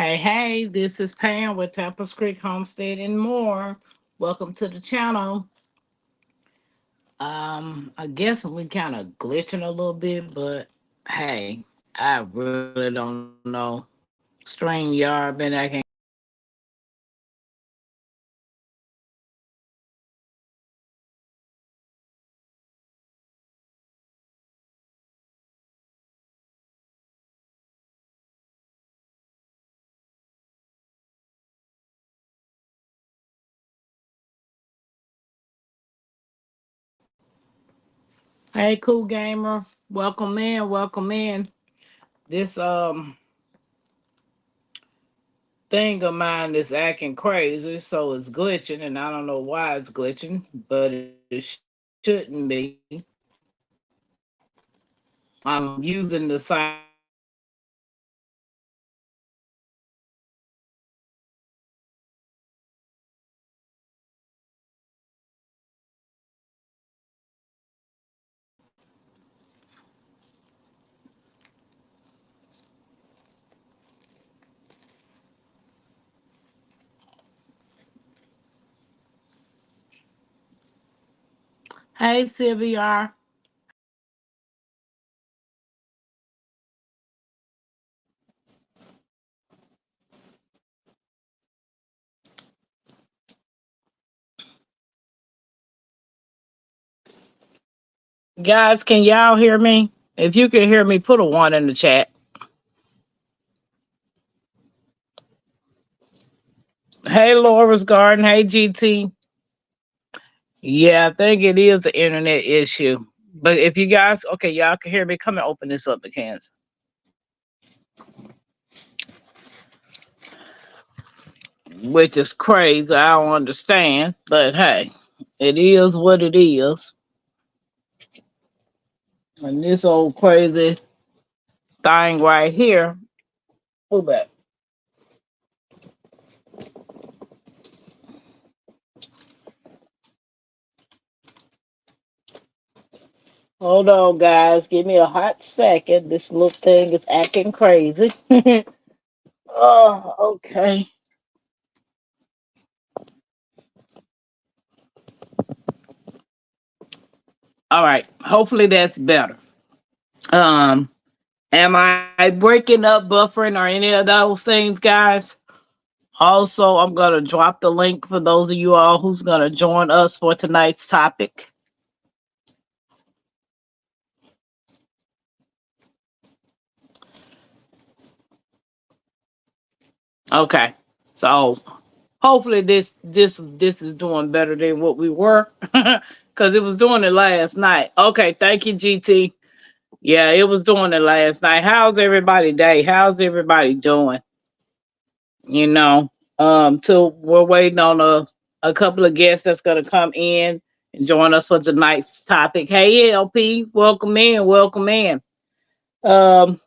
Hey, this is Pam with Tappas Creek Homestead and more. Welcome to the channel. I guess we kind of glitching a little bit, but hey, I really don't know. Stream yard been acting. Hey, cool gamer, welcome in, welcome in. This thing of mine is acting crazy, so it's glitching, and I don't know why it's glitching, but it shouldn't be. I'm using the same password that I use for everything else. Hey, Sylvia. Guys, can y'all hear me? If you can hear me, put a one in the chat. Hey, Laura's Garden. Hey, GT. Yeah, I think it is an internet issue. But if you guys, okay, y'all can hear me, come and open this up, McCanns. Which is crazy. I don't understand. But hey, it is what it is. And this old crazy thing right here. Pull back. Hold on, guys. Give me a hot second. This little thing is acting crazy. Oh, okay. All right. Hopefully that's better. Um, am I breaking up, buffering, or any of those things, guys? Also, I'm gonna drop the link for those of you all who's gonna join us for tonight's topic. Okay. So hopefully this is doing better than what we were. Because it was doing it last night. Okay, thank you, GT. Yeah, it was doing it last night. How's everybody day? How's everybody doing? You know, till we're waiting on a couple of guests that's gonna come in and join us for tonight's topic. Hey LP, welcome in, welcome in. Um,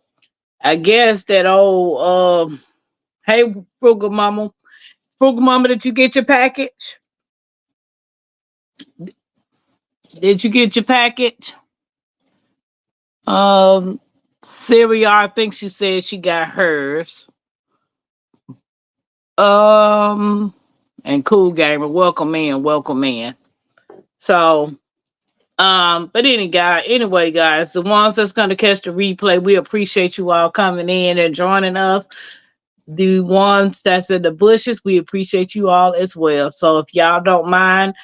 I guess that old hey Frugal Mama, did you get your package? Did you get your package? Um, Syria, I think she said she got hers. Um, and Cool Gamer, welcome in, welcome in. So, but anyway, guys, the ones that's gonna catch the replay, we appreciate you all coming in and joining us. The ones that's in the bushes, we appreciate you all as well. So if y'all don't mind,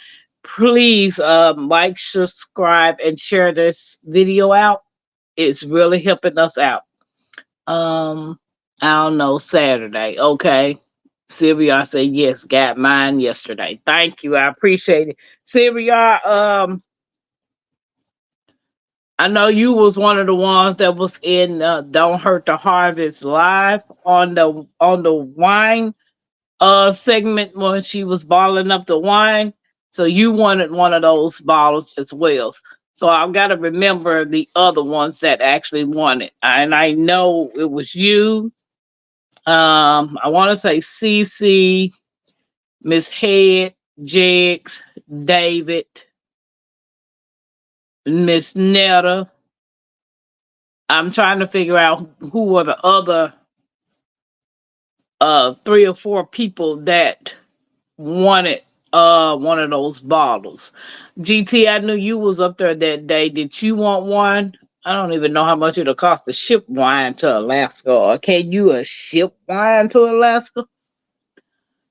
please like, subscribe, and share this video out. It's really helping us out. Um, I don't know, Saturday. Okay. Sylvia, I said yes, got mine yesterday. Thank you. I appreciate it. Sylvia, I know you was one of the ones that was in Don't Hurt the Harvest live on the wine segment when she was balling up the wine. So you wanted one of those bottles as well. So I've got to remember the other ones that actually won it. And I know it was you. I want to say CC, Miss Head, Jigs, David, Miss Netta. I'm trying to figure out who were the other 3 or 4 people that wanted one of those bottles. GT, I knew you was up there that day. Did you want one? I don't even know how much it'll cost to ship wine to Alaska. Or can you ship wine to Alaska?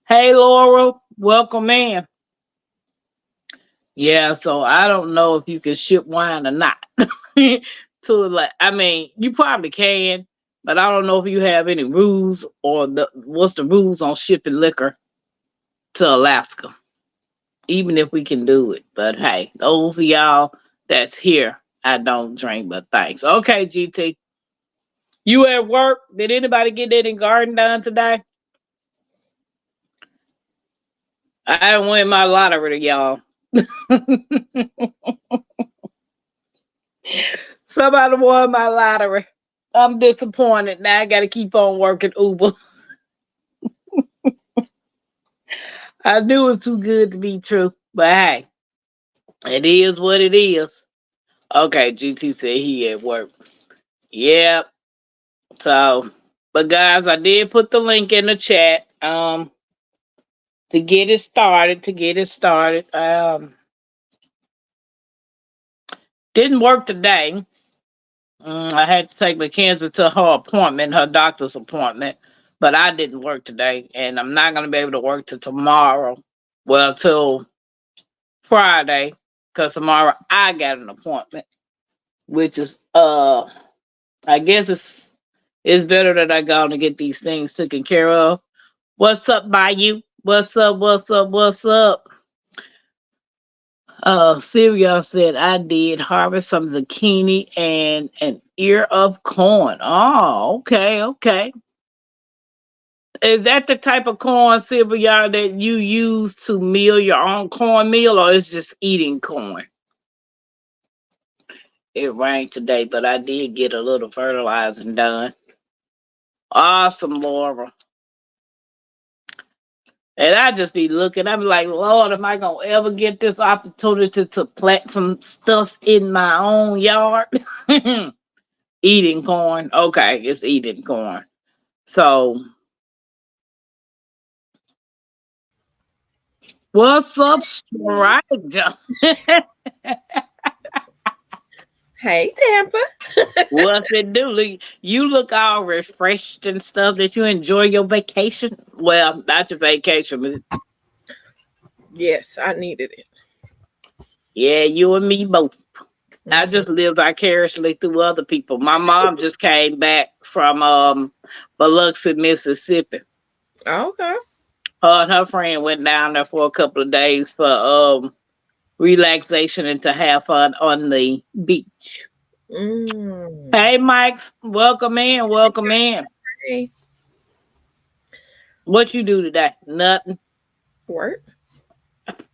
Hey Laura, welcome in. Yeah, so I don't know if you can ship wine or not. To like, I mean, you probably can, but I don't know if you have any rules or what's the rules on shipping liquor to Alaska. Even if we can do it, but hey, those of y'all that's here, I don't drink, but thanks. Okay, GT, you at work? Did anybody get any garden done today? I didn't win my lottery, y'all. Somebody won my lottery. I'm disappointed. Now I got to keep on working Uber. I knew it was too good to be true, but hey, it is what it is. Okay, GT said he at work. Yep. So, but guys, I did put the link in the chat. To get it started. Didn't work today. I had to take Mackenzie to her appointment, her doctor's appointment, but I didn't work today, and I'm not gonna be able to work till tomorrow. Well, till Friday, because tomorrow I got an appointment, which is I guess it's better that I go and get these things taken care of. What's up, by you? What's up? What's up? What's up? Sylvia said I did harvest some zucchini and an ear of corn. Oh, okay, okay. Is that the type of corn, Sylvia, that you use to meal your own cornmeal, or is just eating corn? It rained today, but I did get a little fertilizing done. Awesome, Laura. And I just be looking, I'm like, Lord, am I gonna ever get this opportunity to plant some stuff in my own yard? Eating corn. Okay, it's eating corn. So what's up, stranger? Hey, Tampa. What's it do? You look all refreshed and stuff. Did you enjoy your vacation? Well, not your vacation, but Yes, I needed it. yeah, you and me both. I Mhm. just live vicariously through other people. My mom just came back from Biloxi, Mississippi. Okay. Her and her friend went down there for a couple of days for relaxation and to have fun on the beach. Mm. Hey, Mike's, welcome in, welcome in. Hey, What you do today? Nothing. work.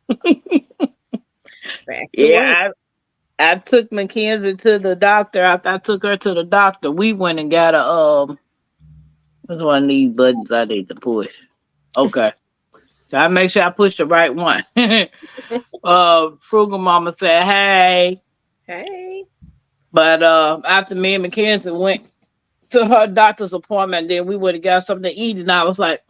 Back to work. Yeah, I took Mackenzie to the doctor. After I took her to the doctor, we went and got a what's one of these buttons I need to push. Okay. So I make sure I push the right one. Frugal Mama said, hey. Hey. But after me and Mackenzie went to her doctor's appointment, then we would have got something to eat, and I was like,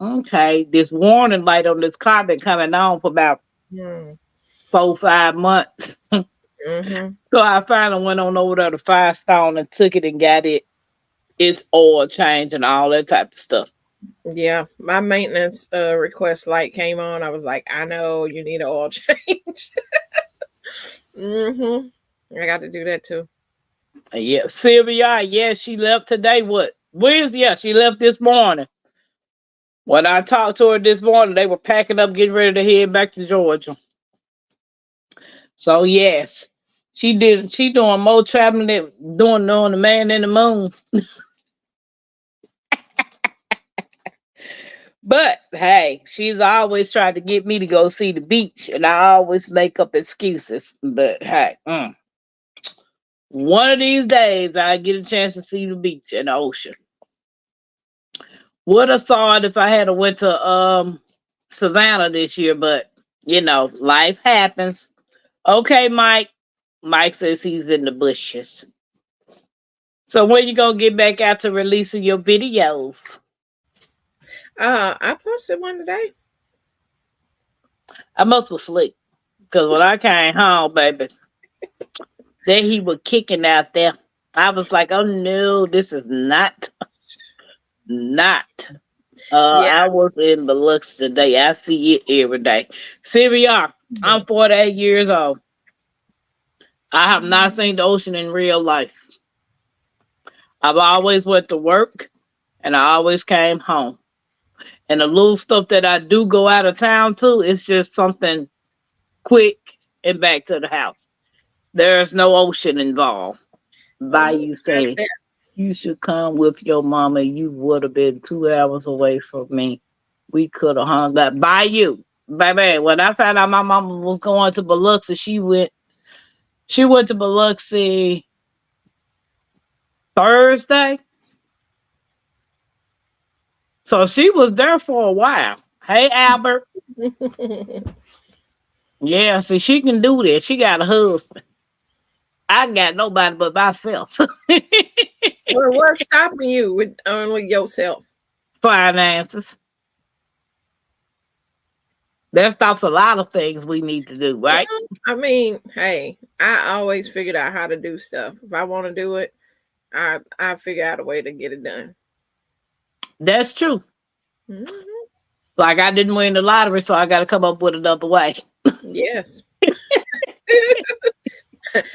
okay, this warning light on this car been coming on for about Mm. 4 5 months. Mm-hmm. So I finally went on over there to Firestone and took it and got its oil change and all that type of stuff. Yeah, my maintenance request light came on. I was like, I know you need an oil change. Mm-hmm. I got to do that too. Yeah, Sylvia, yeah, she left today. What? Wednesday? Yeah, she left this morning. When I talked to her this morning, they were packing up, getting ready to head back to Georgia. So yes, she did. She doing more traveling than doing the man in the moon. But hey, she's always tried to get me to go see the beach, and I always make up excuses. But hey, one of these days I get a chance to see the beach and the ocean. Would have saw it if I had went to Savannah this year, but life happens. Okay, Mike. Mike says he's in the bushes. So when you gonna get back out to releasing your videos? I posted one today. I must was asleep. Because when I came home, baby, then he was kicking out there. I was like, oh no, this is not. Yeah. I was in Biloxi today. I see it every day. CBR, I'm 48 years old. I have not seen the ocean in real life. I've always went to work and I always came home. And the little stuff that I do go out of town to, it's just something quick and back to the house. There's no ocean involved. Oh, By who you says saying, you should come with your mama, you would have been 2 hours away from me. We could have hung up by you. Baby, when I found out my mama was going to Biloxi, she went to Biloxi Thursday. So she was there for a while. Hey Albert. that? Yeah, see she can do that. She got a husband. I got nobody but myself. Well, what's stopping you with only yourself? Finances. That stops a lot of things we need to do, right? Well, I mean, hey, I always figured out how to do stuff. If I want to do it, I figure out a way to get it done. That's true. Mhm. Like I didn't win the lottery, so I got to come up with another way. Yes.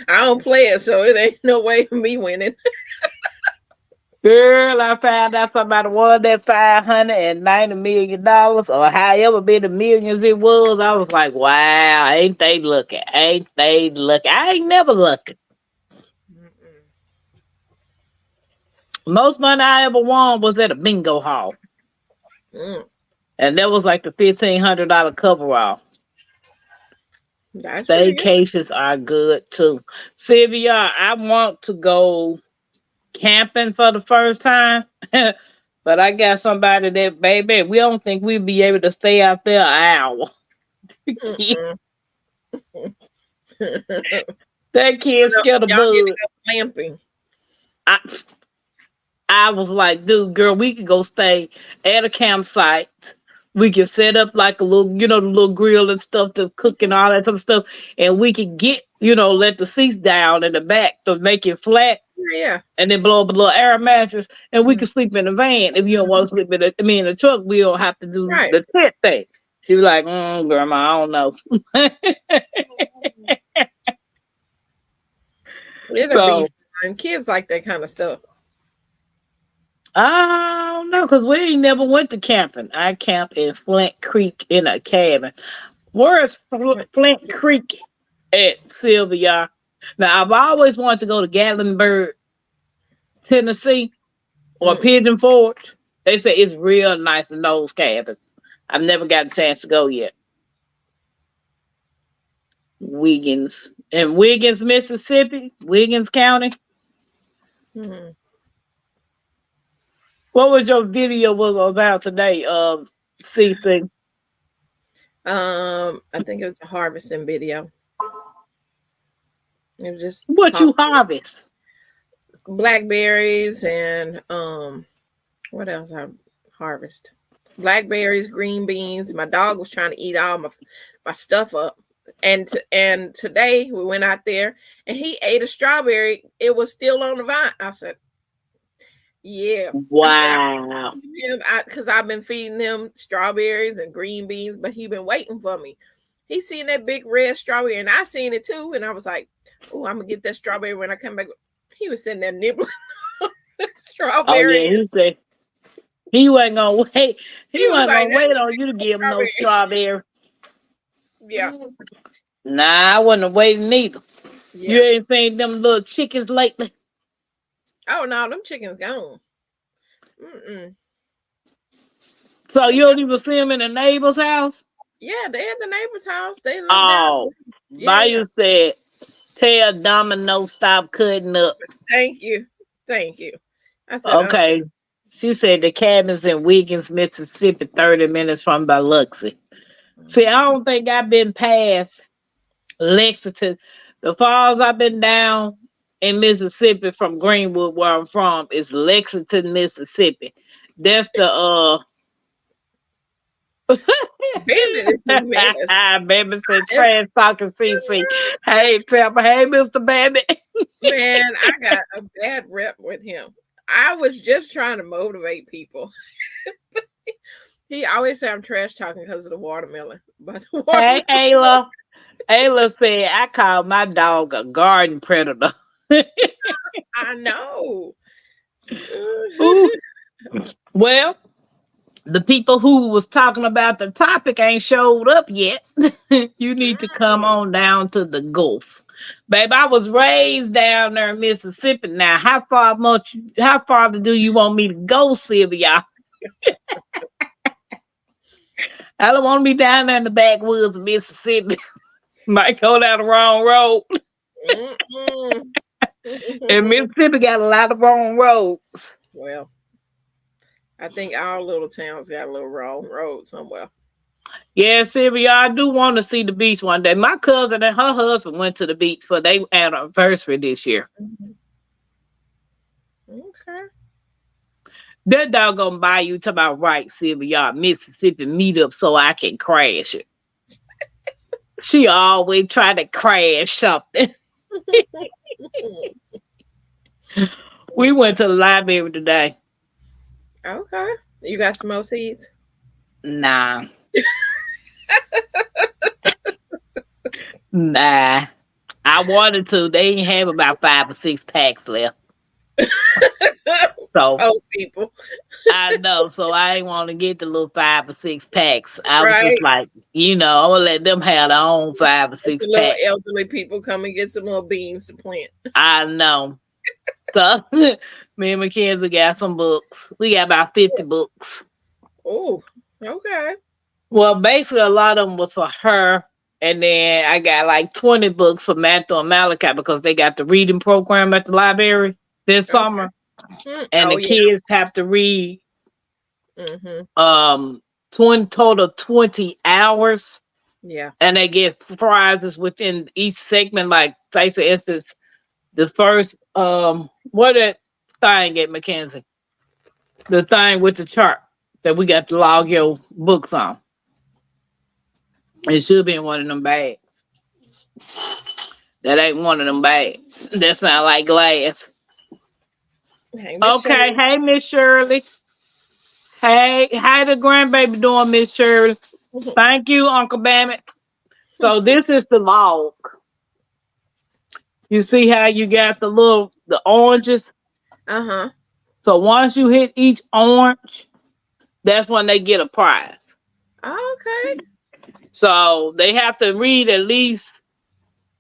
I don't play it, so it ain't no way of me winning. Girl, I found out somebody won that $590 million or however many millions it was. I was like, wow, ain't they looking? Ain't they looking? I ain't never looking. Mm-mm. Most money I ever won was at a bingo hall. Mm, And that was like the $1,500 coverall. that's pretty good. Staycations are good too. Sylvia, I want to go camping for the first time. But I got somebody that, baby, we don't think we'll be able to stay out there an hour. Mm-mm. That kid scared of Y'all need to bug. go glamping. I, I was like, dude, girl, we could go stay at a campsite. We can set up like a little, the little grill and stuff to cook and all that type of stuff. And we could get, let the seats down in the back to make it flat Yeah. and then blow up a little air mattress. And we Mm. can sleep in the van. If you don't want to sleep in the truck, we don't have to do Right. the tent thing. She was like, grandma, I don't know. It'll So be fun. Kids like that kind of stuff. I don't know, because we ain't never went to camping. I camped in Flint Creek in a cabin. Where is Flint Creek at, Sylvia? Now, I've always wanted to go to Gatlinburg, Tennessee, or Mm. Pigeon Forge. They say it's real nice in those cabins. I've never got a chance to go yet. Wiggins. In Wiggins, Mississippi, Wiggins County. Mm. What was your video was about today, CC? I think it was a harvesting video. It was just What talk you harvest? blackberries and what else I harvest? Blackberries, green beans. My dog was trying to eat all my stuff up. And today we went out there and he ate a strawberry. It was still on the vine. I said, yeah. Wow. Because I've been feeding him strawberries and green beans, but he been waiting for me. He seen that big red strawberry, and I seen it too. And I was like, "Oh, I'm gonna get that strawberry when I come back." He was sitting there nibbling strawberry. Oh yeah, he said he wasn't gonna wait. He He was wasn't like, gonna wait on you to give him no strawberry. Yeah, Nah, I wasn't waiting either. You yeah. ain't seen them little chickens lately? Oh no, them chickens gone. Mm-mm. So They you gone. don't even see them in the neighbor's house? Yeah, they at the neighbor's house. They live down. Oh, Yeah. Bayou said, tell Domino stop cutting up. Thank you. I said, Okay. She said the cabin's in Wiggins, Mississippi, 30 minutes from Biloxi. See, I don't think I've been past Lexington. The falls I've been down in Mississippi from Greenwood, where I'm from, is Lexington, Mississippi. That's the Bennett is a mess. Baby said trash talking CC. Hey, Pepper. Hey, Mr. Baby. Man, I got a bad rep with him. I was just trying to motivate people. He always say I'm trash talking because of the watermelon. But the Hey, watermelon, Ayla. Ayla said, I call my dog a garden predator. I know. Ooh. Well, the people who was talking about the topic ain't showed up yet. You need to come Mm. on down to the Gulf. Babe, I was raised down there in Mississippi. Now, how far do you want me to go, Sylvia? I don't want to be down there in the backwoods of Mississippi. Might go down the wrong road. Mm-mm. And Mississippi got a lot of wrong roads. Well, I think our little towns got a little wrong road somewhere. Yeah, Sylvia, I do want to see the beach one day. My cousin and her husband went to the beach for their anniversary this year. Okay. That dog gonna buy you to my right, Sylvia, Mississippi meetup so I can crash it. She always try to crash something. We went to the library today. Okay. You got some more seeds? Nah. Nah. I wanted to. They ain't have about 5 or 6 packs left. So Oh, people. I know. So I ain't want to get the little 5 or 6 packs. I was Right. just like, I'm gonna let them have their own 5 or 6 The little packs. elderly people come and get some more beans to plant. I know. So me and Mackenzie got some books. We got about 50 books. Oh, okay. Well, basically a lot of them was for her. And then I got like 20 books for Matthew and Malachi because they got the reading program at the library this summer. And Oh, the yeah. kids have to read Mm-hmm. 20 hours. Yeah. And they get prizes within each segment. Like say for instance, the first what that thing at Mackenzie? The thing with the chart that we got to log your books on. It should be in one of them bags. That ain't one of them bags. That sound like glass. Hey, Miss Okay, Shirley. hey Miss Shirley. Hey, how the grandbaby doing, Miss Shirley? Thank you, Uncle Bammett. So this is the log. You see how you got the oranges? Uh-huh. So once you hit each orange, that's when they get a prize. Okay. So they have to read at least,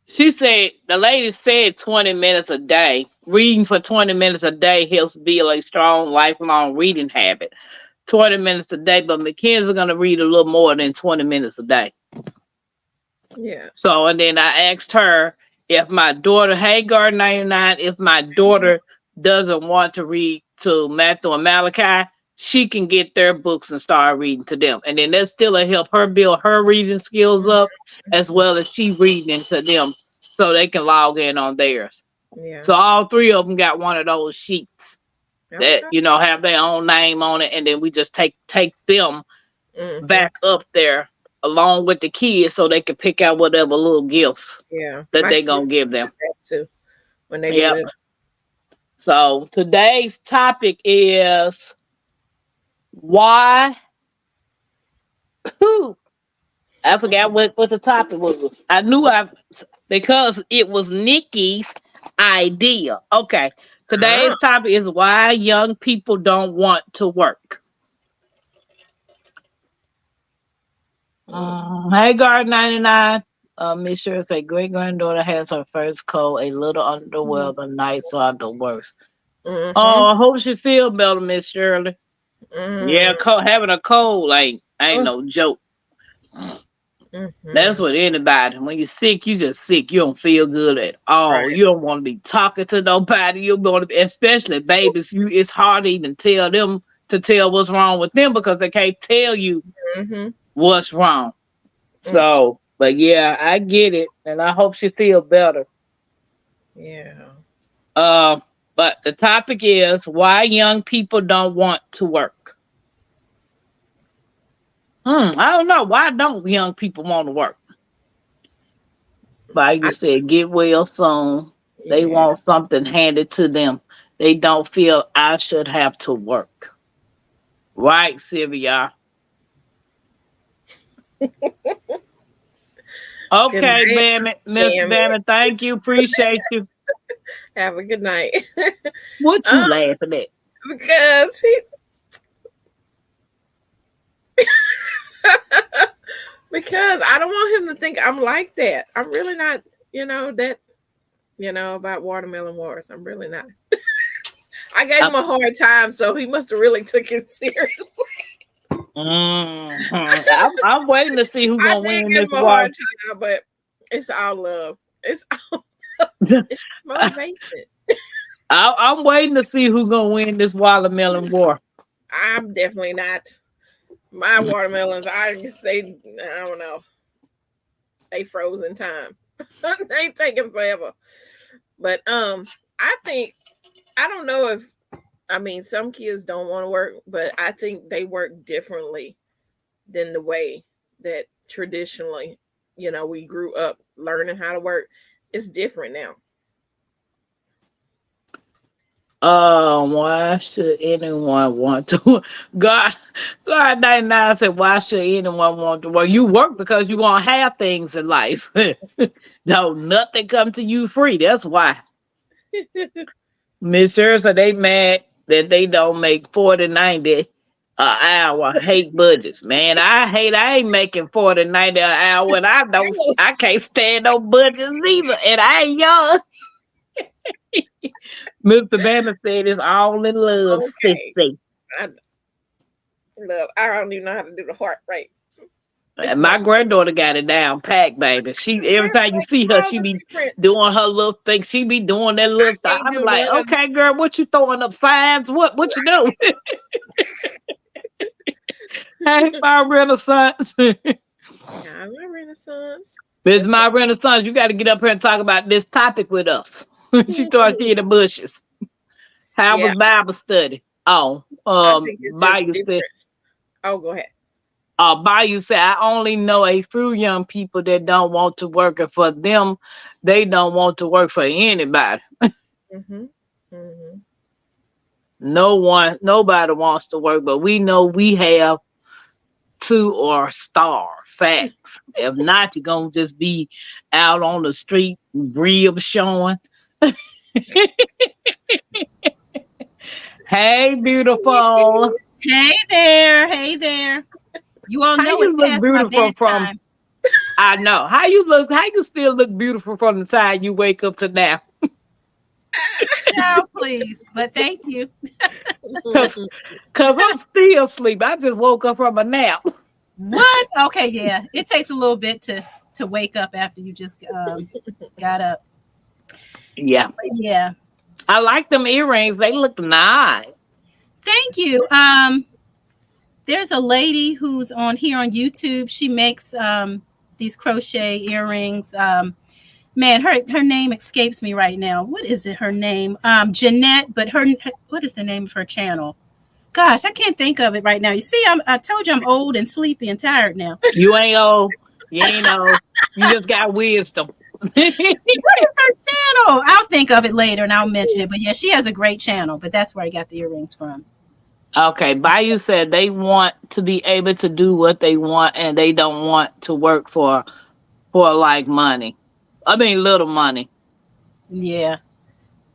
the lady said 20 minutes a day. Reading for 20 minutes a day helps build a strong, lifelong reading habit. 20 minutes a day, but Mackenzie's going to read a little more than 20 minutes a day. Yeah. So, and then I asked her if my daughter, hey, Guard 99, if my daughter doesn't want to read to Matthew and Malachi, she can get their books and start reading to them. And then that still will help her build her reading skills up as well as she reading to them so they can log in on theirs. Yeah. So all 3 of them got one of those sheets that, Okay. have their own name on it. And then we just take them Mhm. back up there along with the kids so they can pick out whatever little gifts Yeah. that My they kids gonna give do them. that too when they Yep. live. So today's topic is why. I forgot what the topic was. I knew because it was Nikki's idea. Okay. Today's topic is why young people don't want to work. Hey, Guard 99. Miss Sure say great granddaughter has her first cold, a little under the weather, nights are the worst. Mhm. Oh, I hope she feel better, Miss Shirley. Yeah, having a cold ain't no joke. That's what anybody. When you're sick, you just sick. You don't feel good at all. Right. You don't want to be talking to nobody. You want to, especially babies. It's hard to even tell them to tell what's wrong with them because they can't tell you what's wrong. So, but yeah, I get it, and I hope she feel better. Yeah. But the topic is why young people don't want to work. I don't know. Why don't young people want to work? Like you I, said, get well soon. They yeah. want something handed to them. They don't feel I should have to work. Right, Sylvia? Good Okay, night. Bammy, Mr. Damn it. Bammy, thank you. Appreciate you. Have a good night. What you um, laughing at? because he because I don't want him to think I'm like that. I'm really not, that, about watermelon wars. I'm really not. I gave him a hard time, so he must have really took it serious. I'm waiting to see who's I gonna did win give this him a war. hard time, but it's all love. It's all it's motivation. I'm waiting to see who's gonna win this watermelon war. I'm definitely not. My watermelons, I can say, I don't know. They frozen time. They taking forever. But I think, I don't know if, some kids don't want to work, but I think they work differently than the way that traditionally, we grew up learning how to work. It's different now. Why should anyone want to? God, God 99 said, why should anyone want to work? You work because you want to have things in life. No, nothing come to you free. That's why. Miss Scherzer, they mad that they don't make 40.90 an hour. Hate budgets, man. I ain't making 40.90 an hour, and I can't stand no budgets either. And I ain't young. Mr. Banner said it's all in love, Okay. sissy. I don't even know how to do the heart right. And my granddaughter got it down packed, baby. She every time you see her, she be different. doing her little thing. She be doing that little I stuff. can't I'm do like, none of okay, girl, what you throwing up signs? What you do? Hey, my Renaissance. yeah, my Renaissance. It's my Renaissance. You got to get up here and talk about this topic with us. She thought she in the bushes. How was Bible study? Oh, I think it's just Bayou said. Oh, go ahead. Bayou said, I only know a few young people that don't want to work, and for them, they don't want to work for anybody. Mm-hmm. Mm-hmm. Nobody wants to work, but we know we have to or starve. Facts. If not, you're gonna just be out on the street, ribs showing. Hey, beautiful. Hey there. Hey there. You all How know you it's look past my beautiful from? bedtime. I know. How you still look beautiful from the time you wake up to now? No, please. But thank you. Cause I'm still asleep. I just woke up from a nap. What? Okay, yeah. It takes a little bit to wake up after you just got up. Yeah. But yeah. I like them earrings. They look nice. Thank you. There's a lady who's on here on YouTube. She makes these crochet earrings. Man, her name escapes me right now. What is it? Her name? Jeanette, but her what is the name of her channel? Gosh, I can't think of it right now. You see, I told you I'm old and sleepy and tired now. You ain't old. You ain't old. You just got wisdom. What is her channel? I'll think of it later and I'll mention it. But yeah, she has a great channel, but that's where I got the earrings from. Okay, Bayou said they want to be able to do what they want and they don't want to work for like money. I mean little money. Yeah.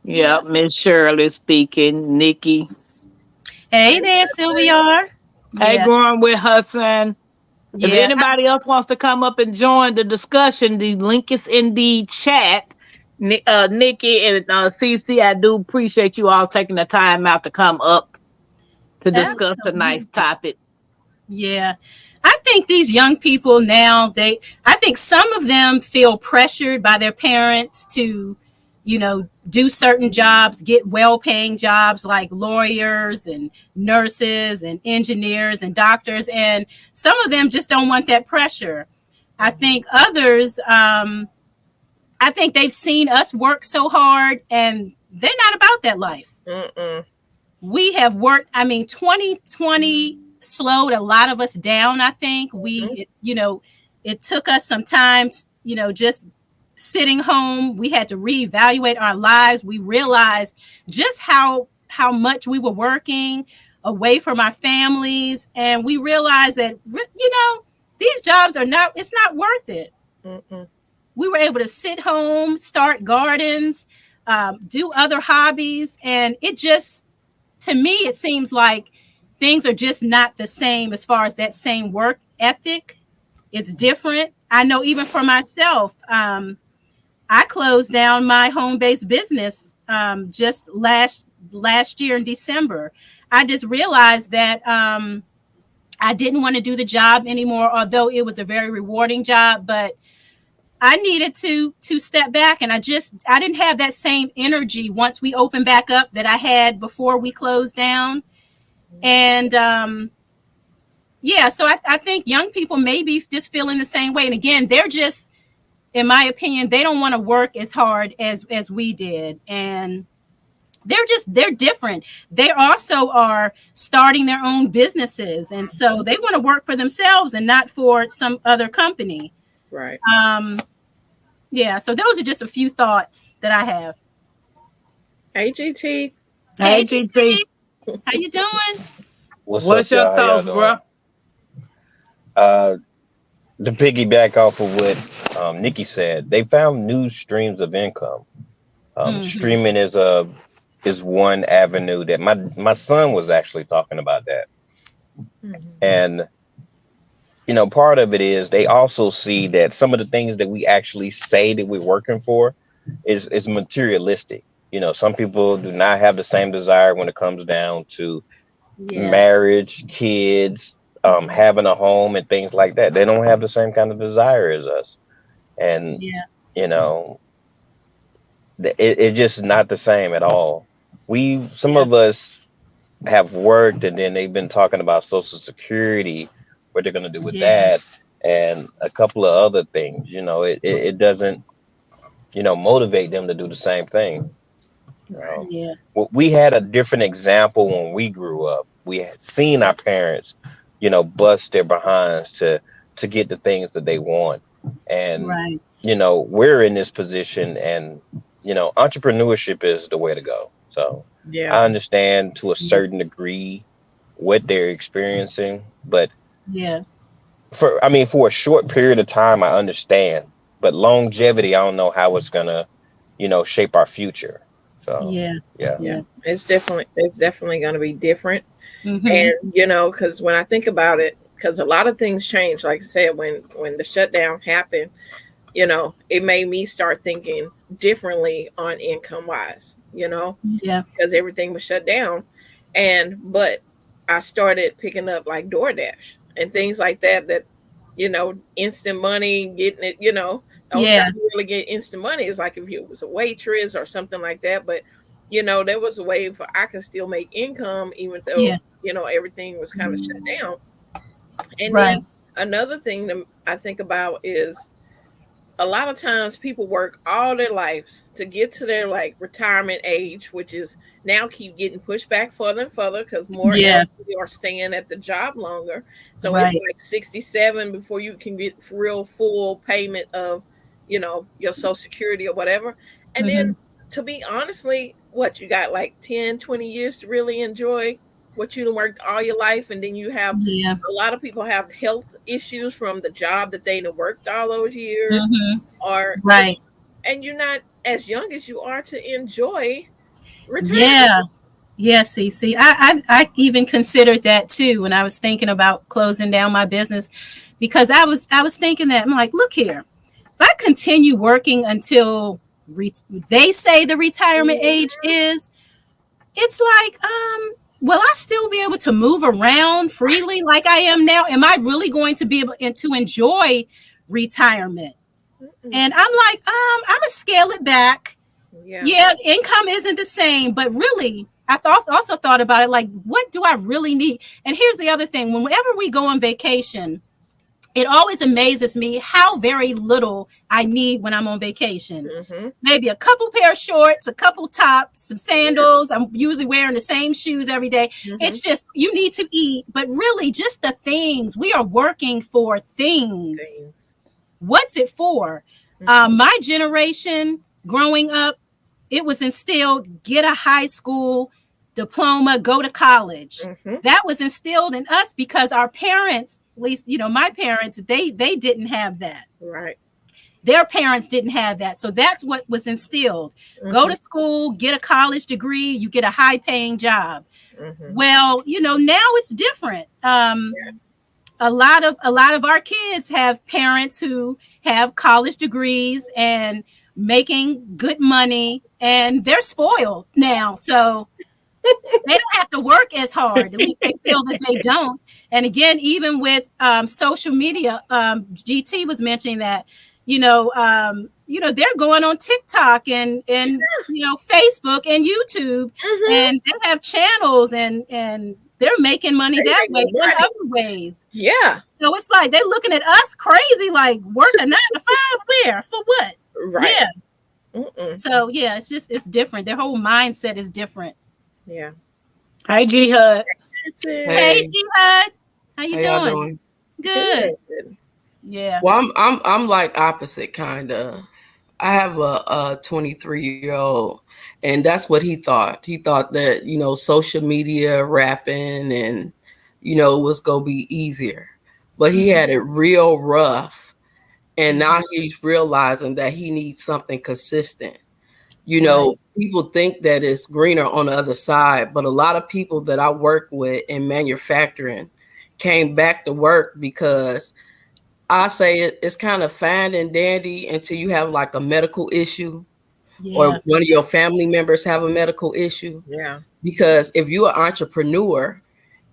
Yeah, Miss Shirley speaking. Nikki. Hey there, Sylvia. Hey, Yeah. Growing with Hudson. If Yeah. anybody else wants to come up and join the discussion, the link is in the chat. Nikki and Cece, I do appreciate you all taking the time out to come up to discuss a nice topic. Yeah. I think these young people now, I think some of them feel pressured by their parents to, do certain jobs, get well-paying jobs like lawyers and nurses and engineers and doctors. And some of them just don't want that pressure. I think others, I think they've seen us work so hard and they're not about that life. Mm-mm. We have worked, 2020 slowed a lot of us down. I think it took us some time, just sitting home. We had to reevaluate our lives. We realized just how much we were working away from our families. And we realized that, these jobs it's not worth it. Mm-mm. We were able to sit home, start gardens, do other hobbies. And to me, it seems like things are just not the same as far as that same work ethic. It's different. I know even for myself, I closed down my home-based business just last year in December. I just realized that I didn't want to do the job anymore, although it was a very rewarding job, but I needed to step back, and I didn't have that same energy once we opened back up that I had before we closed down. And so I think young people may be just feeling the same way. And again, they're just, in my opinion, they don't want to work as hard as we did. And they're different. They also are starting their own businesses. And so they want to work for themselves and not for some other company. Right. So those are just a few thoughts that I have. Hey, GT. Hey, GT. How you doing? What's up, your y'all? How y'all thoughts, bro? To piggyback off of what Nikki said, they found new streams of income. Streaming is one avenue that my son was actually talking about that. Mm-hmm. And part of it is they also see that some of the things that we actually say that we're working for is materialistic. Some people do not have the same desire when it comes down to marriage, kids, having a home and things like that. They don't have the same kind of desire as us. And, it's just not the same at all. Some of us have worked, and then they've been talking about Social Security, what they're going to do with that, and a couple of other things. It doesn't, motivate them to do the same thing. We had a different example when we grew up. We had seen our parents, bust their behinds to get the things that they want. And, we're in this position, and, entrepreneurship is the way to go. So I understand to a certain degree what they're experiencing, but for a short period of time, I understand, but longevity, I don't know how it's gonna, shape our future. So it's definitely going to be different. Mm-hmm. And because when I think about it, because a lot of things change, like I said, when the shutdown happened, it made me start thinking differently on income wise, because everything was shut down. But I started picking up like DoorDash and things like that, instant money, getting it, the only time you really get instant money is like if it was a waitress or something like that. But, there was a way for I could still make income even though, everything was kind of shut down. And then another thing that I think about is a lot of times people work all their lives to get to their like retirement age, which is now keep getting pushed back further and further because more elderly are staying at the job longer. So it's like 67 before you can get real full payment of, your Social Security or whatever. And then to be honestly, what you got like 10, 20 years to really enjoy what you worked all your life. And then you have a lot of people have health issues from the job that they worked all those years or and you're not as young as you are to enjoy retirement. See, I even considered that too when I was thinking about closing down my business, because I was thinking that I'm like, look here, if I continue working until they say the retirement age is, it's like, will I still be able to move around freely like I am now? Am I really going to be able to enjoy retirement? And I'm like, I'm gonna scale it back. Income isn't the same, but really, I also thought about it like, what do I really need? And here's the other thing: whenever we go on vacation, it always amazes me how very little I need when I'm on vacation. Maybe a couple pair of shorts, a couple tops, some sandals. I'm usually wearing the same shoes every day. It's just, you need to eat, but really just the things. We are working for things. What's it for? My generation growing up, it was instilled, get a high school diploma, go to college. That was instilled in us because our parents, at least, you know, my parents, they didn't have that. Right. Their parents didn't have that. So that's what was instilled. Go to school, get a college degree, you get a high paying job. Well, you know, now it's different. A lot of our kids have parents who have college degrees and making good money, and they're spoiled now. So they don't have to work as hard. At least they feel that they don't. And again, even with social media, GT was mentioning that, they're going on TikTok and you know, Facebook and YouTube, and they have channels and they're making money that way in other ways. Yeah. So it's like they're looking at us crazy, like working 9 to 5 where? For what? Right. Yeah. So yeah, it's different. Their whole mindset is different. Yeah. Hi, G Hud. Hey, G Hud. How you y'all doing? Good. Yeah. Well, I'm like opposite kind of. I have a 23-year-old, and that's what he thought. He thought that, you know, social media, rapping, and, you know, it was gonna be easier. But he had it real rough, and now he's realizing that he needs something consistent. You know, people think that it's greener on the other side, but a lot of people that I work with in manufacturing came back to work because I say it's kind of fine and dandy until you have like a medical issue or one of your family members have a medical issue. Yeah. Because if you're an entrepreneur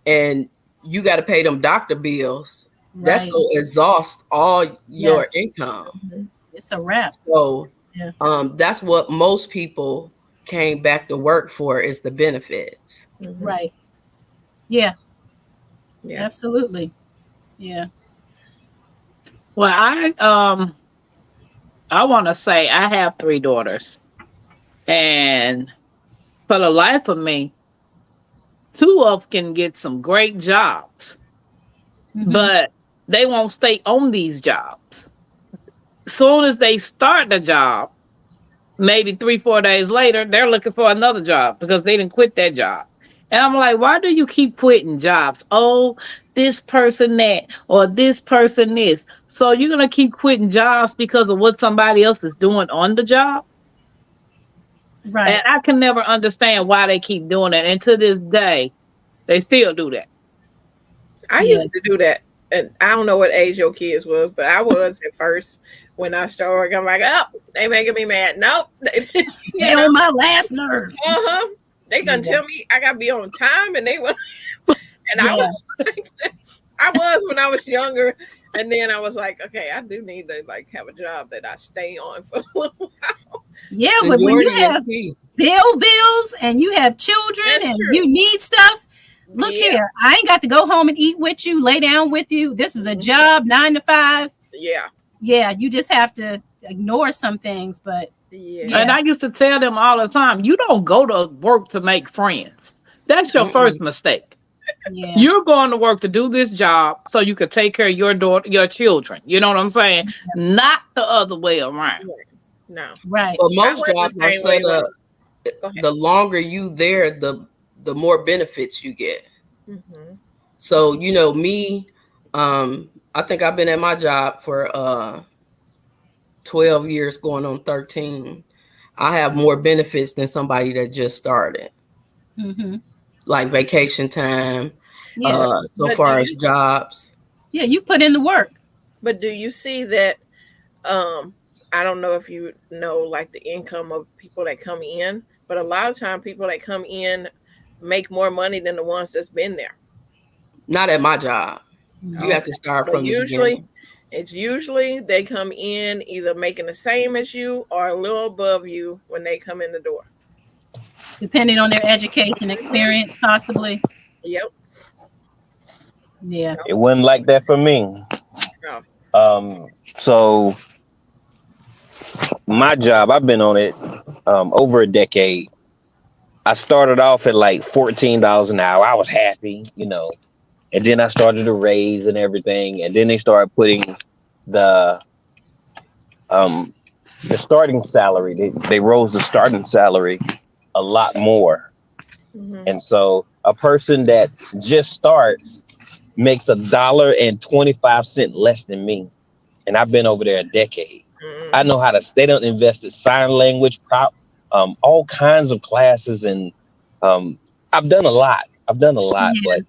and you got to pay them doctor bills, that's going to exhaust all your income. It's a wrap. So that's what most people came back to work for, is the benefits. Right. Yeah. Absolutely. Yeah. Well, I want to say I have 3 daughters, and for the life of me, 2 of them can get some great jobs, but they won't stay on these jobs. Soon as they start the job, maybe 3-4 days later, they're looking for another job because they didn't quit that job. And I'm like, why do you keep quitting jobs? Oh, this person that, or this person this. So you're going to keep quitting jobs because of what somebody else is doing on the job? Right. And I can never understand why they keep doing it. And to this day, they still do that. I used to do that. And I don't know what age your kids was, but I was at first when I started working. I'm like, oh, they making me mad. Nope. They on my last nerve. They gonna tell me I gotta be on time, and they were, and I was like, I was when I was younger, and then I was like, okay, I do need to like have a job that I stay on for a little while. Yeah, but when you have bills and you have children and you need stuff, look here, I ain't got to go home and eat with you, lay down with you. This is a job, 9 to 5. Yeah, you just have to ignore some things, but. And I used to tell them all the time, you don't go to work to make friends. That's your first mistake. You're going to work to do this job so you could take care of your daughter, your children. You know what I'm saying? Not the other way around. No. Right. But most jobs are set up, the longer you there, the more benefits you get. So, you know, me, I think I've been at my job for 12 years going on 13. I have more benefits than somebody that just started. Like vacation time, so far as jobs. Yeah, you put in the work. But do you see that, I don't know if you know like the income of people that come in, but a lot of time people that come in make more money than the ones that's been there. Not at my job. You have to start from the beginning. It's usually they come in either making the same as you or a little above you when they come in the door. Depending on their education experience, possibly. Yep. Yeah. It wasn't like that for me. Oh. So my job, I've been on it over a decade. I started off at like $14 an hour. I was happy, and then I started to raise and everything, and then they started putting the starting salary. They rose the starting salary a lot more, and so a person that just starts makes $1.25 less than me, and I've been over there a decade. I know how to. They don't invest in sign language, all kinds of classes, and I've done a lot. But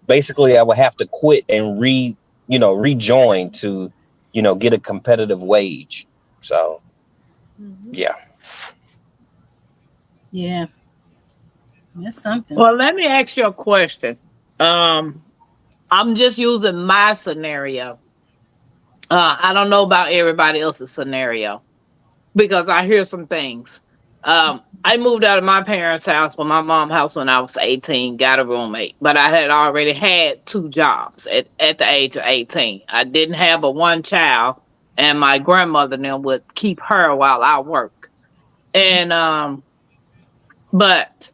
basically, I would have to quit and rejoin to, get a competitive wage. So, yeah. Yeah. That's something. Well, let me ask you a question. I'm just using my scenario. I don't know about everybody else's scenario because I hear some things. I moved out of my parents' house from my mom's house when I was 18, got a roommate, but I had already had 2 jobs at the age of 18. I didn't have a one child, and my grandmother then would keep her while I work. And but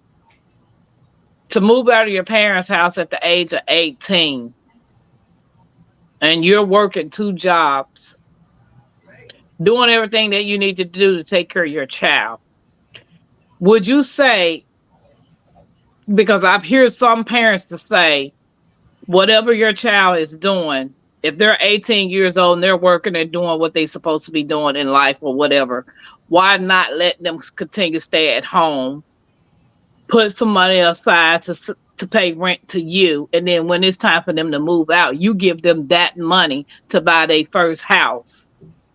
to move out of your parents' house at the age of 18 and you're working 2 jobs, doing everything that you need to do to take care of your child, would you say, because I've heard some parents to say, whatever your child is doing, if they're 18 years old and they're working and doing what they're supposed to be doing in life or whatever, why not let them continue to stay at home, put some money aside to pay rent to you, and then when it's time for them to move out, you give them that money to buy their first house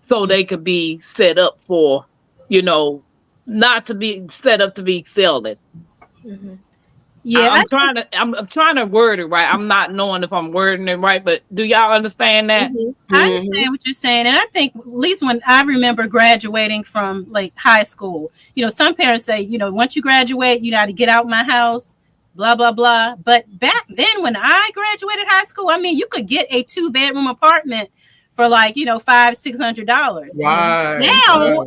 so they could be set up for, not to be set up to be selling. Yeah, I'm trying to word it right. I'm not knowing if I'm wording it right, but do y'all understand that? I understand what you're saying. And I think at least when I remember graduating from like high school, some parents say, once you graduate, you got to get out of my house, blah, blah, blah. But back then when I graduated high school, I mean, you could get a 2-bedroom apartment for like, $500-$600. Right. Now,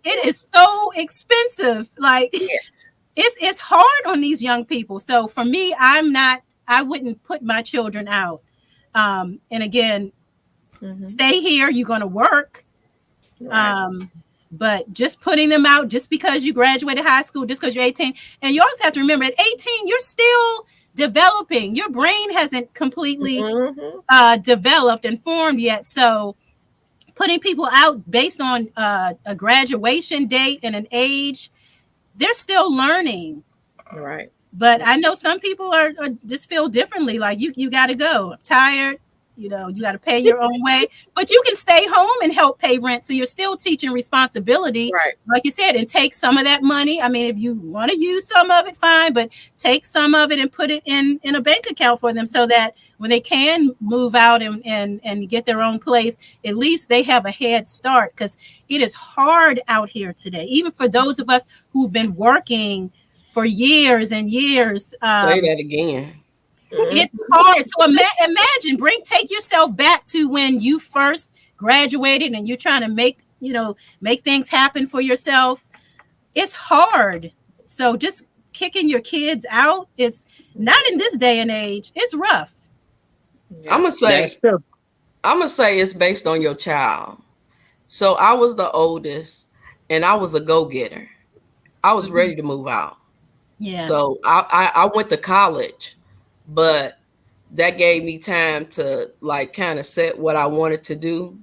it is so expensive. Like, Yes. It's hard on these young people. So for me, I wouldn't put my children out. And again, stay here. You're going to work. Right. But just putting them out just because you graduated high school, just because you're 18. And you also have to remember at 18, you're still developing. Your brain hasn't completely developed and formed yet. So putting people out based on a graduation date and an age, they're still learning. Right. But I know some people are just feel differently. Like you got to go. I'm tired. You got to pay your own way. But you can stay home and help pay rent. So you're still teaching responsibility. Right. Like you said, and take some of that money. I mean, if you want to use some of it, fine. But take some of it and put it in a bank account for them so that when they can move out and get their own place, at least they have a head start. Because it is hard out here today, even for those of us who've been working for years and years. Say that again. It's hard. So imagine, take yourself back to when you first graduated and you're trying to make things happen for yourself. It's hard. So just kicking your kids out, it's not in this day and age. It's rough. I'm gonna say it's based on your child. So I was the oldest and I was a go-getter. I was ready to move out. Yeah. So I went to college, but that gave me time to like kind of set what I wanted to do.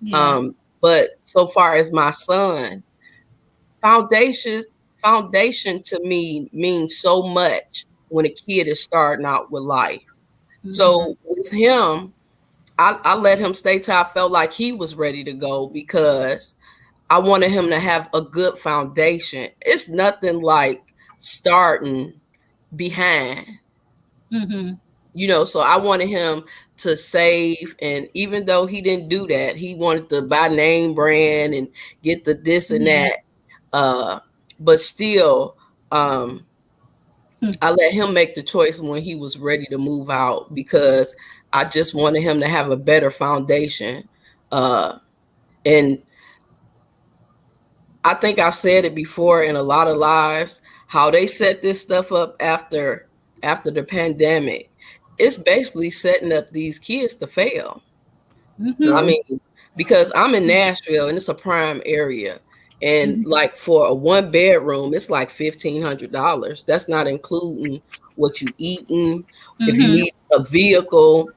Yeah. But so far as my son, foundation to me means so much when a kid is starting out with life. So with him, I let him stay till I felt like he was ready to go because I wanted him to have a good foundation. It's nothing like starting behind. So I wanted him to save, and even though he didn't do that, he wanted to buy name brand and get the this and that. But still, I let him make the choice when he was ready to move out because I just wanted him to have a better foundation. And I think I've said it before in a lot of lives, how they set this stuff up after the pandemic. It's basically setting up these kids to fail. Mhm. I mean, because I'm in Nashville and it's a prime area. And like for a 1-bedroom, it's like $1,500. That's not including what you eating, if you Mhm. need a vehicle,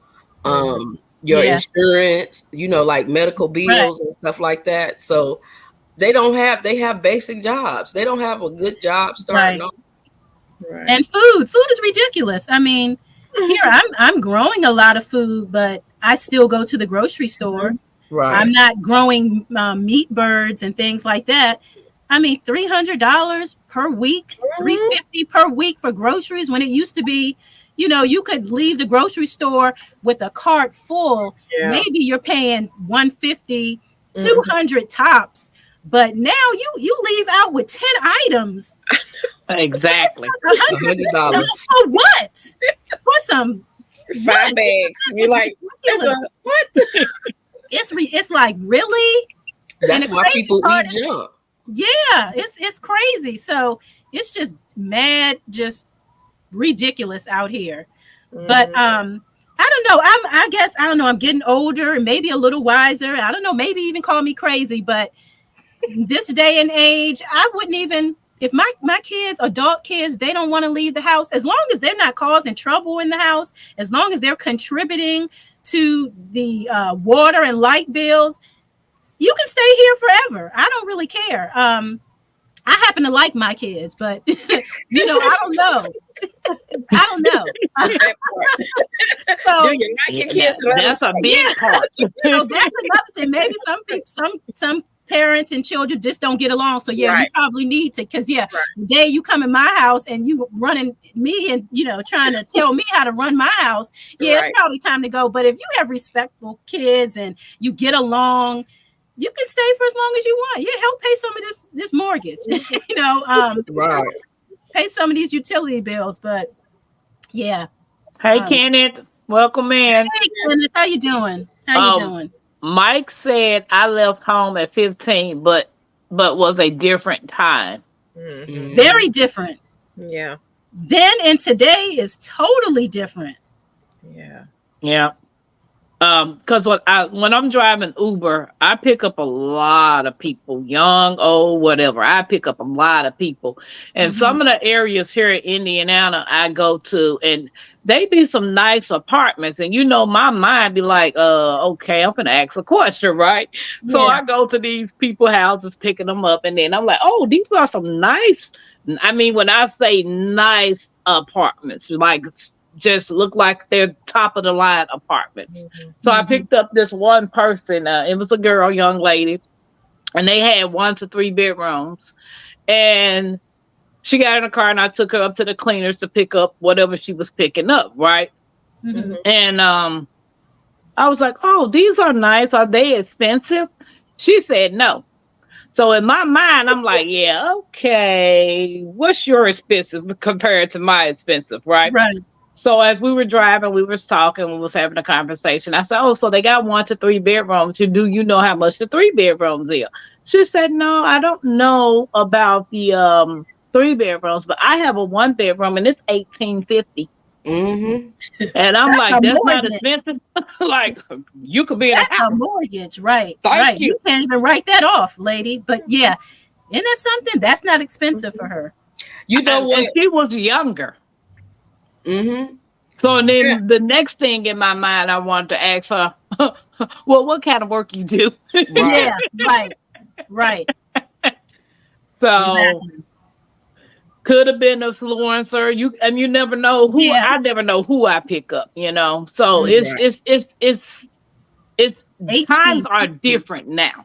your Yes. insurance, like medical bills and stuff like that. So they have basic jobs. They don't have a good job starting Right. off. Right. And food is ridiculous. I mean, here I'm growing a lot of food, but I still go to the grocery store. Right. I'm not growing meat birds and things like that. I mean, $300 per week, $350 per week for groceries when it used to be, you could leave the grocery store with a cart full. Yeah. Maybe you're paying $150, $200 tops. But now you leave out with 10 items. Exactly. $100. For what? For some 5 bags. You're like, what? It's like, really? That's And the why crazy people part eat junk. Yeah, it's crazy. So it's just mad, just ridiculous out here. But I don't know. I guess I don't know. I'm getting older and maybe a little wiser. I don't know. Maybe even call me crazy. But this day and age, I wouldn't even. If my kids, adult kids, they don't want to leave the house, as long as they're not causing trouble in the house, as long as they're contributing to the water and light bills, you can stay here forever. I don't really care. I happen to like my kids, but I don't know. I don't know. So Do you like your kids? That's a big part. that's another thing. Maybe some parents and children just don't get along. So you probably need to, because the day you come in my house and you running me and trying to tell me how to run my house, it's probably time to go. But if you have respectful kids and you get along, you can stay for as long as you want. Help pay some of this mortgage. Right. Pay some of these utility bills. But yeah. Hey, Kenneth, welcome in. Hey, Kenneth, how you doing? How you doing? Mike said I left home at 15, but was a different time. Very different. Yeah. Then and today is totally different. Yeah. Yeah. Because when I'm driving Uber, I pick up a lot of people, young, old, whatever. I pick up a lot of people. And some of the areas here in Indiana I go to, and they be some nice apartments. And my mind be like, okay, I'm gonna ask a question, right? Yeah. So I go to these people's houses, picking them up, and then I'm like, oh, these are some nice. I mean, when I say nice apartments, like just look like they're top of the line apartments. So I picked up this one person. It was a girl, young lady, and they had 1 to 3 bedrooms. And she got in a car, and I took her up to the cleaners to pick up whatever she was picking up, right? And I was like, "Oh, these are nice. Are they expensive?" She said no. So in my mind, I'm like, "Yeah, okay. What's your expensive compared to my expensive, right?" Right. So as we were driving, we was talking, we was having a conversation. I said, "Oh, so they got 1 to 3 bedrooms. Do you know how much the 3 bedrooms is?" She said, "No, I don't know about the 3 bedrooms, but I have a 1 bedroom and it's $1,850." And I'm like, "That's not expensive." Like, you could be in a house. A mortgage, right? Thank you. You can't even write that off, lady. But yeah, isn't that something? That's not expensive for her. You know what? And she was younger. So then the next thing in my mind, I wanted to ask her, well, what kind of work you do? Yeah, right. So could have been an influencer. You never know who. I never know who I pick up. So it's times are different now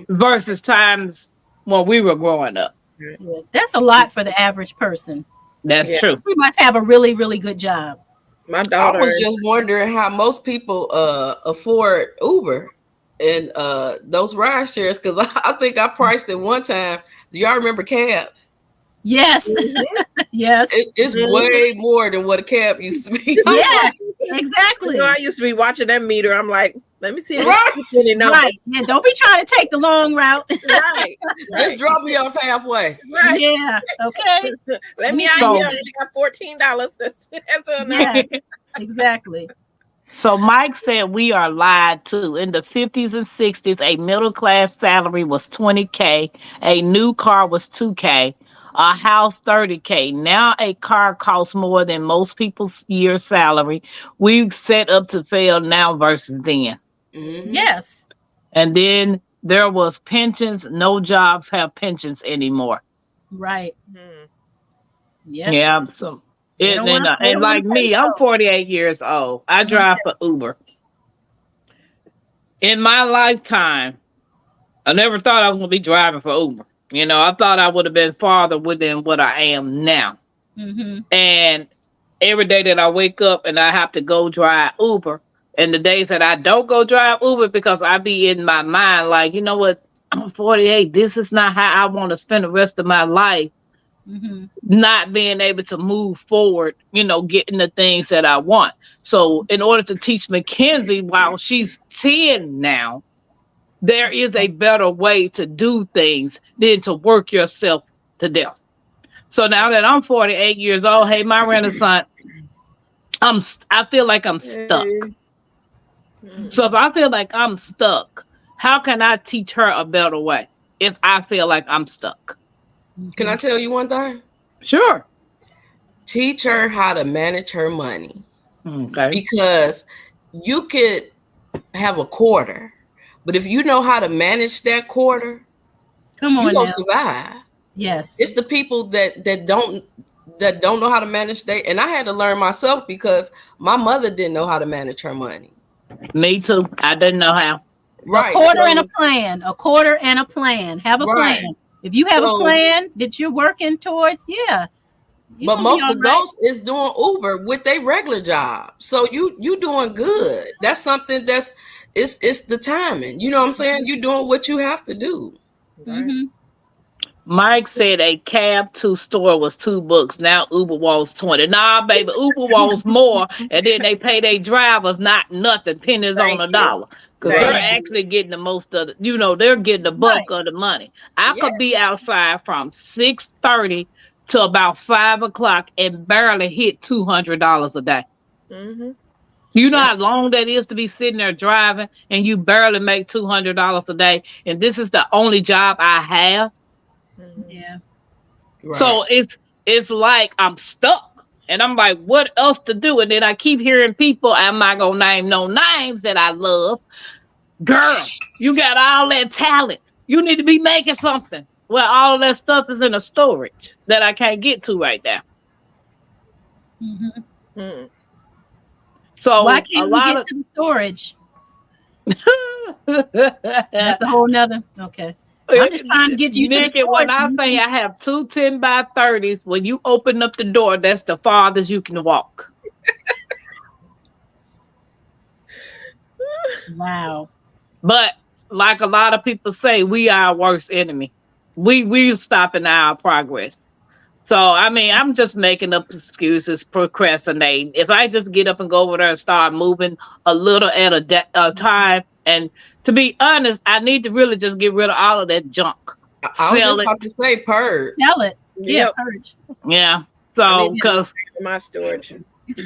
versus times when we were growing up. Yeah, that's a lot for the average person. That's true. We must have a really, really good job. My daughter. I was just wondering how most people afford Uber and those ride shares, because I think I priced it one time. Do y'all remember cabs? Yes. Yes. It's way more than what a cab used to be. Yes. Exactly. I used to be watching that meter. I'm like, let me see if Right. there's any numbers. Right. Yeah. Don't be trying to take the long route. Right. Just drop me off halfway. Right. Yeah. Okay. Let me out So- here. I only got $14. That's enough. Yes. Exactly. So Mike said we are lied to. In the 50s and 60s, a middle class salary was $20K, a new car was $2K, a house $30K. Now a car costs more than most people's year salary. We've set up to fail now versus then. Mhm. Yes. And then there was pensions. No jobs have pensions anymore. Right. Hmm. Yeah. Yeah. So They it, don't and, wanna- they and don't wanna like pay me, I'm those. 48 years old. I drive for Uber. In my lifetime, I never thought I was going to be driving for Uber. You know, I thought I would have been farther within what I am now. Mm-hmm. And every day that I wake up and I have to go drive Uber, and the days that I don't go drive Uber because I be in my mind like, you know what, I'm 48. This is not how I want to spend the rest of my life, Mm-hmm. not being able to move forward, you know, getting the things that I want. So in order to teach Mackenzie while she's 10 now, there is a better way to do things than to work yourself to death. So now that I'm 48 years old, hey, my Renaissance, I feel like I'm stuck. So if I feel like I'm stuck, how can I teach her a better way if I feel like I'm stuck? Can I tell you one thing? Sure. Teach her how to manage her money. Okay. Because you could have a quarter, but if you know how to manage that quarter, Come on you're gonna now. survive. Yes. It's the people that don't know how to manage and I had to learn myself because my mother didn't know how to manage her money. Me too. I didn't know how. Right. A quarter So- and a plan. A quarter and a plan. Have a Right. plan. If you have So- a plan that you're working towards, yeah. you But gonna be most all of right. those is doing Uber with their regular job. So you doing good. That's something it's the timing. You know what I'm saying? You're doing what you have to do. Mhm. Mike said a cab to store was $2. Now Uber wants 20. Nah, baby, Uber wants more, and then they pay their drivers not nothing, pennies Thank on a you. dollar. Because Thank they're you. actually getting the most of the, they're getting the bulk of the money. I Yeah. could be outside from 6:30 to about 5 o'clock and barely hit $200 a day. Mhm. You know how long that is to be sitting there driving and you barely make $200 a day, and this is the only job I have. Mhm. Yeah. Right. So it's like I'm stuck. And I'm like, what else to do? And then I keep hearing people, I'm not gonna name no names that I love. Girl, you got all that talent. You need to be making something. Well, all of that stuff is in a storage that I can't get to right now. Mhm. Mhm. So Why a can't we lot get to the storage? That's a whole nother. Okay. I'm just trying to get you to the Nikki, when I storage. say I have 2 10x30s, when you open up the door, that's the farthest you can walk. Wow. But like a lot of people say, we are our worst enemy. We stopping our progress. So I mean, I'm just making up excuses, procrastinating. If I just get up and go over there and start moving a little at a time, and to be honest, I need to really just get rid of all of that junk. I was Sell just it. about to say purge. Sell it. Yeah, Yep. purge. Yeah. I So, need to because My storage.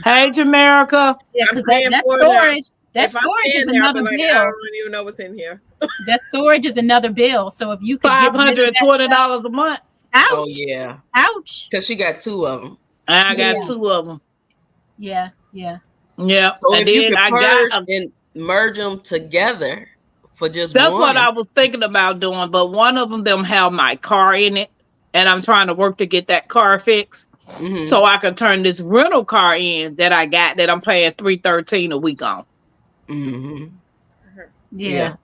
hey, Jamaica, Yeah, I'm because paying that for it now. storage, that If I storage stay is in there, I'll another be like, I bill. don't even know what's in here. That storage is another bill. So if you could get rid of that $520 a month. ouch, Oh yeah, ouch. because she got 2 of them. I got Yeah. 2 of them. Yeah, yeah. Yeah. So And if you then could I purge got and merge them together for just that's one. what I was thinking about doing, but one of them have my car in it, and I'm trying to work to get that car fixed Mhm. so I can turn this rental car in that I got that I'm paying $313 a week on. Mhm. Yeah.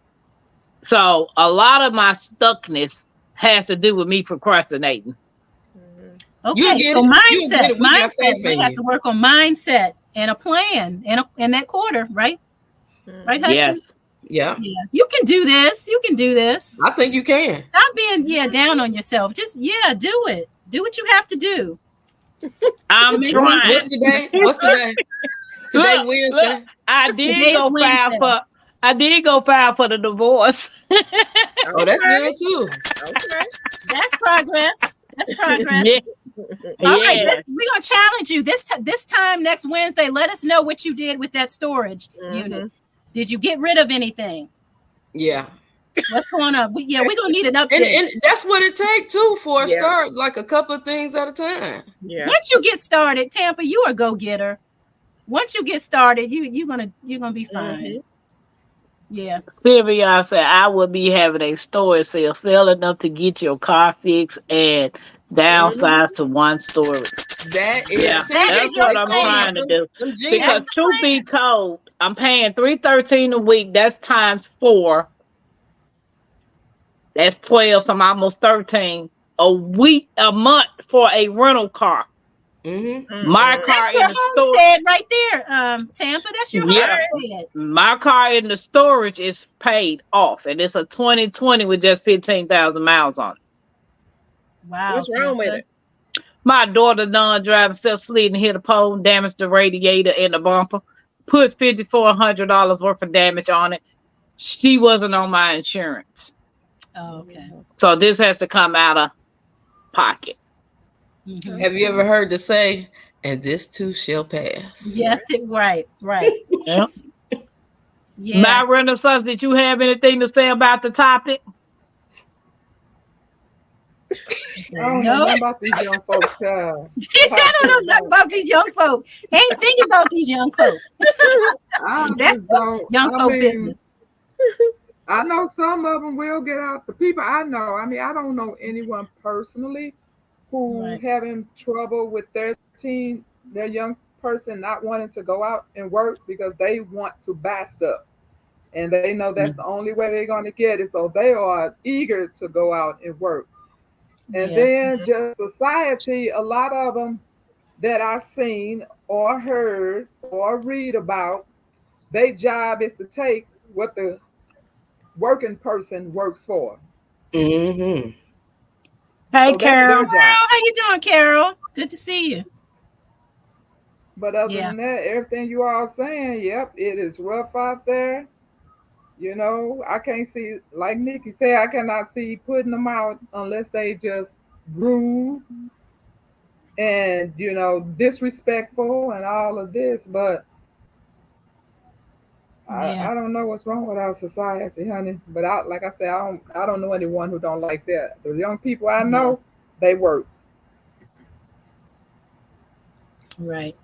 So a lot of my stuckness has to do with me procrastinating. Mhm. Okay. You get So it. You get mindset. it. We got faith We in have you. to work on mindset and a plan and that quarter, right? Mhm. Right, Hudson? Yes. Yeah, You can do this. You can do this. I think you can. Stop being down on yourself. Just do it. Do what you have to do. I'm What's trying. What's today? What's today? Today Look, Wednesday. look, I did Today's go file Wednesday. for. I did go file for the divorce. Oh, that's good too. Okay. That's progress. That's progress. Yeah. All right, Yes. we're gonna challenge you this time next Wednesday. Let us know what you did with that storage Mhm. unit. Did you get rid of anything? Yeah, What's going on? We're gonna need an update. and that's what it takes too for a Yeah. start, like a couple of things at a time. Yeah. Once you get started, Tampa, you a go getter. Once you get started, you're gonna be fine. Mhm. Yeah. Sylvia said I would be having a storage sell enough to get your car fixed and downsize to one storage. That is, Yeah, see, that's your what I'm plan. trying to do. Them genius- Because the truth be told, I'm paying $313 a week. That's times 4. That's 12. So I'm almost 13 a month for a rental car. Mhm. My Mhm. car That's in your the storage. homestead right there, Tampa. That's your Yeah. homestead. My car in the storage is paid off, and it's a 2020 with just 15,000 miles on it. Wow. What's wrong with it? My daughter done driving self-slid and hit a pole, damaged the radiator and the bumper, put $5,400 worth of damage on it. She wasn't on my insurance. Oh, okay. So this has to come out of pocket. Mhm. Have you ever heard the say, "And this too shall pass"? Yes, right. Yeah. Yeah. My Renaissance, did you have anything to say about the topic? I don't know No. nothing about these young folks, child. He said, I don't know nothing about these young folks. Ain't thinking about these young folks. I That's just don't. Young I folk mean, business. I know some of them will get out. The people I know, I mean, I don't know anyone personally who Right. having trouble with their young person not wanting to go out and work because they want to buy stuff. And they know that's the only way they're going to get it. So they are eager to go out and work. And Yeah. then just society, a lot of them that I've seen or heard or read about, their job is to take what the working person works for. Mm-hmm. Hey, So that's Carol. their Carol, job. how you doing, Carol? Good to see you. But other Yeah. than that, everything you all saying, yep, it is rough out there. You know, I can't see, like Nikki said, I cannot see putting them out unless they just rude and, you know, disrespectful and all of this. But Yeah. I don't know what's wrong with our society, honey. But like I said, I don't know anyone who don't like that. The young people I know, they work. Right.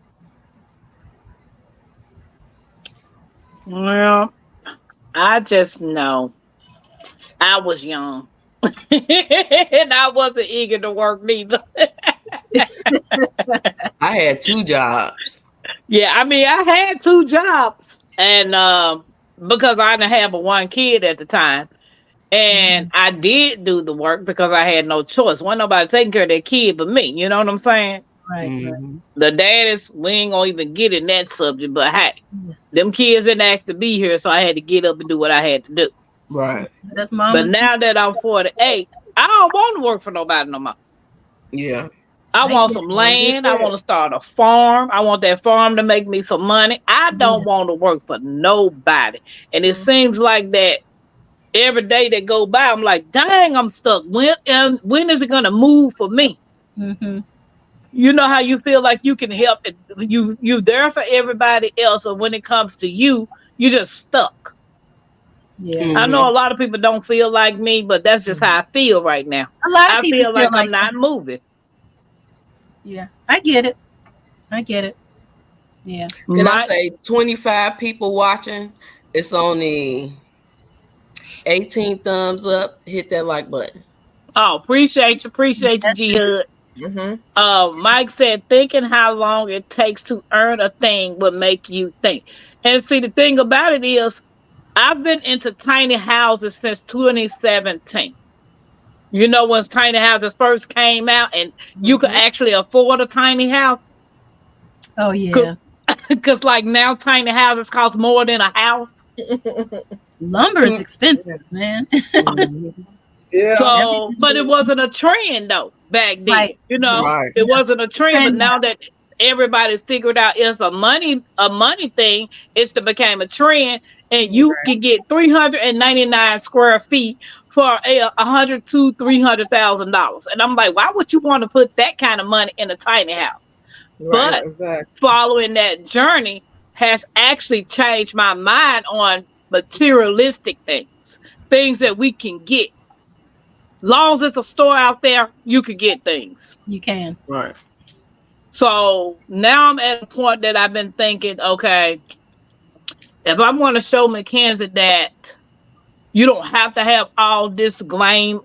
Well, I just know I was young. And I wasn't eager to work neither. I had 2 jobs. Yeah, I mean, I had 2 jobs, and because I didn't have one kid at the time, and I did do the work because I had no choice. Wasn't nobody taking care of that kid but me. You know what I'm saying? Right. Mhm. The daddies, we ain't gonna even get in that subject, but hey, them kids didn't ask to be here, so I had to get up and do what I had to do. Right. That's But mama's. now that I'm 48, I don't want to work for nobody no more. Yeah. I I want get some it. land. I want to start a farm. I want that farm to make me some money. I don't want to work for nobody. And it seems like that every day that go by, I'm like, dang, I'm stuck. When is it gonna move for me? Mm-hmm. You know how you feel like you can help it. You there for everybody else, but when it comes to you, you just stuck. Yeah. I know a lot of people don't feel like me, but that's just how I feel right now. A lot of I people feel like I'm not that. moving. Yeah. I get it. Yeah. Can I say 25 people watching? It's only 18 thumbs up. Hit that like button. Oh, appreciate you, G Hood. Mm-hmm. Mike said, thinking how long it takes to earn a thing would make you think. And see, the thing about it is, I've been into tiny houses since 2017. You know, when tiny houses first came out and you could actually afford a tiny house. Oh yeah. Because like now tiny houses cost more than a house. Lumber is expensive, man. Yeah. So, but it wasn't a trend though back then. Right. You know, Right. it wasn't a trend. But Trend now that everybody's figured out it's a money thing, it's became a trend, and you can get 399 square feet for $100,000 to $300,000. And I'm like, why would you want to put that kind of money in a tiny house? Right. But Exactly. following that journey has actually changed my mind on materialistic things that we can get. Long as it's a store out there, you can get things. You can. Right. So now I'm at a point that I've been thinking, okay, if I want to show Mackenzie that you don't have to have all this glam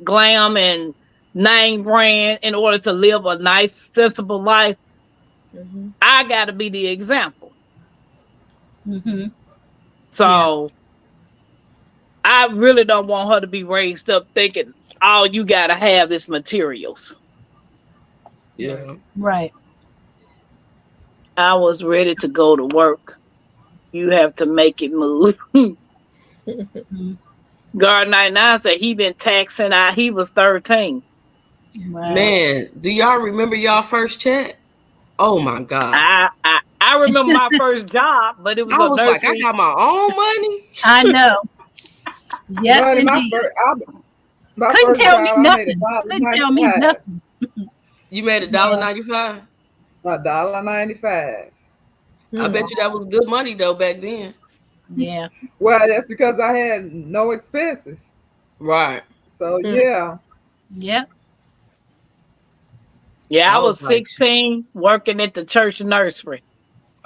and name brand in order to live a nice, sensible life, I got to be the example. Mm-hmm. So I really don't want her to be raised up thinking all you got to have is materials. Yeah. Right. I was ready to go to work. You have to make it move. Guard 99 said he been taxing out. He was 13. Wow. Man, do y'all remember y'all first check? Oh my God. I remember my first job, but it was I a was nursery. like, I got my own money. I know. Yes, Buddy, indeed. my Couldn't first tell me job, I made nothing. Couldn't tell me $1.95. nothing. You made $1.95. $1.95. I bet you that was good money though back then. Yeah. Well, that's because I had no expenses. Right. So yeah. Yep. Yeah, I I was was like- 16 working at the church nursery.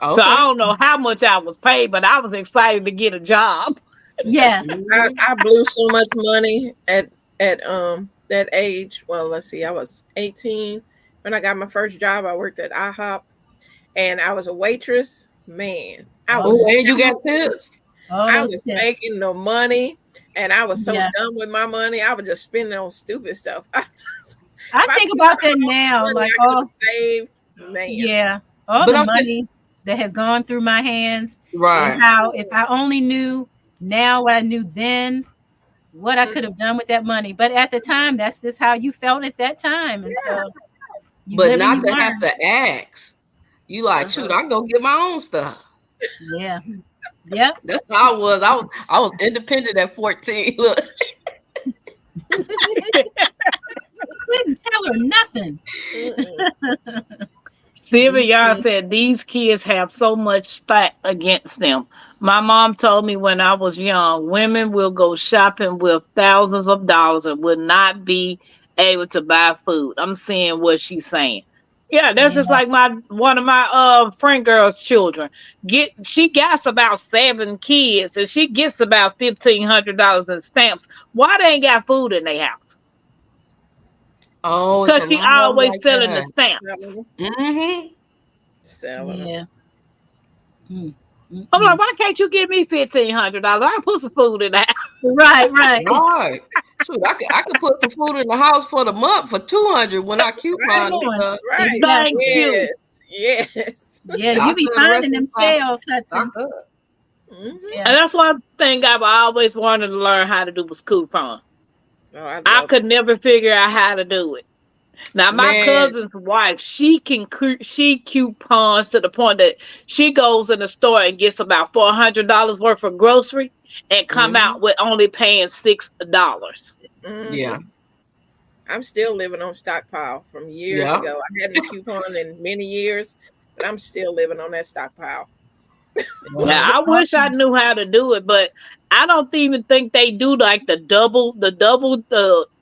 Okay. So I don't know how much I was paid, but I was excited to get a job. Yes. I blew so much money at that age. Well, let's see, I was 18 when I got my first job. I worked at IHOP, and I was a waitress. Man, I was Oh, and you got tips. Oh, I those was tips. making no money, and I was so Yeah. done with my money. I was just spending on stupid stuff. I think about that now. Money Like, I could oh, have saved, man. yeah. All But the I'm money that has gone through my hands. Right. And how, if I only knew now what I knew then, what I could have done with that money. But at the time, that's just how you felt at that time. And so, you But live and not you to learn. have to ask. You like, shoot, I can go get my own stuff. Yeah. Yep. That's how I was. I was independent at 14. Look. Couldn't tell her nothing. Sylvia y'all said these kids have so much stacked against them. My mom told me when I was young, women will go shopping with thousands of dollars and will not be able to buy food. I'm seeing what she's saying. Yeah, that's just like one of my friend girl's children. She got about 7 kids and she gets about $1,500 in stamps. Why they ain't got food in their house? Oh, Because it's a she lot of always like selling that. the stamps. Mm-hmm. Selling them. Yeah. I'm like, why can't you give me $1,500? I can put some food in that. Right. Right. Shoot, I could put some food in the house for the month for $200 when I coupon it up. Right. Thank you. Yes. Yeah, I'll you be spend the rest finding them of the time sales, Hudson. stocked up. Mhm. Yeah. And that's one thing I've always wanted to learn how to do was coupon. Oh, I I love could never figure out how to do it. Now my Man. cousin's wife, she coupons to the point that she goes in the store and gets about $400 worth of grocery and come out with only paying $6. Mhm. Yeah. I'm still living on stockpile from years Yeah. ago. I hadn't coupon in many years, but I'm still living on that stockpile. Now I wish I knew how to do it, but I don't even think they do like the double.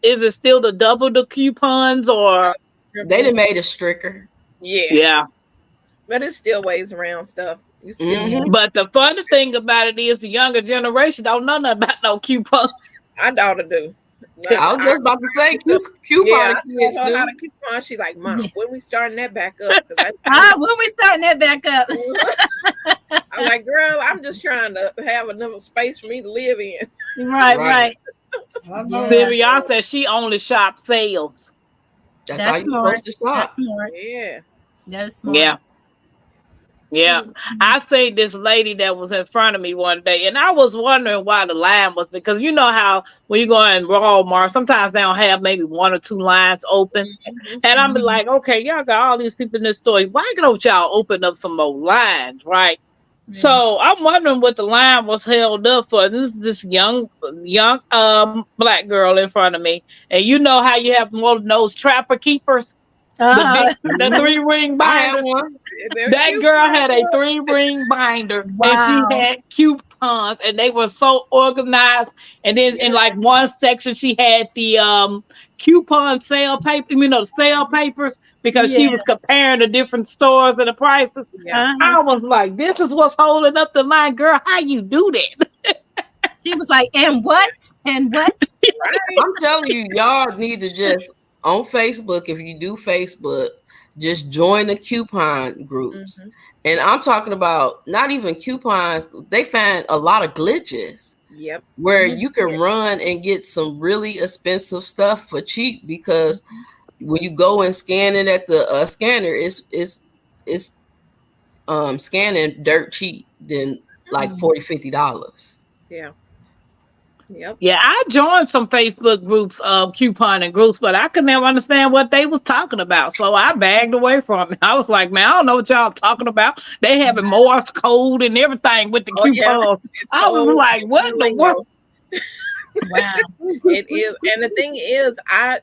Is it still the double the coupons or? They done made it stricter. Yeah, Yeah. but it still weighs around stuff. You still Mhm. But the funny thing about it is the younger generation don't know nothing about no coupons. my daughter do. I was just about to say, Yeah, coupon I kids told her how do. to coupon. She like, Mom, when we starting that back up? 'Cause When we starting that back up? I'm like, girl, I'm just trying to have enough space for me to live in. Right. I know. Sylvia y'all said she only shops sales. That's how That's you smart. supposed to shop. That's smart. Yeah. That's smart. Yeah. Yeah, I seen this lady that was in front of me one day, and I was wondering why the line was, because you know how when you go in Walmart, sometimes they don't have maybe one or two lines open, Mhm. and I'm like, okay, y'all got all these people in this store. Why don't y'all open up some more lines, right? So I'm wondering what the line was held up for. This young black girl in front of me, and you know how you have one of those trapper keepers, the Mhm. 3-ring I had binders. one. They're That cute. girl had a 3-ring binder, and she Wow. had coupons, and they were so organized. And then in Yeah. like one section, she had the coupon sale paper, the sale papers, because Yeah. she was comparing the different stores and the prices. Yeah. I was like, "This is what's holding up the line, girl. How you do that?" She was like, and what? And what? Right. I'm telling you, y'all need to just on Facebook, if you do Facebook, just join the coupon groups. Mhm. And I'm talking about not even coupons, they find a lot of glitches Yep. where you can run and get some really expensive stuff for cheap, because when you go and scan it at the scanner, it's scanning dirt cheap than like $40-$50. Yeah. Yep. Yeah, I joined some Facebook groups, couponing groups, but I could never understand what they was talking about. So I bagged away from it. I was like, man, I don't know what y'all talking about. They having Morse code and everything with the Oh yeah. coupons. It's I was whole like, what in the lingo. world? Wow. It is, and the thing is, I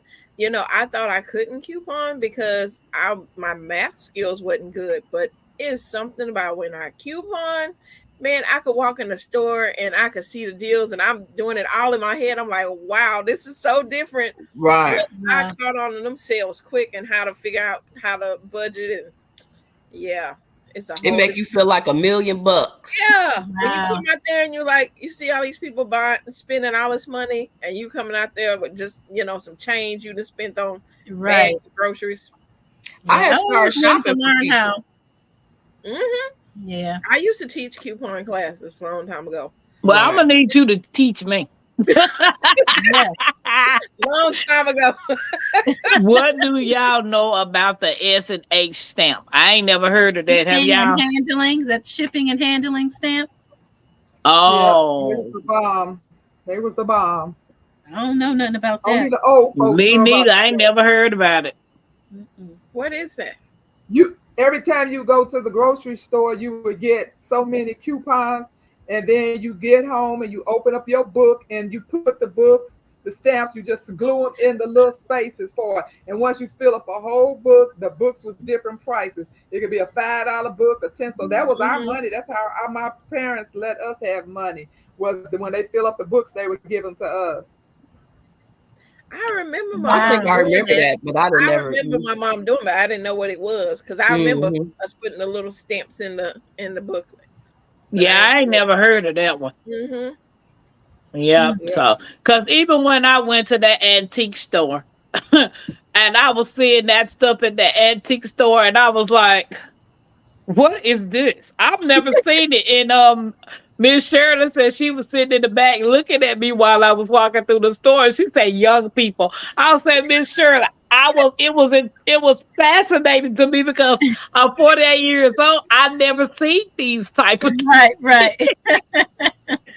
thought I couldn't coupon because my math skills wasn't good, but it's something about when I coupon, man, I could walk in the store and I could see the deals, and I'm doing it all in my head. I'm like, wow, this is so different. Right. But I caught on to them sales quick and how to figure out how to budget, and yeah, it's a It whole make you feel like $1 million. yeah. When you Wow. come out there and you see all these people spending all this money, and you coming out there with just some change you just spent on Right. bags of groceries. I had I started always wanted to shopping for learn people. how. Hmm Yeah. I used to teach coupon classes a long time ago. Well, I'm Right. gonna need you to teach me. Yeah. Long time ago. What do y'all know about the S&H stamp? I ain't never heard of that. Have Shipping and y'all? handling. Is that shipping and handling stamp? Yeah, they Oh, was the bomb. They was the bomb. I don't know nothing about Only that. the old folks me know about neither. I ain't that. never heard about it. Mm-mm. What is that? You every time you go to the grocery store, you would get so many coupons, and then you get home and you open up your book and you put the books, the stamps, you just glue them in the little spaces for it. And once you fill up a whole book, the books was different prices. It could be a $5 book, a 10. So that was our Mhm. money. That's how my parents let us have money. When they fill up the books, they would give them to us. I remember my Wow. I think mom I doing remember that, but I didn't I never. remember my mom doing, but I didn't know what it was because I remember Mhm. us putting the little stamps in the booklet. But Yeah, I ain't never heard of that one. Mm-hmm. Yep. Yeah. So, because even when I went to the antique store and I was seeing that stuff at the antique store, and I was like, what is this? I've never seen it. And Miss Sheridan said she was sitting in the back looking at me while I was walking through the store. And she said, young people. I said, Miss Sheridan, it was fascinating to me because I'm 48 years old. I never seen these type of. Right.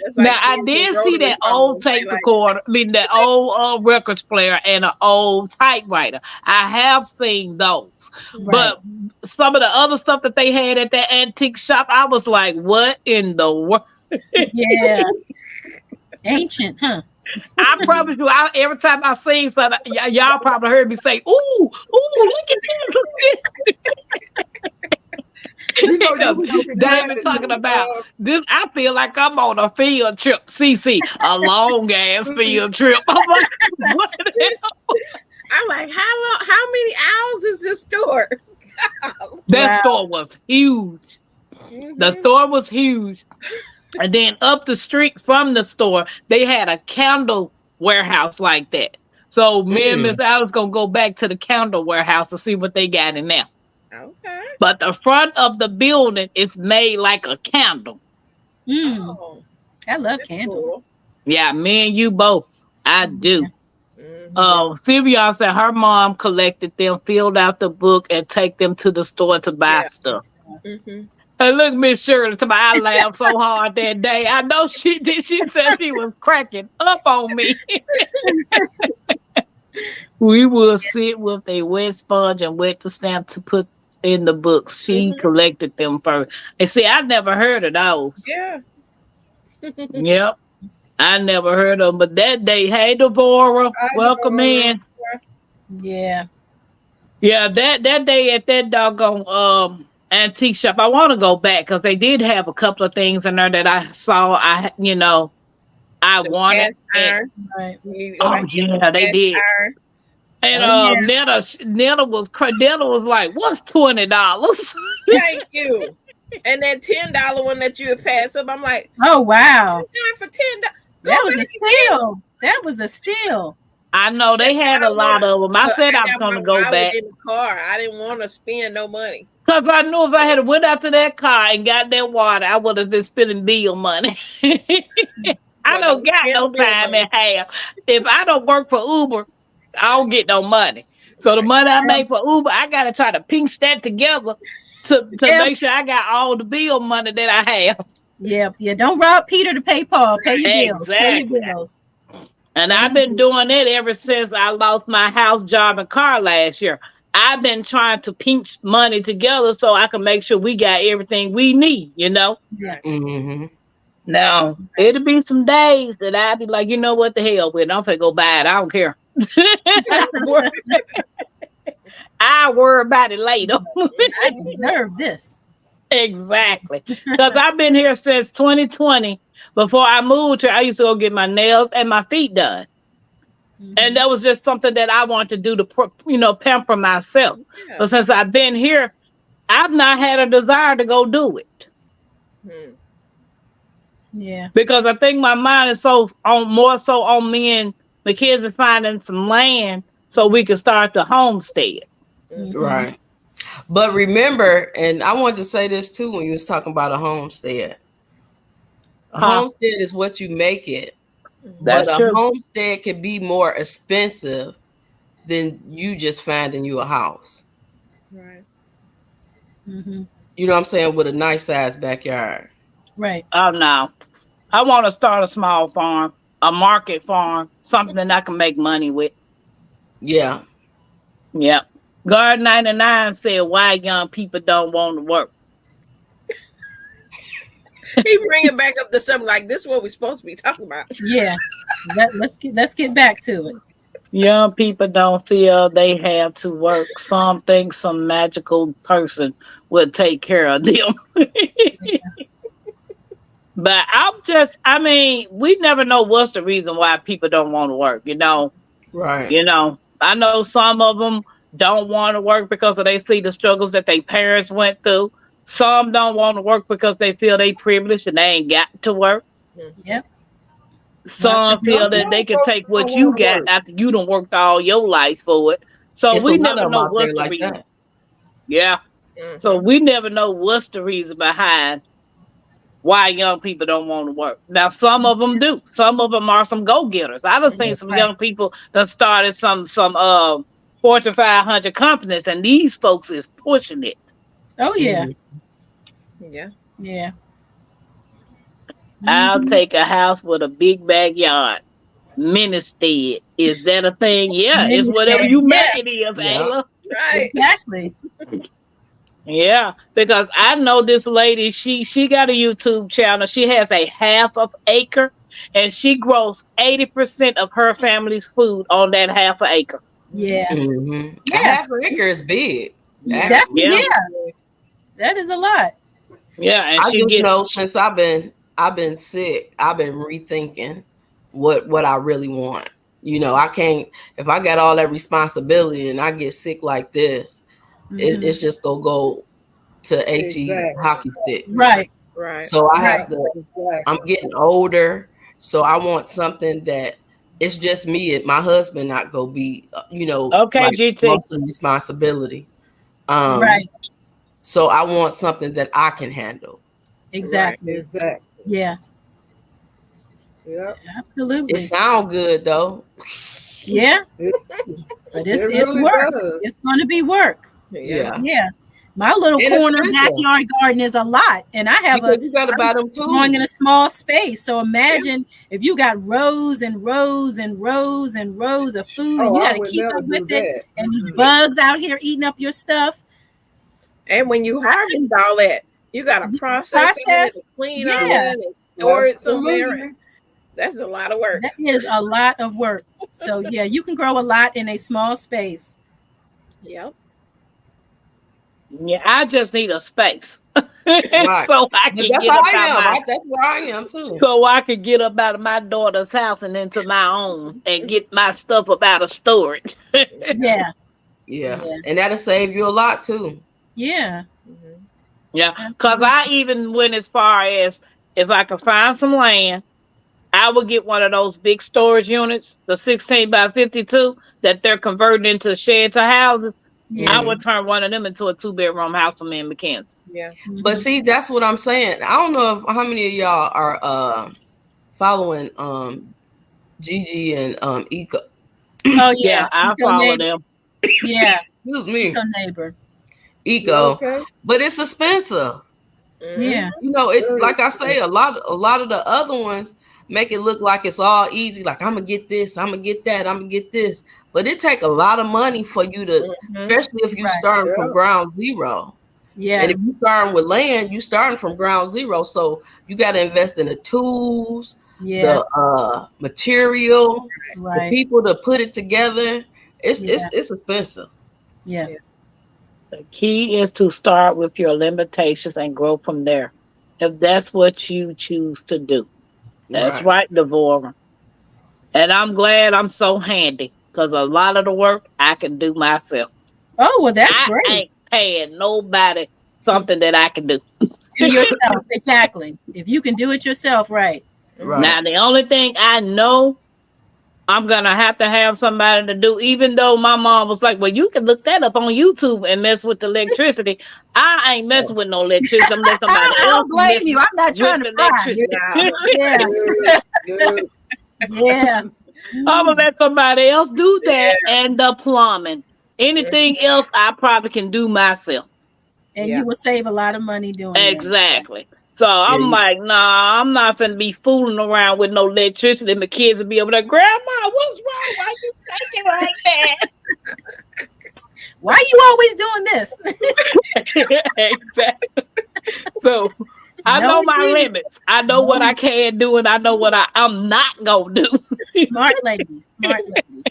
It's Now like I kids with did see rotary that old phones. They tape like, recorder, that old records player and an old typewriter. I have seen those, Right. but some of the other stuff that they had at that antique shop, I was like, "What in the world?" Yeah. Ancient, huh? I promise you, every time I seen something, y'all probably heard me say, "Ooh, look at this." You know, you was looking glad David that talking you, about this. I feel like I'm on a field trip. CC, a long ass field trip. I'm like, what the hell? I'm like, how many aisles is this store? That Wow. store was huge. The Mhm. store was huge. And then up the street from the store, they had a candle warehouse like that. So me and Miss Alice gonna go back to the candle warehouse to see what they got in there. Okay. But the front of the building is made like a candle. Mm, Oh, I love that's candles. cool. Yeah, me and you both. I do. Mhm. Sylvia said her mom collected them, filled out the book, and take them to the store to buy Yeah. stuff. Mhm. And look, Miss Shirley, to my I laughed so hard that day. I know she did. She said she was cracking up on me. We will sit with a wet sponge and wet the stamp to put in the books. She collected them first. And see, I never heard of those. Yeah. Yep. I never heard of them. But that day, hey, Deborah, welcome in. Yeah. Yeah, that day at that doggone antique shop, I want to go back because they did have a couple of things in there that I saw. I wanted. Cast iron. Right. You need to go Oh back and get yeah, they cast did. iron. And Netta was like, "What's $20?" Thank you. And that $10 one that you had passed up, I'm like, Oh wow. "It's not for $10. That was a steal. That was a steal. I know they had a lot of them. I said I was going to go back in the car. I didn't want to spend no money. because I knew if I had went out to that car and got that water, I would have been spending bill money. I Well, don't got spend no bill time money. and half. If I don't work for Uber, I don't get no money. So the money I make for Uber, I gotta try to pinch that together to Yep. make sure I got all the bill money that I have. Yep. Yeah. Don't rob Peter to pay Paul. Pay your bills. Pay Exactly. your bills. And I've been doing it ever since I lost my house, job, and car last year. I've been trying to pinch money together so I can make sure we got everything we need, you know? Mm-hmm. Now, it'll be some days that I'll be like, you know what the hell with it? I'm finna go buy it. I don't care. I'll worry about it later. I deserve this. Exactly. Because I've been here since 2020. Before I moved here, I used to go get my nails and my feet done. And that was just something that I wanted to do to, pamper myself. Yeah. But since I've been here, I've not had a desire to go do it. Hmm. Yeah. Because I think my mind is more so on me and the kids is finding some land so we can start the homestead. Right. But remember, and I wanted to say this too when you was talking about a homestead. A homestead is what you make it. That's but true. a homestead can be more expensive than you just finding you a house. Right. Mm-hmm. You know what I'm saying? With a nice size backyard. Right. Oh no. I want to start a small farm, a market farm, something that I can make money with. Yeah. Yep. Guard 99 said why young people don't want to work. He bring it back up to something like this is what we're supposed to be talking about. Yeah. Let's get back to it. Young people don't feel they have to work. Some think some magical person will take care of them. But we never know what's the reason why people don't want to work, Right. I know some of them don't want to work because they see the struggles that their parents went through. Some don't want to work because they feel they privileged and they ain't got to work. Yep. Some feel that they can take what you got after you done worked all your life for it. So It's we a lot never of them know out what's there the like reason. that. Yeah. Mhm. So we never know what's the reason behind why young people don't want to work. Now, some of them do. Some of them are some go-getters. I done seen some young people that started some Fortune 500 companies, and these folks is pushing it. Oh yeah. Yeah. Yeah. I'll take a house with a big backyard. Ministed. Is that a thing? Yeah, it's whatever you make it is, Yeah. Ayla. Right. Exactly. Yeah, because I know this lady, she got a YouTube channel. She has a half of acre and she grows 80% of her family's food on that half an acre. Yeah. Mm-hmm. Yes. Half an acre is big. That's Yeah. That is a lot. Yeah, and I she just gets know since I've been sick, I've been rethinking what I really want. I can't, if I got all that responsibility and I get sick like this, it's just gonna go to HE Exactly. hockey stick. Right. Right. So I have to. Exactly. I'm getting older, so I want something that it's just me and my husband not gonna be, Okay, like GT. most of the responsibility. Right. So I want something that I can handle. Exactly. Exactly. Yeah. Yep. Absolutely. It sounds good though. Yeah. It, But it it's really work. does. It's going to be work. Yeah. Yeah. My little And corner expensive. backyard garden is a lot, and I have Because you got to buy them growing in too. a small space. So imagine if you got rows and rows and rows and rows of food, and Oh, you I got to would keep never up do with it, that. and these Mhm. bugs out here eating up your stuff. And when you harvest all that, you got to process it Process, and clean all yeah, that and store it somewhere. Absolutely. That's a lot of work. that is a lot of work. So yeah, you can grow a lot in a small space. Yep. Yeah, I just need a space. Right. So I But can that's get how up I out am. my That's where I am too. so I could get up out of my daughter's house and into my own and get my stuff up out of storage. Yeah, Yeah. Yeah. And that'll save you a lot too. yeah. Mhm. Yeah, because I even went as far as if I could find some land, I would get one of those big storage units, the 16 by 52 that they're converting into sheds or houses. Yeah. I would turn one of them into a 2-bedroom house for me and McKenzie. Yeah. But see, that's what I'm saying. I don't know if how many of y'all are following Gigi and Ika. Oh Yeah, yeah, I Eco follow neighbor. them. Yeah, Excuse me. Eco neighbor. Eco. Okay. But it's expensive. Mhm. Yeah, You know, it Very like I say, a lot of the other ones make it look like it's all easy. Like I'm gonna get this, I'm gonna get that, I'm gonna get this. But it take a lot of money for you to, Mhm. especially if you Right. starting from Yeah. ground zero. yeah, And if you starting with land, you starting from ground zero. So you got to invest in the tools, yeah. the material, the Right. people to put it together. It's Yeah. it's expensive. Yeah. The key is to start with your limitations and grow from there. If that's what you choose to do. That's right, Devorah. And I'm glad I'm so handy because a lot of the work I can do myself. Oh well, that's I great. ain't paying nobody something that I can do. Do yourself exactly. If you can do it yourself, right? Right. Now, the only thing I know I'm going to have somebody to do, even though my mom was like, well, you can look that up on YouTube and mess with the electricity. I ain't messing with no electricity. I'm letting somebody I else don't blame mess you. I'm not trying with to the fry. electricity. Yeah, Good. yeah. I'm going to let somebody else do that and the plumbing. Anything else I probably can do myself. And Yeah. you will save a lot of money doing that. Exactly. So I'm like, nah, I'm not finna be fooling around with no electricity. My kids will be over there, Grandma, what's wrong? Why you thinking like that? Why are you always doing this? Exactly. So I No, know my indeed. limits. I know what I can do and I know what I'm not gonna do. Smart lady. Smart lady.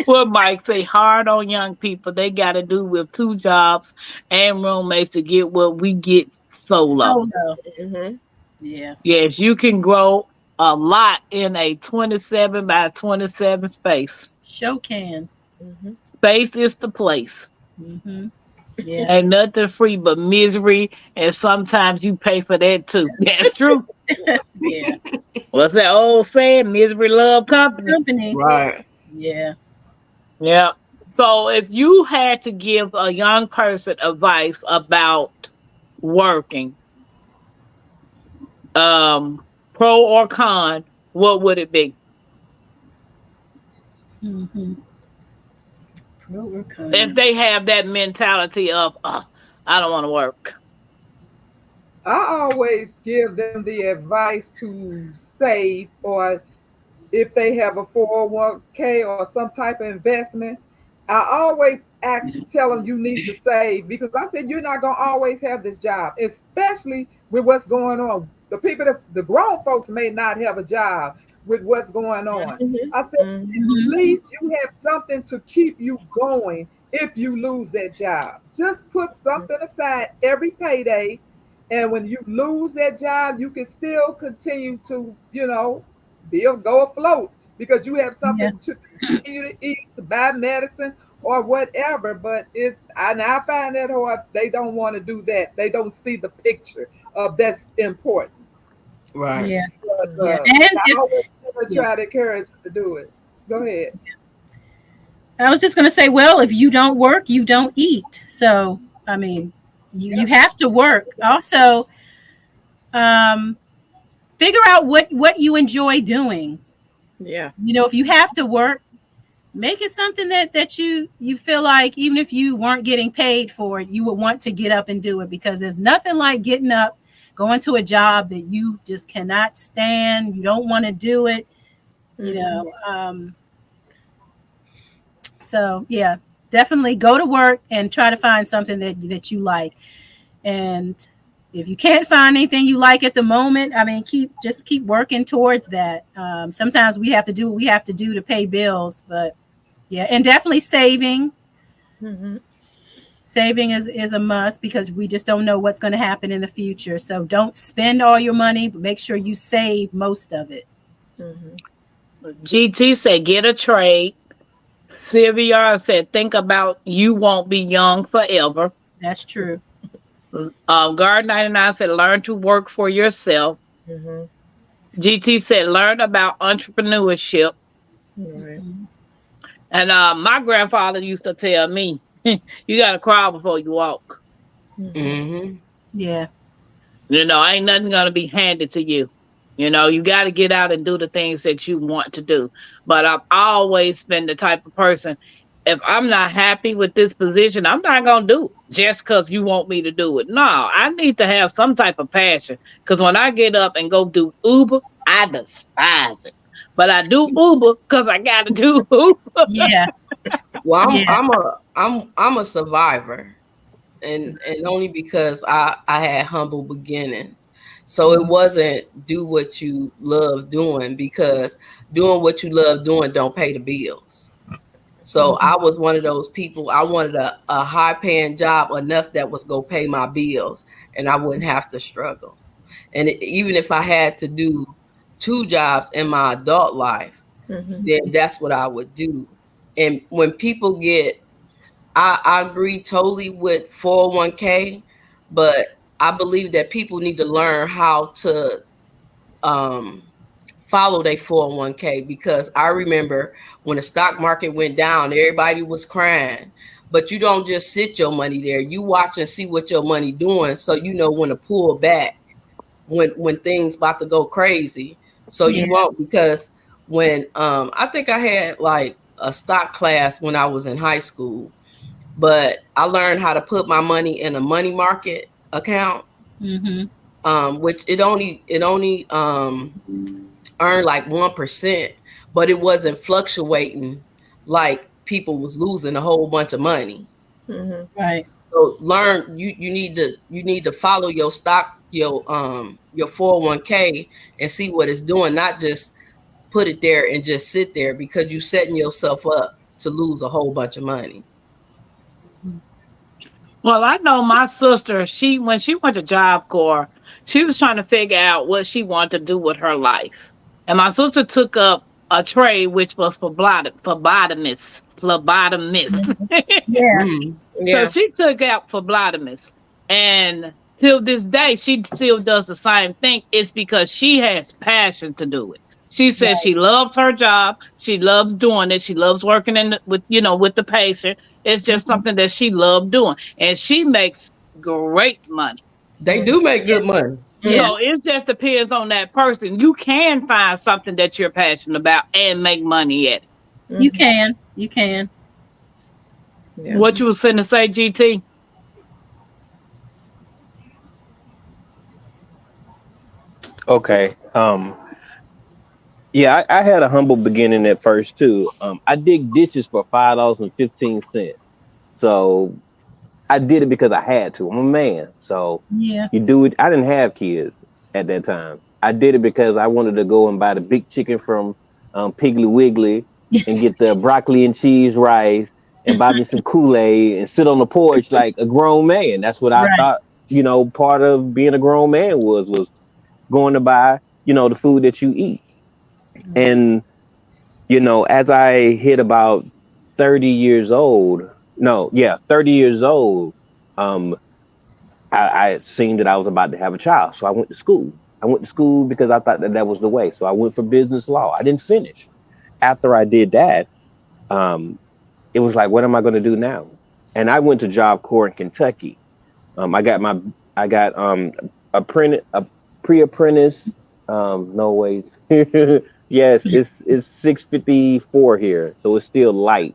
What Mike say, hard on young people. They gotta do with 2 jobs and roommates to get what we get solo. Solo. Mhm. Yeah. Yes, you can grow a lot in a 27 by 27 space. Show can. Mhm. Space is the place. Mm-hmm. Yeah. Ain't nothing free but misery, and sometimes you pay for that too. That's true. Yeah. What's that old saying? Misery love company. Company. Right. Yeah. Yeah. So if you had to give a young person advice about working, pro or con, what would it be? Mm-hmm. Pro or con. If they have that mentality of, I don't want to work. I always give them the advice to save, or if they have a 401k or some type of investment, I always tell them you need to save, because I said you're not gonna always have this job, especially with what's going on. The grown folks may not have a job with what's going on. Mhm. I said at least you have something to keep you going if you lose that job. Just put something aside every payday, and when you lose that job, you can still continue to, go afloat, because you have something to continue to eat, to buy medicine or whatever. But I find that hard. They don't want to do that. They don't see the picture of that's important. Right. Yeah. But, Yeah. I And always try to encourage them to do it. Go ahead. I was just going to say, well, if you don't work, you don't eat. So, I mean, you have to work. Also, figure out what you enjoy doing. Yeah. If you have to work, make it something that you feel like even if you weren't getting paid for it, you would want to get up and do it, because there's nothing like getting up, going to a job that you just cannot stand. You don't want to do it, you know. So yeah, definitely go to work and try to find something that you like. And if you can't find anything you like at the moment, I mean, keep working towards that. Sometimes we have to do what we have to do to pay bills, but yeah, and definitely saving. Saving is a must, because we just don't know what's going to happen in the future. So don't spend all your money, but make sure you save most of it. GT said, get a trade. Sylvia said, think about you won't be young forever. That's true. Guard 99 said, learn to work for yourself. GT said, learn about entrepreneurship. And my grandfather used to tell me, you got to crawl before you walk. Yeah. You know, ain't nothing going to be handed to you. You know, you got to get out and do the things that you want to do. But I've always been the type of person, if I'm not happy with this position, I'm not going to do it just because you want me to do it. No, I need to have some type of passion. Because when I get up and go do Uber, I despise it. But I do Uber because I got to do Uber. Yeah. Well, I'm a survivor, and only because I had humble beginnings. So it wasn't do what you love doing, because doing what you love doing don't pay the bills. So I was one of those people. I wanted a high paying job enough that was going to pay my bills and I wouldn't have to struggle. And even if I had to do 2 jobs in my adult life, then that's what I would do. And when people get, I agree totally with 401k, but I believe that people need to learn how to follow their 401k, because I remember when the stock market went down, everybody was crying. But you don't just sit your money there. You watch and see what your money doing, so you know when to pull back when things about to go crazy. So you won't, because when I think I had like a stock class when I was in high school, but I learned how to put my money in a money market account, which it only earned like 1%, but it wasn't fluctuating like people was losing a whole bunch of money. Right. So learn, you need to follow your stock, your 401k, and see what it's doing, not just put it there and just sit there, because you're setting yourself up to lose a whole bunch of money. Well, I know my sister, when she went to Job Corps, she was trying to figure out what she wanted to do with her life. And my sister took up a trade which was phlebotomist. So she took out phlebotomist. And till this day, she still does the same thing. It's because she has passion to do it. She says she loves her job. She loves doing it. She loves working with the patient. It's just something that she loved doing. And she makes great money. They do make good money. So it just depends on that person. You can find something that you're passionate about and make money at it. You can. Yeah. What you was finna say, GT? Okay. Yeah, I had a humble beginning at first too. I dig ditches for $5.15. So I did it because I had to. I'm a man. So you do it. I didn't have kids at that time. I did it because I wanted to go and buy the big chicken from Piggly Wiggly and get the broccoli and cheese rice and buy me some Kool-Aid and sit on the porch like a grown man. That's what I thought, part of being a grown man was going to buy, the food that you eat. And, as I hit about 30 years old, I seen that I was about to have a child. So I went to school. Because I thought that was the way. So I went for business law. I didn't finish. After I did that, it was like, what am I going to do now? And I went to Job Corps in Kentucky. I got a pre-apprentice, Yes, it's 6:54 here, so it's still light.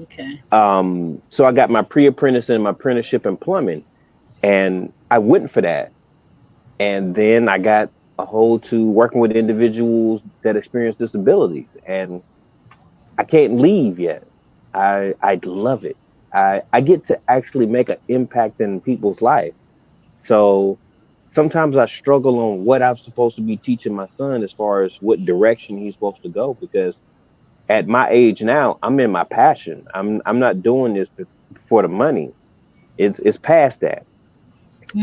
Okay. So I got my pre-apprentice and my apprenticeship in plumbing, and I went for that. And then I got a hold to working with individuals that experience disabilities, and I can't leave yet. I love it. I get to actually make an impact in people's life. So sometimes I struggle on what I'm supposed to be teaching my son as far as what direction he's supposed to go, because at my age now, I'm in my passion. I'm not doing this for the money. It's past that.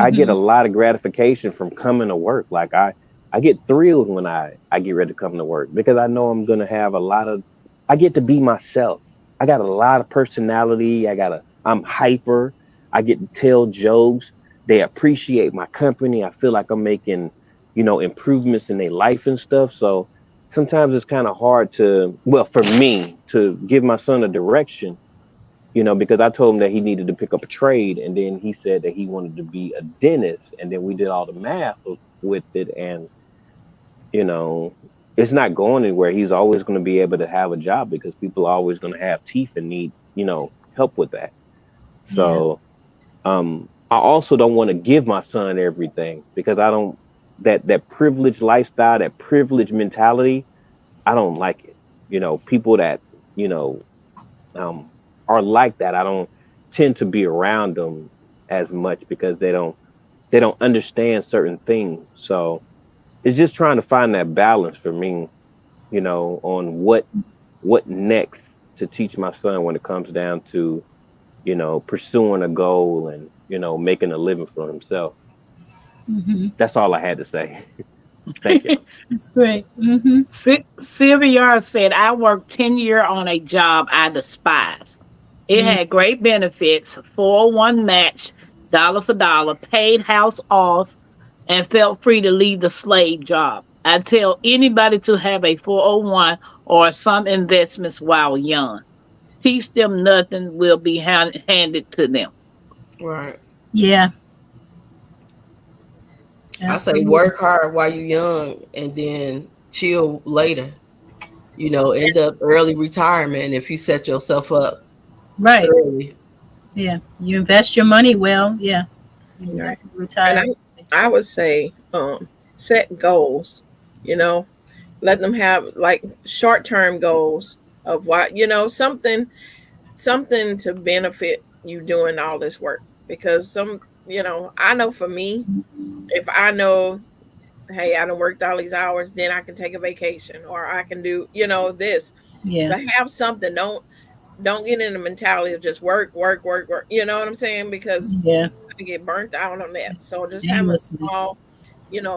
I get a Mm-hmm. lot of gratification from coming to work. Like I get thrilled when I get ready to come to work, because I know I'm gonna have a lot of, I get to be myself. I got a lot of personality. I'm hyper. I get to tell jokes. They appreciate my company. I feel like I'm making, improvements in their life and stuff. So sometimes it's kind of hard to, well, for me to give my son a direction, because I told him that he needed to pick up a trade, and then he said that he wanted to be a dentist, and then we did all the math with it, and you know, it's not going anywhere. He's always going to be able to have a job because people are always going to have teeth and need, help with that. Yeah. So, I also don't want to give my son everything, because I don't, that privileged lifestyle, that privileged mentality, I don't like it. People that you know um, are like that. I don't tend to be around them as much, because they don't understand certain things. So it's just trying to find that balance for me, on what next to teach my son when it comes down to pursuing a goal and making a living for himself. Mm-hmm. That's all I had to say. Thank you. That's great. Mm-hmm. Sylvia said, I worked 10 years on a job I despise. It Mm. had great benefits, 401 match, dollar for dollar, paid house off, and felt free to leave the slave job. I tell anybody to have a 401 or some investments while young. Teach them nothing will be handed to them. Right. Yeah. I say Absolutely. work hard while you're young and then chill later. End up early retirement if you set yourself up Right. early. Yeah. You invest your money well. Yeah. You can Right. definitely And retire. I would say set goals, you know, let them have like short-term goals of what, something to benefit you doing all this work. Because I know for me, if I know, hey, I done worked all these hours, then I can take a vacation, or I can do, this. Yeah. But have something. Don't get in the mentality of just work, work, work, work. You know what I'm saying? Because Yeah. I get burnt out on that. So just having Aimlessly.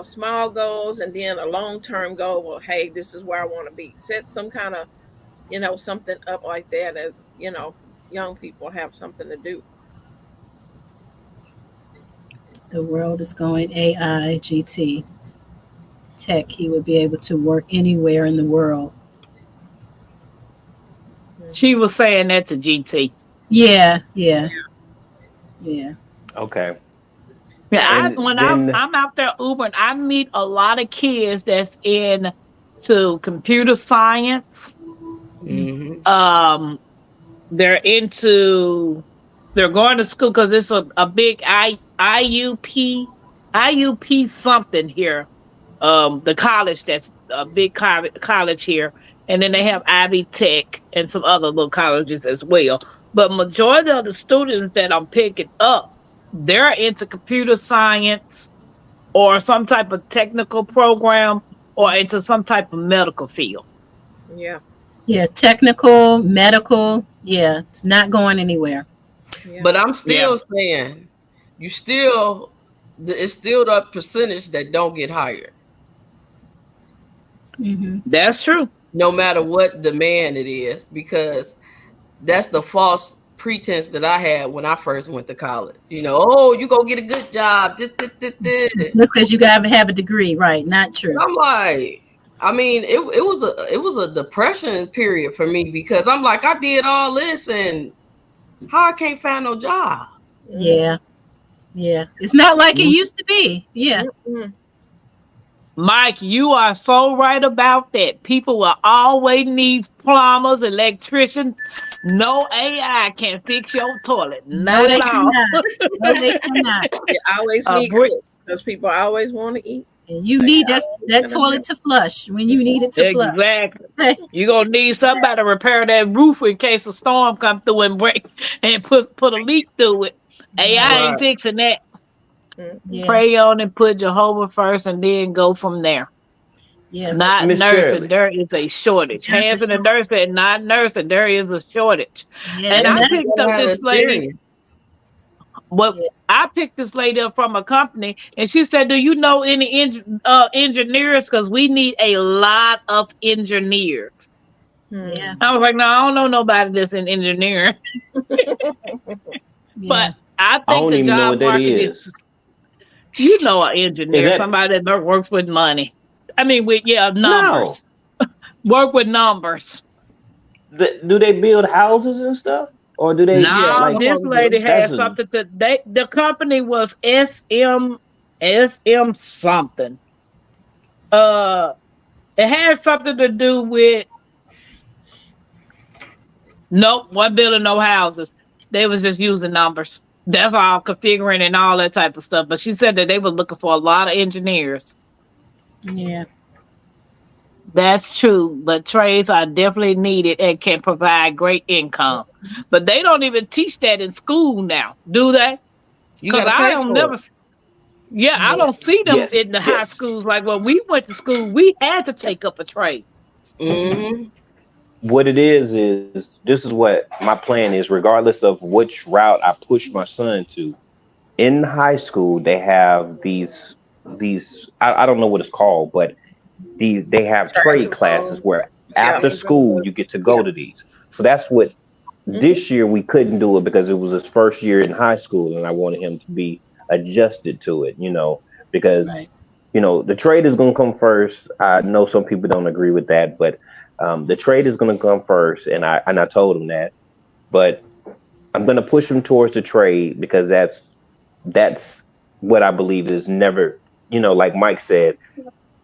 small goals, and then a long-term goal. Well, hey, this is where I want to be. Set some kind of, something up like that, as, young people have something to do. The world is going AI, GT, tech. He would be able to work anywhere in the world. She was saying that to GT. Yeah. Yeah. Yeah. Okay. Yeah, Yeah. I And when then I'm out there Ubering, I meet a lot of kids that's in to computer science. Hmm. Um, they're into they're going to school because it's a big IUP something here. The college that's a big college here, and then they have Ivy Tech and some other little colleges as well. But majority of the students that I'm picking up, they're into computer science or some type of technical program or into some type of medical field. Yeah. Yeah. Technical, medical. Yeah. It's not going anywhere. Yeah. But I'm Yeah, still saying, it's still the percentage that don't get hired, Mm-hmm. that's true. no matter what demand it is, because that's the false pretense that I had when I first went to college. Oh, you go get a good job. Just because you gotta have a degree, right? Not true. I'm like, I mean, it was a depression period for me, because I'm like, I did all this and how I can't find no job. Mm. Yeah. Yeah. It's not like it mm, used to be. Yeah. Mm-mm. Mike, you are so right about that. People will always need plumbers, electricians. No AI can fix your toilet. No, Not they at all. cannot. No, they cannot. You always A need brick. cooks because people always want to eat. And you So need you that always gonna toilet to flush when you need it to flush. Exactly. You're gonna need somebody to repair that roof in case a storm come through and break and put a leak through it. AI ain't Right. fixing that. Yeah, Pray on and put Jehovah first and then go from there. yeah. Not Miss nursing, Shirley. there is a shortage. There's a Hands in the nursing, not nursing, there is a shortage. Yeah, And and I that- picked Gotta up have this lady. experience. What Yeah. I picked this lady up from a company, and she said, "Do you know any engineers? Because we need a lot of engineers." yeah, I was like, "No, I don't know nobody that's in engineering." yeah. But I I think don't the even know job what that market is. is. You know, an engineer, Is that- somebody that works with money. I mean, with No. numbers. Work with numbers. Do they build houses and stuff, or do they No, like? this lady had that's a- something to. The company was SM something. It had something to do with. Nope, one building, no houses. They was just using numbers. That's all, configuring and all that type of stuff. But she said that they were looking for a lot of engineers. Yeah. That's true, but trades are definitely needed and can provide great income. But they don't even teach that in school now, do they? You Because gotta I pay don't for never. it. Yeah, I don't see them Yes, in the high yes. schools. Like when we went to school, we had to take up a trade. hmm What it is this is what my plan is, regardless of which route I push my son to. In high school, they have these I don't know what it's called, but they have trade classes where after Yeah. school you get to go Yeah. to these. So that's what this year we couldn't do it because it was his first year in high school, and I wanted him to be adjusted to it, because Right. the trade is going to come first. I know some people don't agree with that, but the trade is going to come first, and I told him that. But I'm going to push him towards the trade because that's what I believe is never, like Mike said,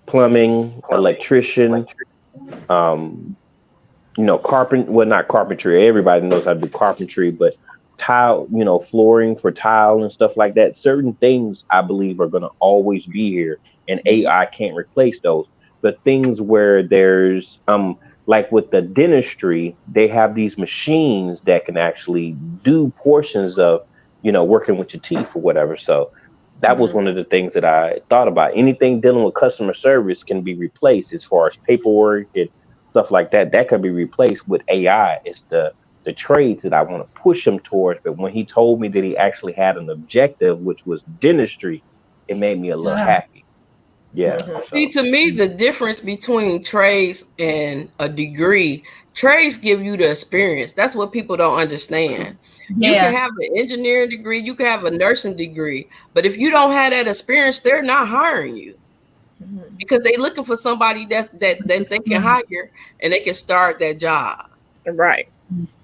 plumbing, electrician, not carpentry. Everybody knows how to do carpentry, but tile, flooring for tile and stuff like that. Certain things I believe are going to always be here, and AI can't replace those. But things where there's like with the dentistry, they have these machines that can actually do portions of working with your teeth or whatever. So that was one of the things that I thought about. Anything dealing with customer service can be replaced as far as paperwork and stuff like that. That could be replaced with AI. It's the trades that I want to push him towards. But when he told me that he actually had an objective, which was dentistry, it made me a little happy. Yeah. See, to me, the difference between trades and a degree, trades give you the experience. That's what people don't understand. You Yeah. can have an engineering degree, you can have a nursing degree, but if you don't have that experience, they're not hiring you because they're looking for somebody that they can hire and they can start that job. Right.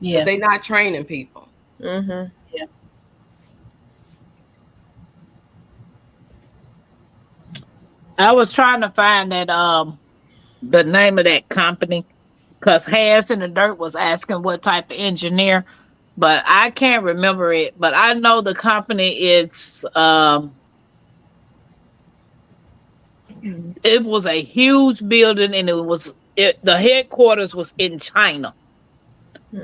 Yeah. They're not training people. Mm-hmm. I was trying to find that the name of that company because Hands in the Dirt was asking what type of engineer, but I can't remember it. But I know the company it's it was a huge building and the headquarters was in China,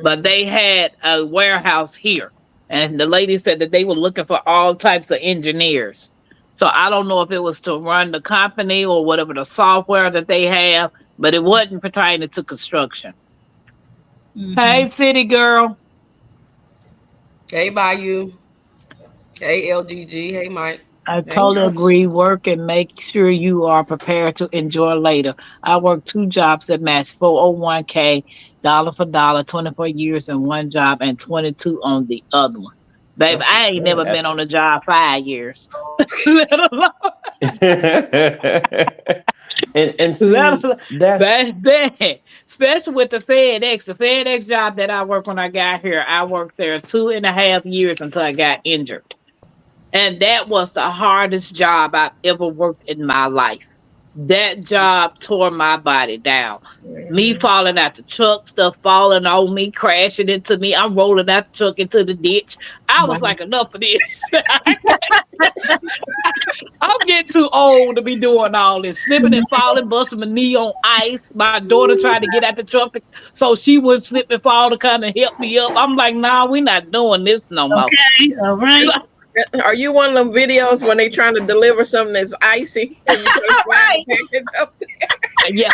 but they had a warehouse here, and the lady said that they were looking for all types of engineers. So I don't know if it was to run the company or whatever the software that they have, but it wasn't pertaining to construction. Hey, city girl. Hey, Bayou. Hey, LGG. Hey, Mike. I totally agree. Work and make sure you are prepared to enjoy later. I worked 2 jobs that matched 401k, dollar for dollar, 24 years in one job and 22 on the other one. Baby, I ain't never been on a job 5 years. Let alone. and see, That's bad. Especially with the FedEx. The FedEx job that I worked when I got here, I worked there 2.5 years until I got injured. And that was the hardest job I've ever worked in my life. That job tore my body down. Me Mhm. falling out the truck, stuff falling on me, crashing into me. I'm rolling out the truck into the ditch. I was Wow. like, enough of this. I'm getting too old to be doing all this. Slipping and falling, busting my knee on ice. My daughter tried to get out the truck so she wouldn't slip and fall to kind of help me up. I'm like, nah, we're not doing this no more. Okay. All right. Are you one of them videos when they trying to deliver something that's icy and you gotta Right. pack it up? Yeah.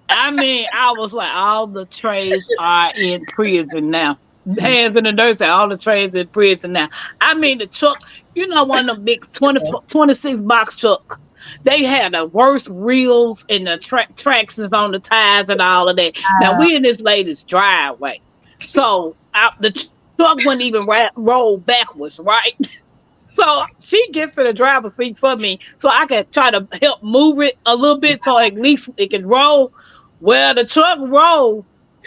I mean, I was like, all the trays are in prison now. Hands in the dirt say all the trays in prison now. I mean, the truck, one of the big 26 box truck. They had the worst reels and the tractions on the tires and all of that. Now, we in this lady's driveway. So the truck wouldn't even roll backwards, right? So she gets in the driver's seat for me so I can try to help move it a little bit so at least it can roll. Well, the truck rolled,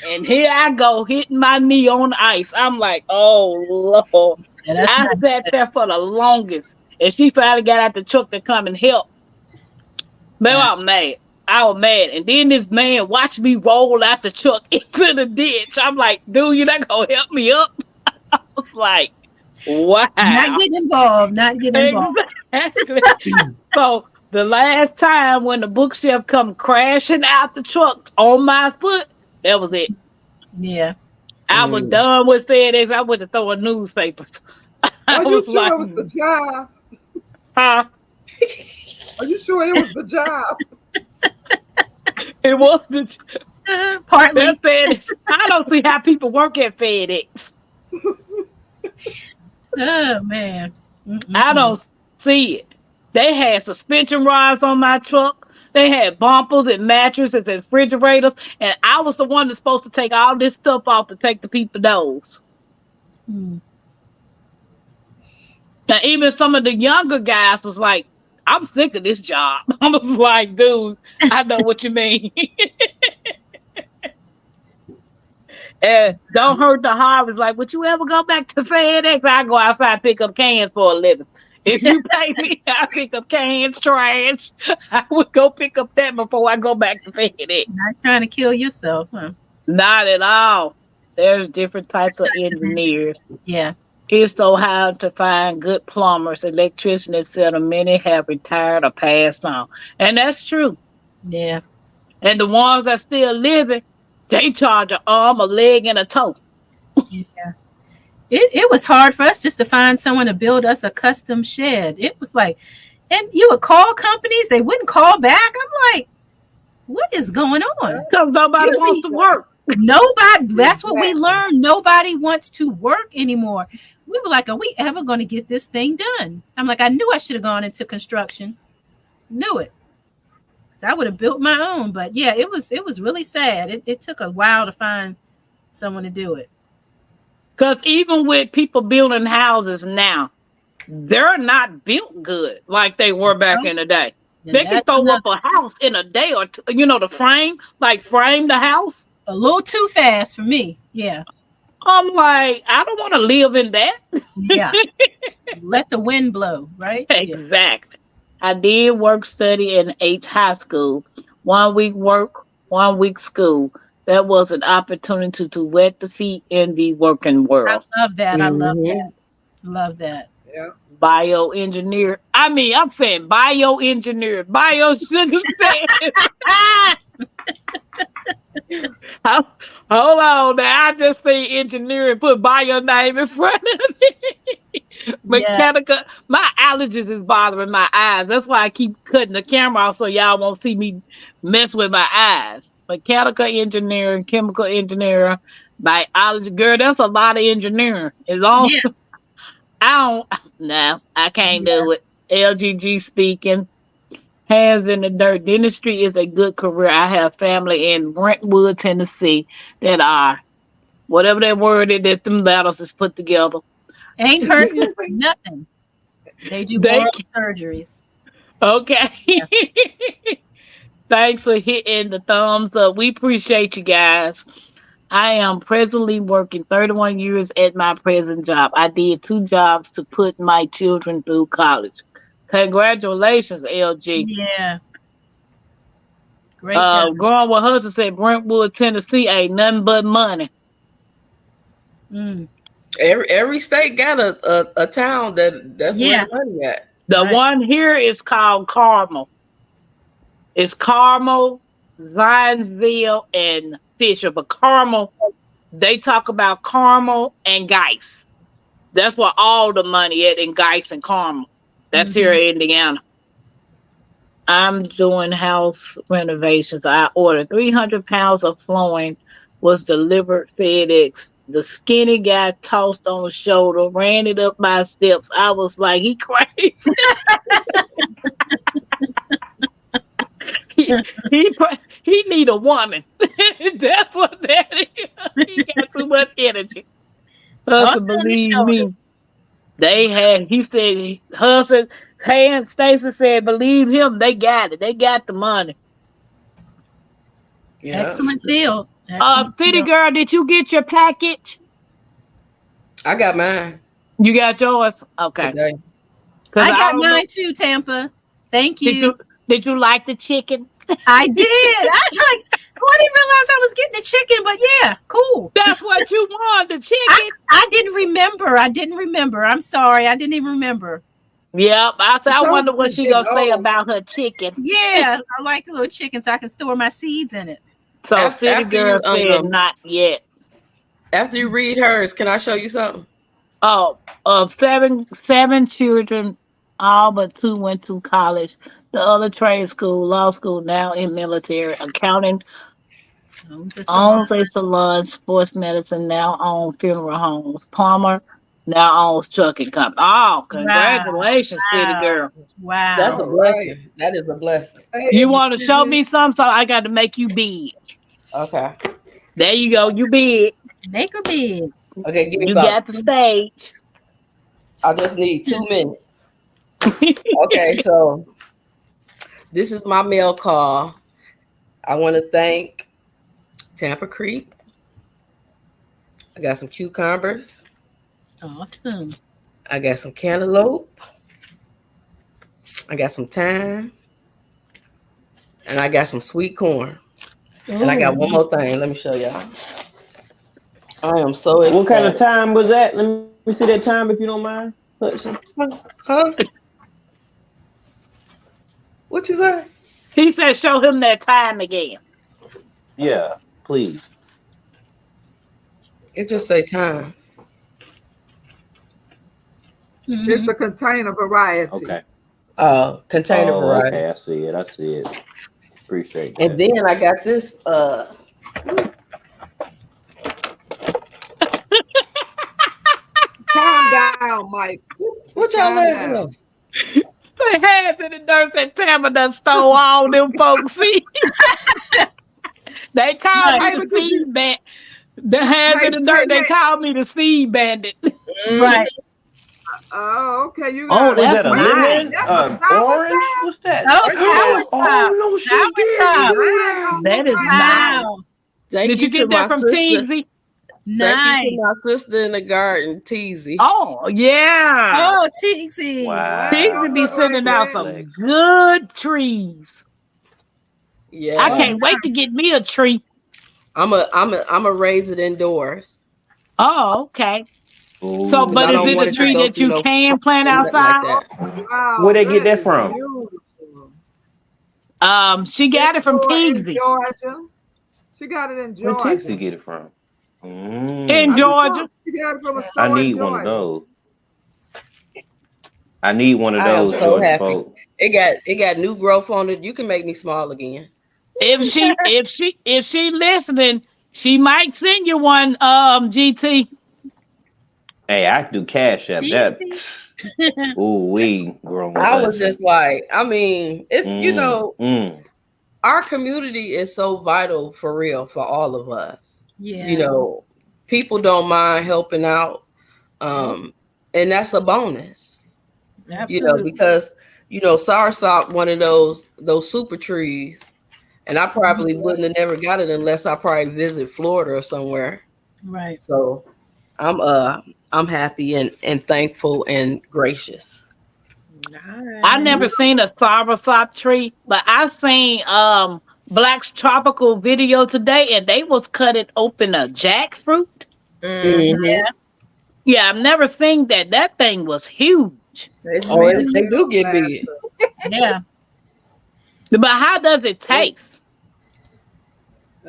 and here I go hitting my knee on the ice. I'm like, oh, Lord. Yeah, that's I not sat there for the longest, and she finally got out the truck to come and help. Man, Yeah. I'm mad. I was mad. And then this man watched me roll out the truck into the ditch. I'm like, dude, you're not going to help me up? I was like, wow. Not get involved. Not get involved. Exactly. So the last time when the bookshelf come crashing out the truck on my foot, that was it. Yeah. I was done with FedEx. I went to throwing newspapers. I Are you was sure like, it was the job? huh? Are you sure it was the job? It wasn't. Partly. That FedEx. I don't see how people work at FedEx. Oh man. I don't see it. They had suspension rods on my truck. They had bumpers and mattresses and refrigerators. And I was the one that's supposed to take all this stuff off to take the people those. Mm. Now, even some of the younger guys was like, I'm sick of this job. I was like, dude, I know what you mean. And don't hurt the heart. Was like, would you ever go back to FedEx? I go outside pick up cans for a living. If you pay me, I pick up cans, trash. I would go pick up that before I go back to FedEx. Not trying to kill yourself, huh? Not at all. There's different types of engineers. Yeah. It's so hard to find good plumbers, electricians, etc. Many have retired or passed on. And that's true. Yeah. And the ones that still living, they charge an arm, a leg, and a toe. Yeah. It was hard for us just to find someone to build us a custom shed. It was like, and you would call companies, they wouldn't call back. I'm like, what is going on? Because nobody wants to work. Nobody, that's what we learned. Nobody wants to work anymore. We were like, are we ever going to get this thing done? I'm like, I knew I should have gone into construction. Knew it. So I would have built my own. But yeah, it was really sad. It took a while to find someone to do it. Because even with people building houses now, they're not built good like they were back in the day. And They can throw up a house in a day or two. The frame the house. A little too fast for me. Yeah. I'm like, I don't want to live in that. Yeah. Let the wind blow, right? Exactly. I did work study in high school. 1 week work, 1 week school. That was an opportunity to wet the feet in the working world. I love that. I love that. Love that. Yeah. Bioengineer. I mean, I'm saying bioengineer. Bio should have said. Hold on now. I just say engineer and put bio name in front of me. Mechanical. Yes. My allergies is bothering my eyes. That's why I keep cutting the camera off so y'all won't see me mess with my eyes. Mechanical engineering, chemical engineering, biology. Girl, that's a lot of engineering. As long I can't do it. LGG speaking. Hands in the dirt. Dentistry is a good career. I have family in Brentwood, Tennessee that are, whatever that word is that them letters is put together. Ain't hurting for nothing. They do oral surgeries. Okay. Yeah. Thanks for hitting the thumbs up. We appreciate you guys. I am presently working 31 years at my present job. I did 2 jobs to put my children through college. Congratulations, LG. Yeah. Great job. Growing with Hudson said Brentwood, Tennessee ain't nothing but money. Mm. Every state got a town that's where Yeah. the money at. The Right. one here is called Carmel. It's Carmel, Zionsville, and Fisher. But Carmel, they talk about Carmel and Geist. That's where all the money at in Geist and Carmel. That's here in Indiana. I'm doing house renovations. I ordered 300 pounds of flooring, was delivered FedEx. The skinny guy tossed on the shoulder, ran it up my steps. I was like, he crazy. he need a woman. That's what that is. He got too much energy. Husband, Toss on the believe shoulder. me. They had, he said, husband, and Stacy said, believe him, they got it. They got the money. Yeah. Excellent deal. Excellent City deal. Girl, did you get your package? I got mine You got yours? Okay. today. 'Cause I got don't know- mine too, Tampa. Thank Did you. did you like the chicken? I did. I was like, oh, I didn't realize I was getting the chicken, but yeah, cool. That's what you want, the chicken. I didn't remember. I'm sorry. I didn't even remember. Yep. I said, I It's wonder what always she gonna say old. about her chicken. Yeah, I like the little chicken so I can store my seeds in it. So After City Girl you, said not yet. After you read hers, can I show you something? Oh, seven children, all but 2 went to college. The other trade school, law school, now in military, accounting, owns a salon, sports medicine, now owns funeral homes. Palmer now owns trucking company. Oh, congratulations, City Wow. Girl. Wow. That's a blessing. That is a blessing. Hey, You want to did show you- me some, so I got to make you big. Okay. There you go, you big. Make her big. Okay, give me You about. got the stage. I just need 2 minutes. Okay, so this is my mail call. I want to thank Tampa Creek. I got some cucumbers. Awesome. I got some cantaloupe. I got some thyme. And I got some sweet corn. And I got one more thing. Let me show y'all. I am so excited. What kind of time was that? Let me see that time if you don't mind. Hudson. Huh? What you say? He said, show him that time again. Yeah, please. It just say time. Mhm. It's a container variety. Okay. Container variety. Okay, I see it. I see it. Appreciate that. And then I got this Calm down, Mike. what y'all laughing at? The hands in the dirt that Tampa done stole all them folks' seeds. They called Right. me the seed bandit. The hands in the Right, dirt, they right. called me the seed bandit. Right. Oh, okay. You Oh, got is that's that a mine. lemon? That's a sour Orange? sap? What's that? Oh, sour Oh, no, she Sour did. sap. Wow. That is Wow. Thank Did you to get my that from sister. Teasy? Thank Nice. you to my sister in the garden, Teasy. Oh, yeah. Oh, Tixie. Wow. Teasy be sending out some Flex. good trees. Yeah, I can't wait to get me a tree. I'm a raise it indoors. Oh, okay. Ooh. So, but I is don't it want a it to tree go that through you no can plant nothing outside? like that. Wow, Where'd they get that is from? beautiful. She got it from Store in Teasy Georgia. She got it in Where Georgia. Texas get it from? in I just Georgia. saw She got it from a store I in need Georgia. one of those. I need one of I am those. so Georgia happy. folk. It got new growth on it. You can make me small again. If she listening, she might send you one. GT. Hey, I do cash app that. Ooh, we grown. I was just like, I mean, it's you know, Mm. our community is so vital for real for all of us. Yeah. You know, people don't mind helping out. And that's a bonus. Absolutely. You know, because you know, soursop one of those super trees, and I probably wouldn't have never got it unless I probably visit Florida or somewhere. Right. So I'm happy and thankful and gracious. I never seen a soursop tree, but I seen Black's Tropical video today, and they was cutting open a jackfruit. Mhm. Yeah. Yeah, I've never seen that. That thing was huge. It's Oh, big. they do get big. Yeah. But how does it taste?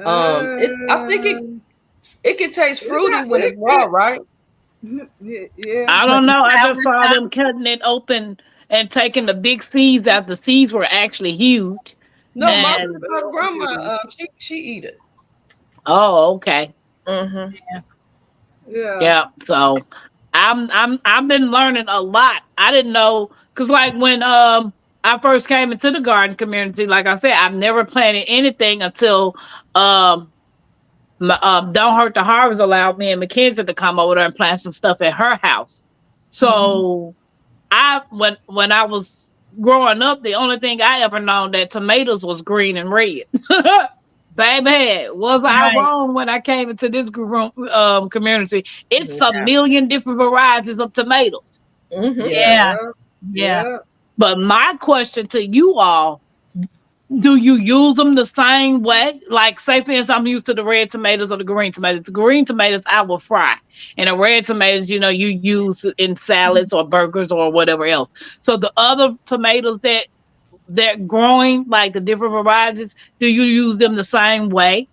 I think it can taste fruity when it's raw, right? Yeah. I don't But know. the I just sour saw them cutting it open and taking the big seeds out. The seeds were actually huge. No, my And grandma, she eat it. oh, okay. Mhm. Yeah. Yeah. So I've been learning a lot. I didn't know because like when I first came into the garden community, like I said, I've never planted anything until Don't Hurt the Harvest allowed me and Mackenzie to come over there and plant some stuff at her house. So when I was growing up, the only thing I ever known that tomatoes was green and red. Baby, was I Right. wrong when I came into this community? It's a Yeah. million different varieties of tomatoes. Mhm. Yeah. Yeah. But my question to you all, do you use them the same way? Like, say, for instance, I'm used to the red tomatoes or the green tomatoes. The green tomatoes I will fry, and the red tomatoes, you use in salads or burgers or whatever else. So the other tomatoes that they're growing, like the different varieties, do you use them the same way?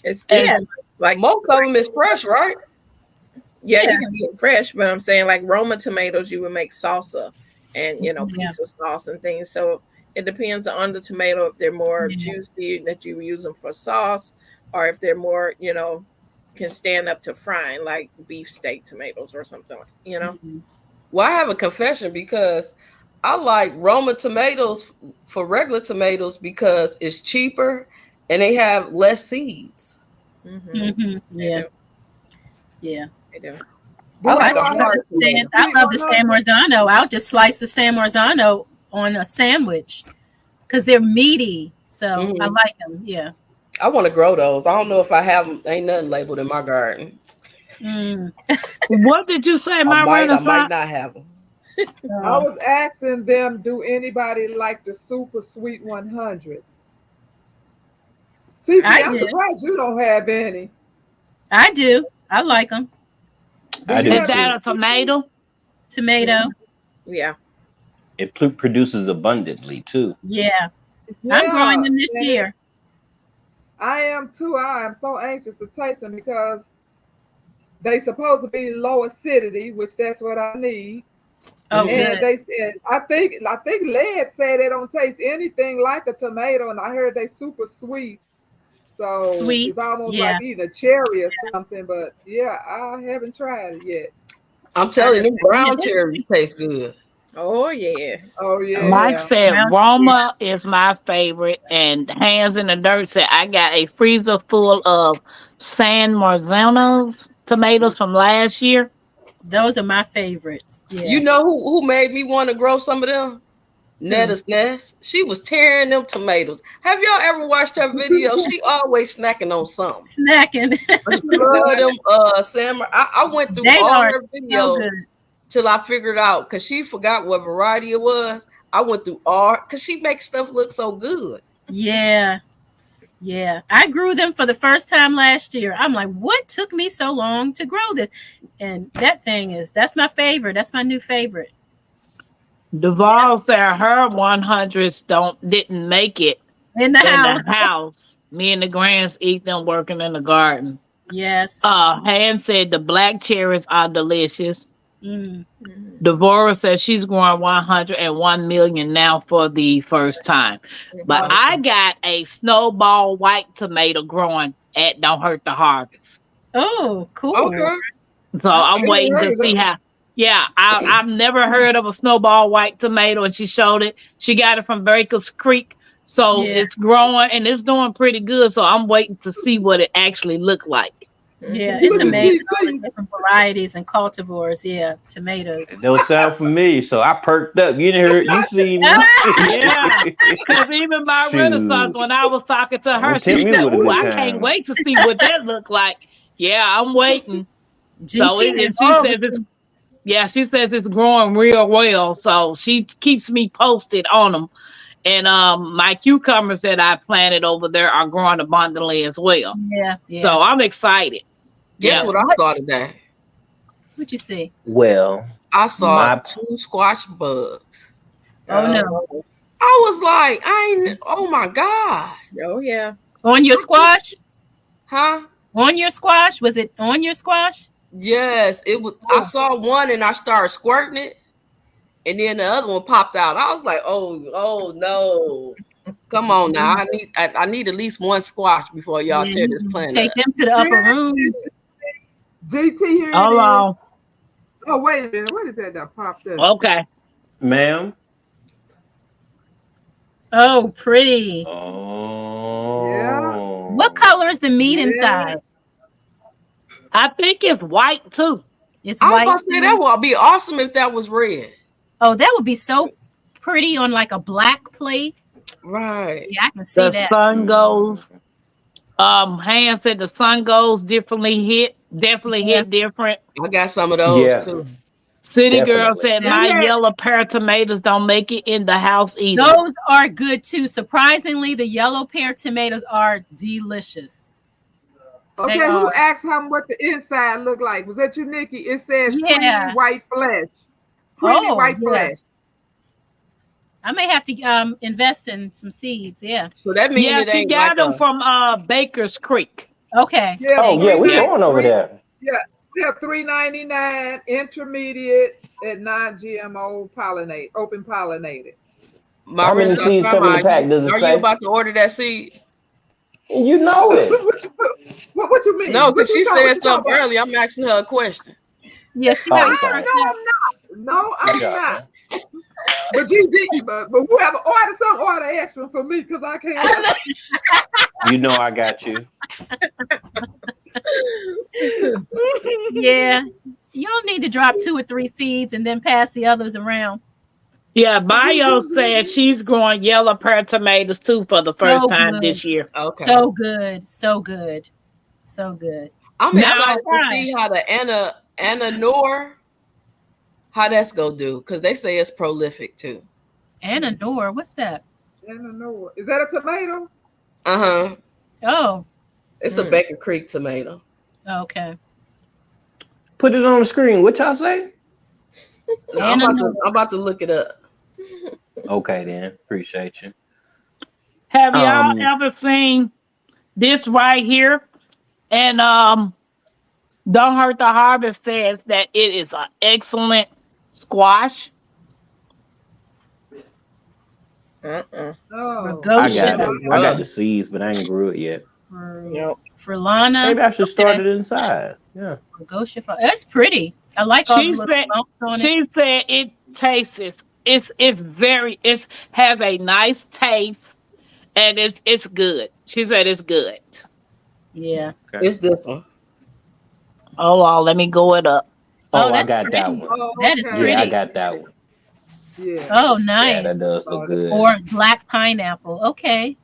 It's And different. Like Most of them is fresh, right? yeah, Yeah. you can get fresh, but I'm saying like Roma tomatoes, you would make salsa and Yeah. pizza sauce and things. So it depends on the tomato if they're more Yeah. juicy that you use them for sauce, or if they're more can stand up to frying like beefsteak tomatoes or something. Well, I have a confession because I like Roma tomatoes for regular tomatoes because it's cheaper and they have less seeds. Mm-hmm. Yeah. Yeah. They do. I like Do a I hard have- tomato. I love the San Marzano. I'll just slice the San Marzano on a sandwich because they're meaty. So I like them. Yeah. I want to grow those. I don't know if I have them. Ain't nothing labeled in my garden. Mm. what did you say, my I might Renaissance? not have them. I was asking them, do anybody like the super sweet 100s? See, I I'm do. surprised you don't have any. I do. I like them. I do Is too. that a tomato? Tomato. Yeah. It produces abundantly too. Yeah. I'm growing them this Yeah, year. I am too. I am so anxious to taste them because they supposed to be low acidity, which that's what I need. Oh, And good. they said, I think Led said they don't taste anything like a tomato, and I heard they super sweet. So Sweet, it's almost yeah. like eating a cherry or something. But yeah, I haven't tried it yet. I'm telling you, them brown cherries taste good. Oh yes. Oh yeah. Mike said Brown- Roma is my favorite, and Hands in the Dirt said I got a freezer full of San Marzanos tomatoes from last year. Those are my favorites. Yeah. You know who made me want to grow some of them? Netta's Nest. She was tearing them tomatoes. Have y'all ever watched her video? She always snacking on something. Snacking. She love them salmon. I went through They all are her so videos good. till I figured out because she forgot what variety it was. I went through all because she makes stuff look so good. Yeah. Yeah. I grew them for the first time last year. I'm like, what took me so long to grow this? And that's my favorite. That's my new favorite. Duval said her 100s didn't make it In the house. in the house. Me and the grands eat them working in the garden. Yes. Han said the black cherries are delicious. Mm. Devorah says she's growing 101 million now for the first time. But I got a snowball white tomato growing at Don't Hurt the Harvest. Oh, cool. Okay. So I'm ain't waiting heard to of see that. how. Yeah, I've never heard of a snowball white tomato, and she showed it. She got it from Baker's Creek. So Yeah. it's growing and it's doing pretty good. So I'm waiting to see what it actually looked like. Yeah, it's Look at amazing. GT. All the different varieties and cultivars. Yeah, tomatoes. It don't sound for me, so I perked up. You didn't hear, you see me. Yeah. Because even my Shoot. Renaissance, when I was talking to her, Don't she tell me said, what a "Ooh, good I time." can't wait to see what that looked like." Yeah, I'm waiting. So GT and is she always- says it's she says it's growing real well. So she keeps me posted on them. And my cucumbers that I planted over there are growing abundantly as well. Yeah, yeah. So I'm excited. Guess Yeah. what I saw today? What'd you see? Well, I saw My- 2 squash bugs. Oh no. I was like, oh my God. Oh yeah. On your squash? Huh? On your squash? Was it on your squash? Yes, it was. I saw one and I started squirting it, and then the other one popped out. I was like, oh no. Come on now. I need at least one squash before y'all Yeah, tear you this plant take up. them to the upper room. GT here. It Hold is. on. Oh wait a minute. What is that that popped up? Okay. Ma'am. Oh, pretty. Oh. What color is the meat Yeah. inside? I think it's white too. It's I was white. about to say that would be awesome if that was red. Oh, that would be so pretty on like a black plate. Right. Yeah, I can see The that. sun goes. Han said the sun goes definitely hit different. I got some of those Yeah. too. City Girl Definitely. said my Yeah. yellow pear tomatoes don't make it in the house either. Those are good too. Surprisingly, the yellow pear tomatoes are delicious. Okay, They who are. asked him what the inside looked like? Was that you, Nikki? It says Yeah. creamy white flesh. Creamy Oh, white yeah. flesh. I may have to invest in some seeds. Yeah. So that means Yeah, it she ain't got like them from Baker's Creek. Okay. Yeah. Oh yeah, we going over there. We have $3.99 intermediate and non-GMO pollinate, open pollinated. How many Marissa, seeds come in the pack? Does it are say? you about to order that seed? You know it. What you mean? No, because What you she talking- said what you something talking about? earlier. I'm asking her a question. Yes. Oh, No, sorry. I'm not. No, I'm Yeah. not. But but whoever order some order extra for me because I can't. You know I got you. Yeah. Y'all need to drop 2 or 3 seeds and then pass the others around. Yeah, Bio said she's growing yellow pear tomatoes too for the So first time good. this year. Okay. So good. So good. So good. I'm Now- excited to see how the Anna Noor, how that's gonna do, because they say it's prolific too. Anna Noor, what's that? I don't know. Is that a tomato? Uh-huh. Oh, It's a Baker Creek tomato. okay. Put it on the screen. What y'all say? I'm Anna about, Noor. to, I'm about to look it up. Okay then. Appreciate you. Have y'all Um, ever seen this right here? And Don't Hurt the Harvest says that it is an excellent squash. Oh. I Ragosha. got it. I got the seeds, but I ain't grew it yet. For Lana. Maybe I should start it inside. Yeah. Ragosha. That's pretty. I like all She the little said bumps on it. she said it tastes it has a nice taste and it's good. She said it's good. Yeah. It's this one. Hold on, let me go it up. Oh, I that's got pretty. that one. Oh, That is okay. pretty. Yeah, I got that one. Yeah. Oh, Yeah, nice. that does look good. Or black pineapple. Okay.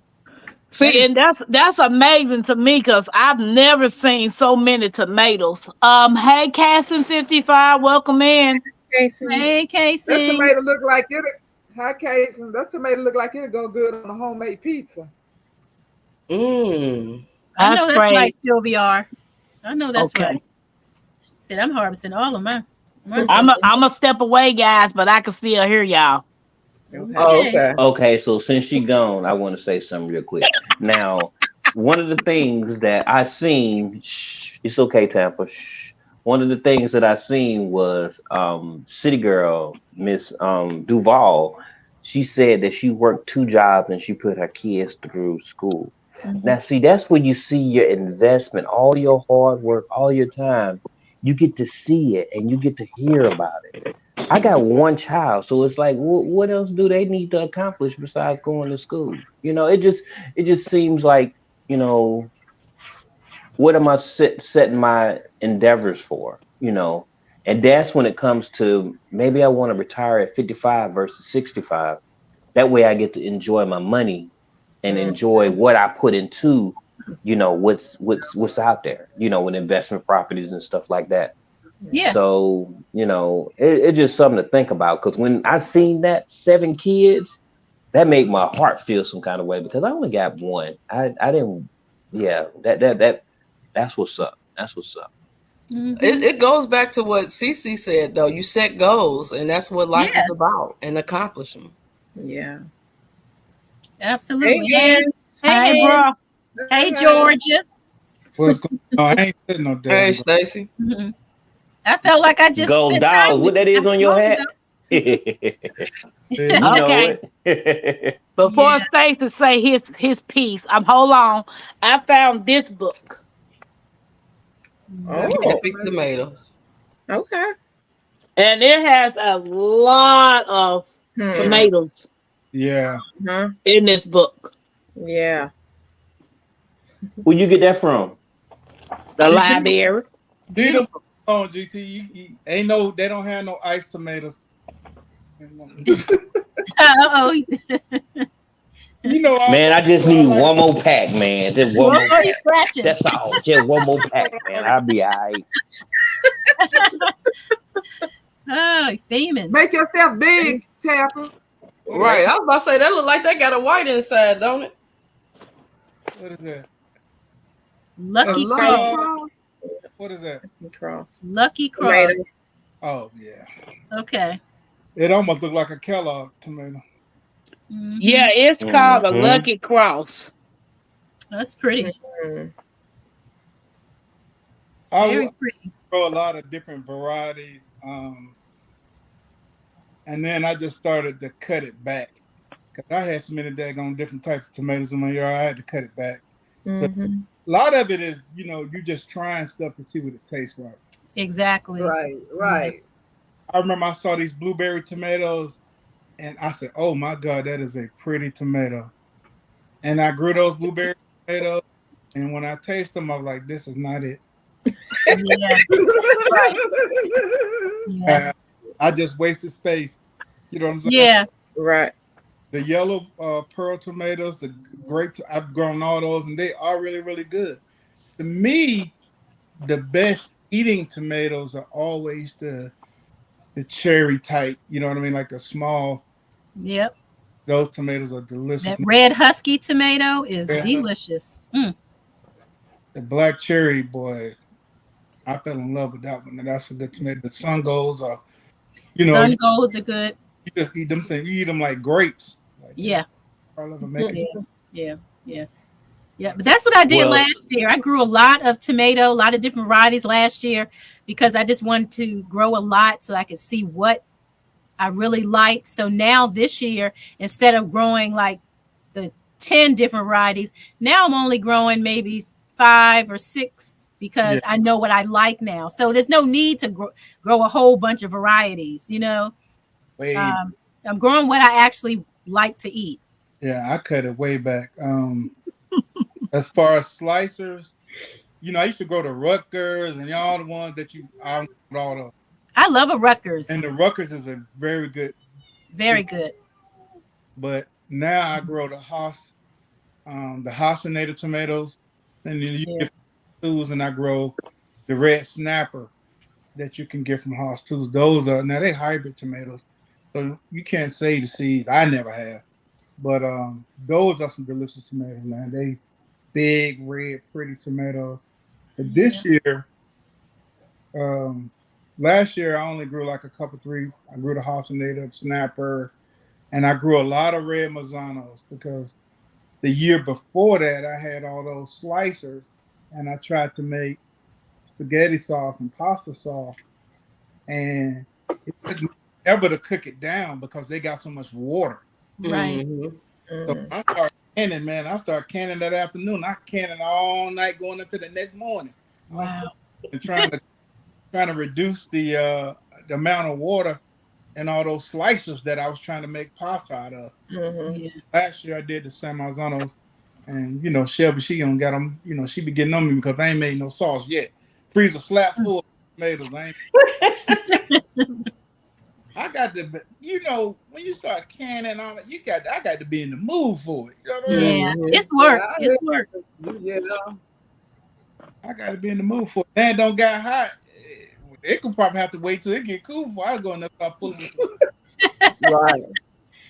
See, and that's amazing to me because I've never seen so many tomatoes. Hey, Casson 55, welcome in. Casey. Hey, That Casey. tomato look like it. Hi, Casey. That tomato look like it'll go good on a homemade pizza. Mmm. I know That's that's great. right, Sylvia. I know that's Okay. right. She said I'm harvesting all of mine. I'm a step away, guys, but I can still hear y'all. Oh, okay. Okay, so since she gone, I want to say something real quick. Now, one of the things that I seen, it's okay, Tampa. One of the things that I seen was City Girl, Miss Duval. She said that she worked 2 jobs and she put her kids through school. Now, see, that's where you see your investment, all your hard work, all your time. You get to see it and you get to hear about it. I got 1 child, so it's like, what else do they need to accomplish besides going to school? You know, it just seems like, you know, what am I setting my endeavors for? You know, and that's when it comes to maybe I want to retire at 55 versus 65. That way, I get to enjoy my money and enjoy what I put into, you know, what's out there, you know, with investment properties and stuff like that. Yeah. So, you know, it's just something to think about because when I seen that 7 kids, that made my heart feel some kind of way because I only got one. I didn't. Yeah, that's what's up. That's what's up. It goes back to what Cece said though. You set goals, and that's what life Yeah. is about, and accomplish them. Yeah. Absolutely. Hey, Hey, Ans. Hey, Ann. bro. Hey, Georgia. What's going on? I ain't said no damn. Hey, Stacy. Mhm. I felt like I just Go spent dogs. time What with that you is on your not long hat? ago. You know Okay. it. Before Yeah. Stacey say his piece, hold on. I found this book. Oh, Epic tomatoes. okay. And it has a lot of tomatoes Yeah. Huh? in this book. Yeah. Where you get that from? The You library. Leave them alone, GT. Ain't no, they don't have no iced tomatoes. Uh-oh. You know, Man, I just need one more pack, man. Just one more He's pack. scratching. That's all. Just one more pack, man. I'll be all right. Oh, he's theming. Make yourself big, Tapper. Right. I was about to say that look like they got a white inside, don't it? What is that? Lucky Lucky Cross. Cross. What is that? Cross. Lucky Cross. Tomatoes. Oh, yeah. Okay. It almost looked like a Kellogg tomato. Mhm. Yeah, it's called a Mhm. Lucky Cross. That's pretty. Mm. Very I pretty. grow a lot of different varieties. And then I just started to cut it back. Because I had so many daggone different types of tomatoes in my yard, I had to cut it back. Mhm. A lot of it is, you just trying stuff to see what it tastes like. Exactly. Right, right. I remember I saw these blueberry tomatoes and I said, oh my God, that is a pretty tomato. And I grew those blueberry tomatoes. And when I taste them, I was like, this is not it. Yeah. Right. Yeah. I just wasted space. You know what I'm saying? Yeah. Right. The yellow pearl tomatoes, the grape, I've grown all those and they are really, really good. To me, the best eating tomatoes are always the cherry type. You know what I mean? Like the small, Yep. those tomatoes are delicious. That red husky tomato is Red delicious. Mm. The black cherry, boy, I fell in love with that one. And that's a good tomato. The sun golds are, Sun golds are good. you just eat them things. You eat them like grapes. Like, Yeah. I love them. Make it. Yeah. But that's what I did Well- last year. I grew a lot of tomato, a lot of different varieties last year because I just wanted to grow a lot so I could see what I really like. So now this year, instead of growing like the 10 different varieties, now I'm only growing maybe 5 or 6 because I know what I like now. So there's no need to grow a whole bunch of varieties, I'm growing what I actually like to eat. Yeah, I cut it way back. As far as slicers, I used to grow the Rutgers and all the ones that all the. I love a Rutgers. And the Rutgers is a very good. Very good. But now I grow the Haas native tomatoes, and then you get tools, and I grow the red snapper that you can get from Haas tools. Those are now they hybrid tomatoes, so you can't save the seeds. I never have, but those are some delicious tomatoes, man. They big, red, pretty tomatoes. But this year, last year I only grew like a couple 3. I grew the Haas native snapper, and I grew a lot of red Mazzanos because the year before that I had all those slicers, and I tried to make spaghetti sauce and pasta sauce, and it took me ever to cook it down because they got so much water. Right. So I started canning, man. I started canning that afternoon. I canning all night going into the next morning. Wow. And trying to reduce the amount of water and all those slicers that I was trying to make pasta out of. Yeah. Last year I did the San Marzanos, and Shelby, she don't got them. She be getting on me because I ain't made no sauce yet. Freezer flat full of tomatoes. I got the, when you start canning on it, I got to be in the mood for it. You know what I mean? Yeah, it's work. It's work. Yeah. I got to be in the mood for it. And don't get hot. It could probably have to wait till it get cool before I go and start pulling it. Right.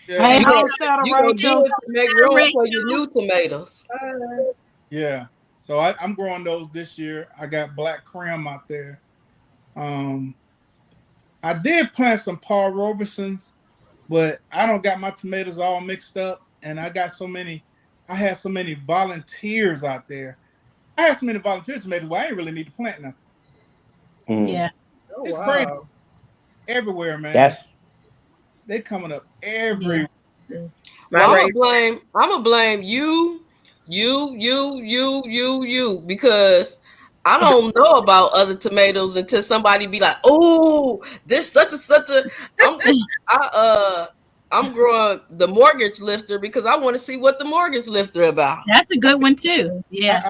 Yeah. Hey, You gonna, Hostetter you gonna do Rachel. it to make room for your new tomatoes. Yeah. So I'm growing those this year. I got black cram out there. I did plant some Paul Robesons, but I don't got my tomatoes all mixed up, and I had so many volunteers out there. I had so many volunteers tomatoes. Well, I didn't really need to plant nothing. Yeah. Oh, It's wow. crazy everywhere, man. That's They coming up everywhere. My Well, race, I'm gonna blame you, because I don't know about other tomatoes until somebody be like, "Oh, this such a." I'm growing the mortgage lifter because I want to see what the mortgage lifter about. That's a good one too. Yeah.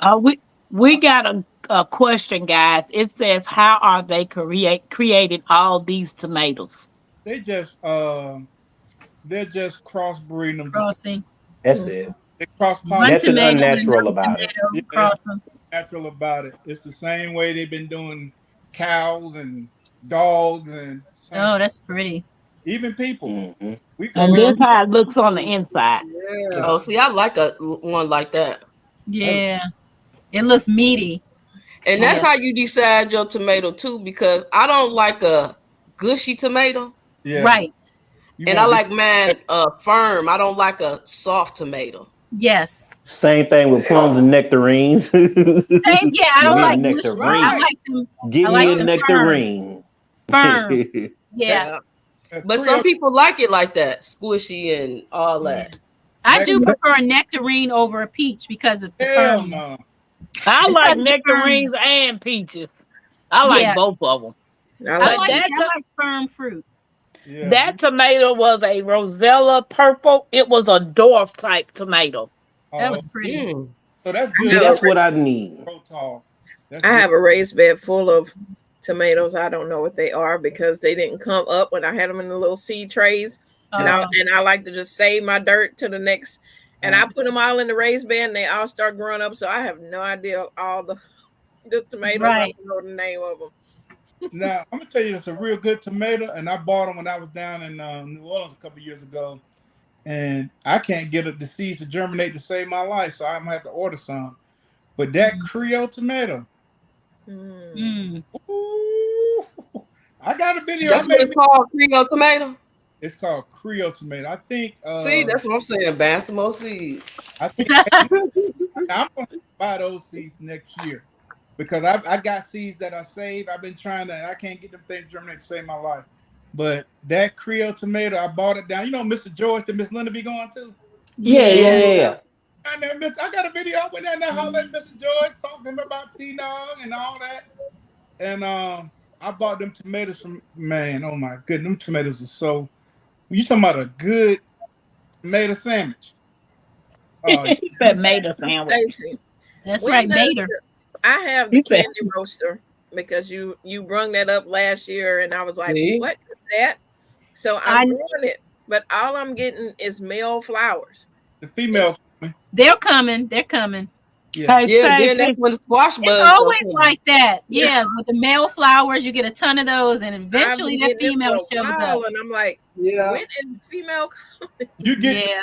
We got a question, guys. It says, how are they creating all these tomatoes? They just they're just crossbreeding them. Crossing. that's it. They cross One pollinate. That's an tomato and unnatural another about it. tomato, Yeah. cross 'em. Natural about it. It's the same way they've been doing cows and dogs and Oh, that's pretty. even people. Mm-hmm. We And can this how it looks on the inside. Yeah. Oh, see, I like a one like that, Yeah. It looks meaty. and that's how you decide your tomato too. Because I don't like a gushy tomato, yeah. Right. You and I want like mine firm. I don't like a soft tomato. Yes. Same thing with plums and nectarines. Same. Yeah. I don't Yeah, like nectarine. mushy. I like them Give I like me a them nectarine. firm. Yeah. But some people like it like that, squishy and all that. I do prefer a nectarine over a peach because of the hell firm. no. I like Because the nectarines and peaches. I like Yeah. both of them. I I like like, that I like firm fruit. Yeah. That tomato was a Rosella purple. It was a dwarf type tomato. That was pretty. Mm. so that's See, good. that's what I need. Grow tall. That's I good. have a raised bed full of tomatoes. I don't know what they are because they didn't come up when I had them in the little seed trays. And I like to just save my dirt to the next. And I put them all in the raised bed and they all start growing up. So I have no idea all the tomatoes. Right. I don't know the name of them. Now I'm gonna tell you, it's a real good tomato, and I bought them when I was down in New Orleans a couple years ago, and I can't get the seeds to germinate to save my life, so I'm gonna have to order some. But that Creole tomato, Mm. ooh, I got a video. That's what it's called, Creole tomato. It's called Creole tomato. I think. See, that's what I'm saying. Ban some more seeds. I think I'm gonna buy those seeds next year because I got seeds that I saved. I've been trying to. I can't get them things germinate to save my life. But that Creole tomato, I bought it down. You know, Mr. George and Miss Linda be going to. Yeah. And then I got a video up with that and I hollered at Mr. George, talking to him about T-Dog and all that. And I bought them tomatoes from, man, oh my goodness, them tomatoes are so, you talking about a good tomato sandwich. That made a sandwich. Stacy, That's when right, does Mater. I have the You said- candy roaster because you brung that up last year and I was like, See? what is that? So I'm growing it, but all I'm getting is male flowers. The female, They're coming. They're coming. yeah. Hey, Yeah, then Stacey, that's when the squash bugs. It's always open. like that. Yeah, with the male flowers, you get a ton of those, and eventually I've that been getting them female for a shows while, up. and I'm like, Yeah. when is the female? You get Yeah,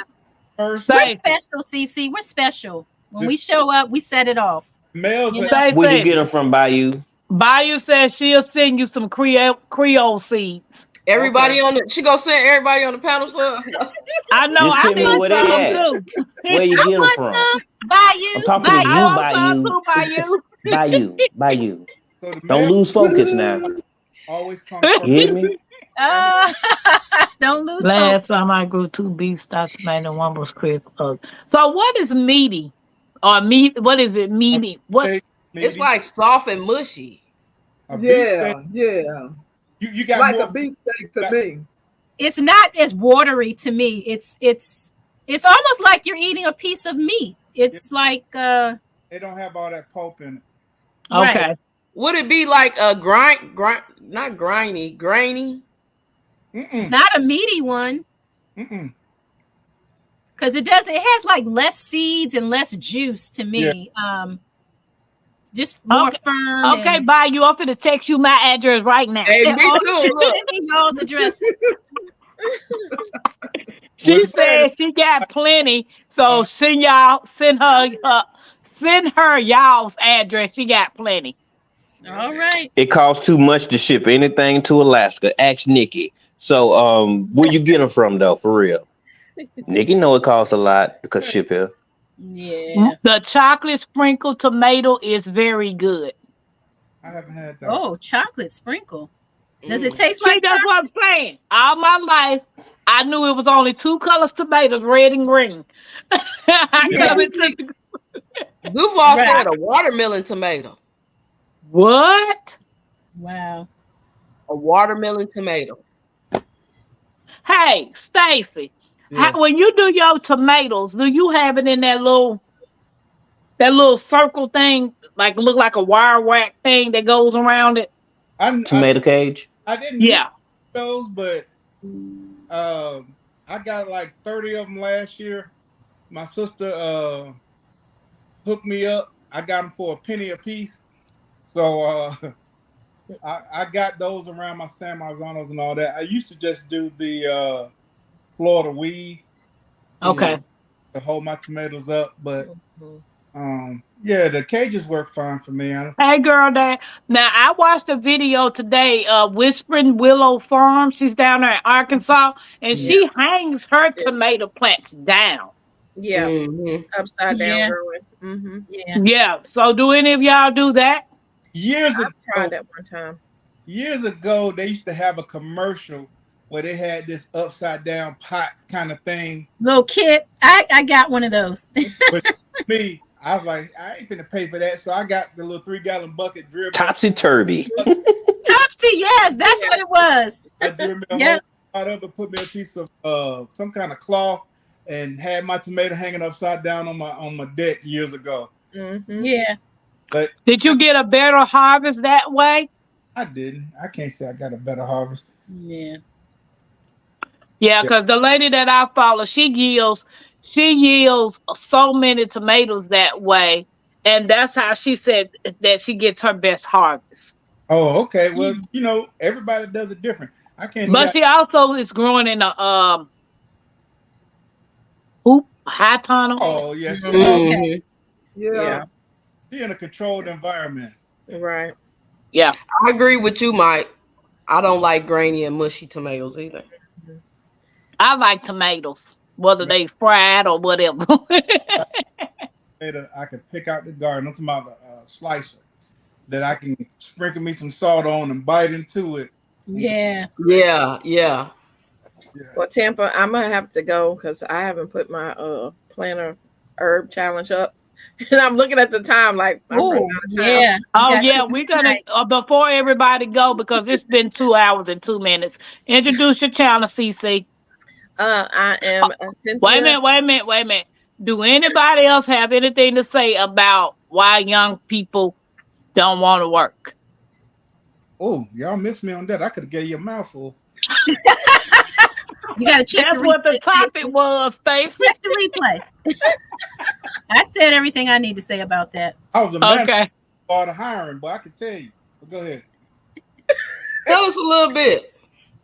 first we're Stacey, special, CC. We're special. When The- we show up, we set it off. males. You know, are- Where you Stacey, get them from, Bayou? Bayou says she'll send you some Creole seeds. Everybody on the she gonna send everybody on the panel. So I know. Just I tell me need where they some at. too. Where you get them want from? some? I'm Bayou. talking to I you, want Bayou. some too, Bayou. Bayou. So the Don't males lose focus now. always come You first. hear me? Don't lose focus. Last time I grew 2 beef stocks, man, and one was Creole. So what is meaty? Or meat? What is it? Meaty? What? Steak, it's maybe. like soft and mushy. A beef Yeah. steak. Yeah. You got Like more. a beefsteak to me. It's not as watery to me. It's almost like you're eating a piece of meat. It's like They don't have all that pulp in it. Right. Okay. Would it be like a not grainy? Mm-mm. not a meaty one. Mm-mm. Because it has like less seeds and less juice to me. Just more firm. Okay, and- Bayou. I'm finna text you my address right now. Hey, me Oh, too. Look, send me y'all's addresses. She What's bad said she got plenty, so send her y'all's address. She got plenty. All right. It costs too much to ship anything to Alaska. Ask Nikki. So, where you get them from though? For real, Nikki know it costs a lot because ship here. Yeah. The chocolate sprinkled tomato is very good. I haven't had that. Oh, chocolate sprinkle. Does it Mm. taste See, like that's chocolate? what I'm saying. All my life, I knew it was only two colors tomatoes, red and green. I Yeah. come into Duval Right. said a watermelon tomato. what? Wow. A watermelon tomato. Hey, Stacy, Yes. when you do your tomatoes, do you have it in that little circle thing, like look like a wire whack thing that goes around it? Tomato cage. I didn't use Yeah. those, but I got like 30 of them last year. My sister hooked me up. I got them for a penny a piece. So I got those around my San Marzanos and all that. I used to just do the Florida weed Okay. to hold my tomatoes up, but yeah, the cages work fine for me. Hey, girl, Dad. Now I watched a video today. Whispering Willow Farm. She's down there in Arkansas, and she hangs her tomato plants down. Yeah, Mhm. upside down Yeah. growing. Mm-hmm. Yeah. Yeah. So, do any of y'all do that? Years I ago, tried that one time. they used to have a commercial where they had this upside down pot kind of thing. Little kit. I got one of those. But me, I was like, I ain't finna pay for that. So I got the little 3-gallon bucket drip. Topsy turvy. Topsy, yes, that's what it was. I drip a Yep. whole lot of it, put me a piece of some kind of cloth, and had my tomato hanging upside down on my deck years ago. Mm-hmm. Yeah. But Did you get a better harvest that way? I didn't. I can't say I got a better harvest. Yeah. Yeah, because the lady that I follow, she yields so many tomatoes that way, and that's how she said that she gets her best harvest. Oh, okay. Well, everybody does it different. I can't But say she also is growing in a high tunnel. oh yes. Mhm. Yeah. She in a controlled environment. Right. Yeah, I agree with you, Mike. I don't like grainy and mushy tomatoes either. I like tomatoes, whether they fried or whatever. I can pick out the garden. I'm talking about a slicer that I can sprinkle me some salt on and bite into it. Yeah. Yeah, yeah. Well, Tampa, I'm gonna have to go because I haven't put my planter herb challenge up, and I'm looking at the time like I'm Oh, running out of time. yeah. Oh Got yeah, to we're gonna midnight. before everybody go, because it's been 2 hours and 2 minutes. Introduce your channel, CC. I am Cynthia. Wait a minute. Do anybody else have anything to say about why young people don't want to work? Oh, y'all missed me on that. I could have gave you a mouthful. You gotta check That's the what the replay. topic was, Stacey. Check the replay. I said everything I need to say about that. I was a man Okay. for the hiring, but I can tell you. But go ahead. Tell us a little bit.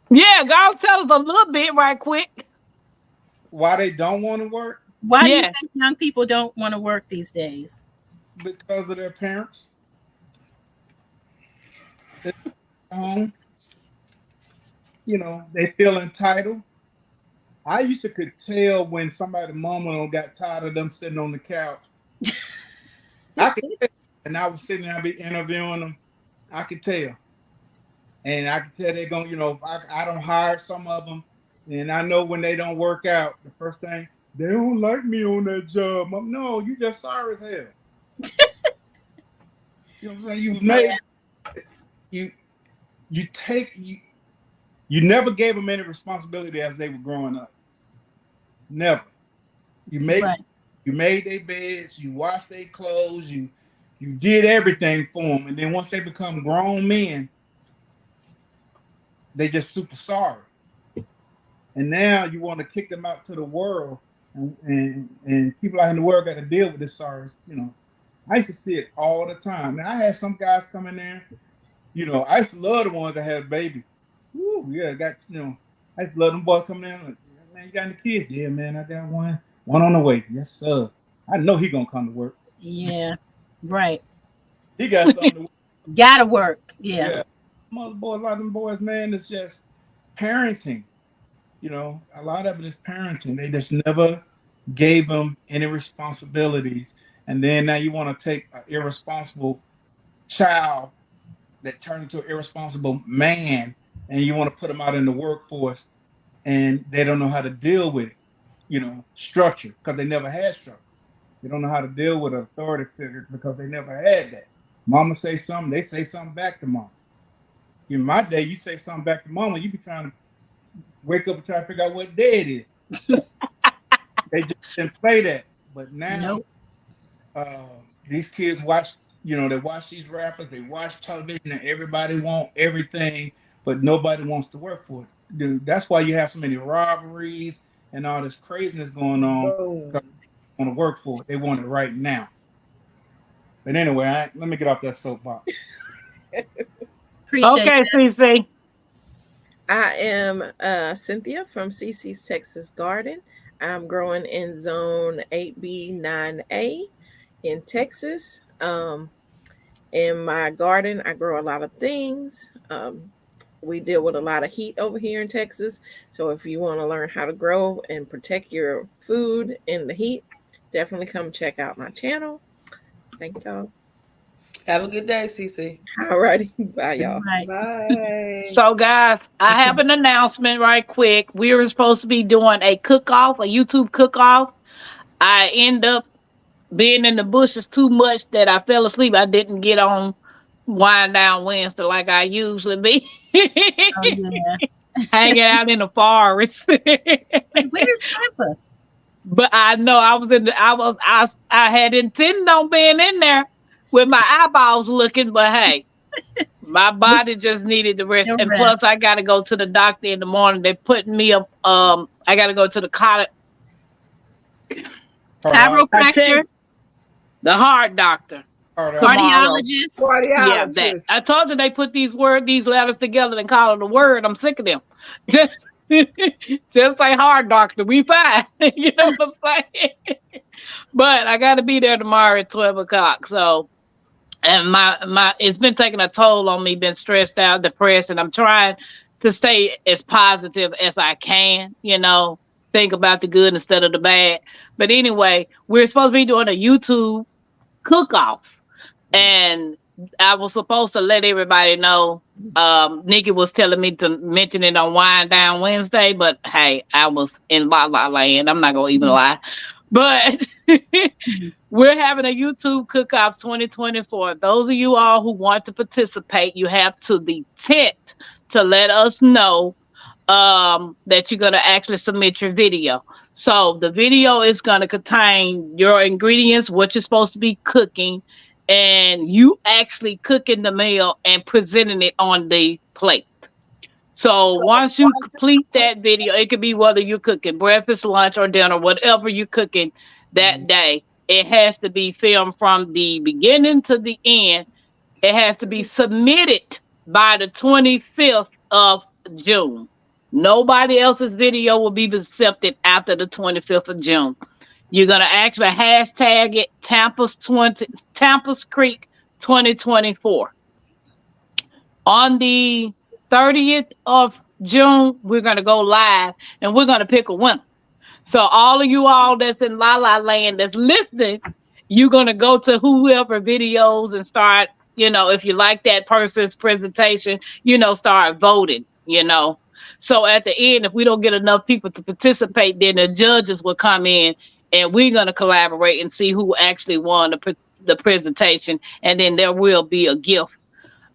Yeah, go tell us a little bit right quick. Why they don't want to work? Why do you Yes. think young people don't want to work these days? Because of their parents. They're home. They feel entitled. I used to could tell when somebody's mama got tired of them sitting on the couch. I could tell, and I was sitting there, I'd be interviewing them. I could tell. And I could tell they're going, I don't hire some of them. And I know when they don't work out, the first thing, they don't like me on that job. No, you just sorry as hell. You've made you never gave them any responsibility as they were growing up. Never. You made their beds, you washed their clothes, you did everything for them, and then once they become grown men, they just super sorry. And now you want to kick them out to the world, and people out in the world got to deal with this sorry. I used to see it all the time. Now I had some guys come in there. I used to love the ones that had a baby. Woo, yeah, I just love them boys coming in. Like, man, you got any kids? Yeah, man, I got one on the way. Yes, sir. I know he gonna come to work. Yeah. Right. He got something to work. Gotta work. Yeah. Yeah. Mother boys, a lot of them boys, man, it's just parenting. You know, a lot of it is parenting. They just never gave them any responsibilities. And then now you want to take an irresponsible child that turned into an irresponsible man and you want to put them out in the workforce and they don't know how to deal with it, you know, structure, because they never had structure. They don't know how to deal with an authority figure because they never had that. Mama say something, they say something back to mama. In my day, you say something back to mama, you be trying to wake up and try to figure out what day it is. They just didn't play that. But now, these kids watch, you know, they watch these rappers, they watch television, and everybody want everything, but nobody wants to work for it. Dude, that's why you have so many robberies and all this craziness going on. Because they want to work for it. They want it right now. But anyway, let me get off that soapbox. Okay, CC. I am Cynthia from CC's Texas Garden. I'm growing in zone 8B, 9A in Texas. In my garden, I grow a lot of things. We deal with a lot of heat over here in Texas. So if you want to learn how to grow and protect your food in the heat, definitely come check out my channel. Thank y'all. Have a good day, CC. All righty. Bye, y'all. Bye. So, guys, I have an announcement right quick. We were supposed to be doing a cook-off, a YouTube cook-off. I end up being in the bushes too much that I fell asleep. I didn't get on Wind Down Wednesday like I usually be. Hanging out in the forest. Where's Tampa? But I know I had intended on being in there with my eyeballs looking, but hey, my body just needed the rest. And plus I gotta go to the doctor in the morning. They're putting me up. I gotta go to the chiropractor, the heart doctor, cardiologist. Yeah, that. I told you they put these letters together and call it a word. I'm sick of them. Just say heart doctor. We fine. You know what I'm saying? But I got to be there tomorrow at 12 o'clock. So, and my it's been taking a toll on me. Been stressed out, depressed, and I'm trying to stay as positive as I can. You know, think about the good instead of the bad. But anyway, we're supposed to be doing a YouTube cook-off, and I was supposed to let everybody know. Nikki was telling me to mention it on Wind Down Wednesday, but hey, I was in La La Land. I'm not gonna even lie. But we're having a YouTube cook-off 2024. Those of you all who want to participate, you have to the tent to let us know that you're going to actually submit your video. So the video is going to contain your ingredients, what you're supposed to be cooking, and you actually cooking the meal and presenting it on the plate. So once you complete that video, it could be whether you're cooking breakfast, lunch, or dinner, whatever you're cooking that day. It has to be filmed from the beginning to the end. It has to be submitted by the 25th of June. Nobody else's video will be accepted after the 25th of June. You're going to actually hashtag it Tampa's Creek 2024. On the 30th of June, we're going to go live and we're going to pick a winner. So all of you all that's in La La Land that's listening, you're going to go to whoever videos and start, you know, if you like that person's presentation, you know, start voting, you know. So at the end, if we don't get enough people to participate, then the judges will come in and we're going to collaborate and see who actually won the presentation. And then there will be a gift.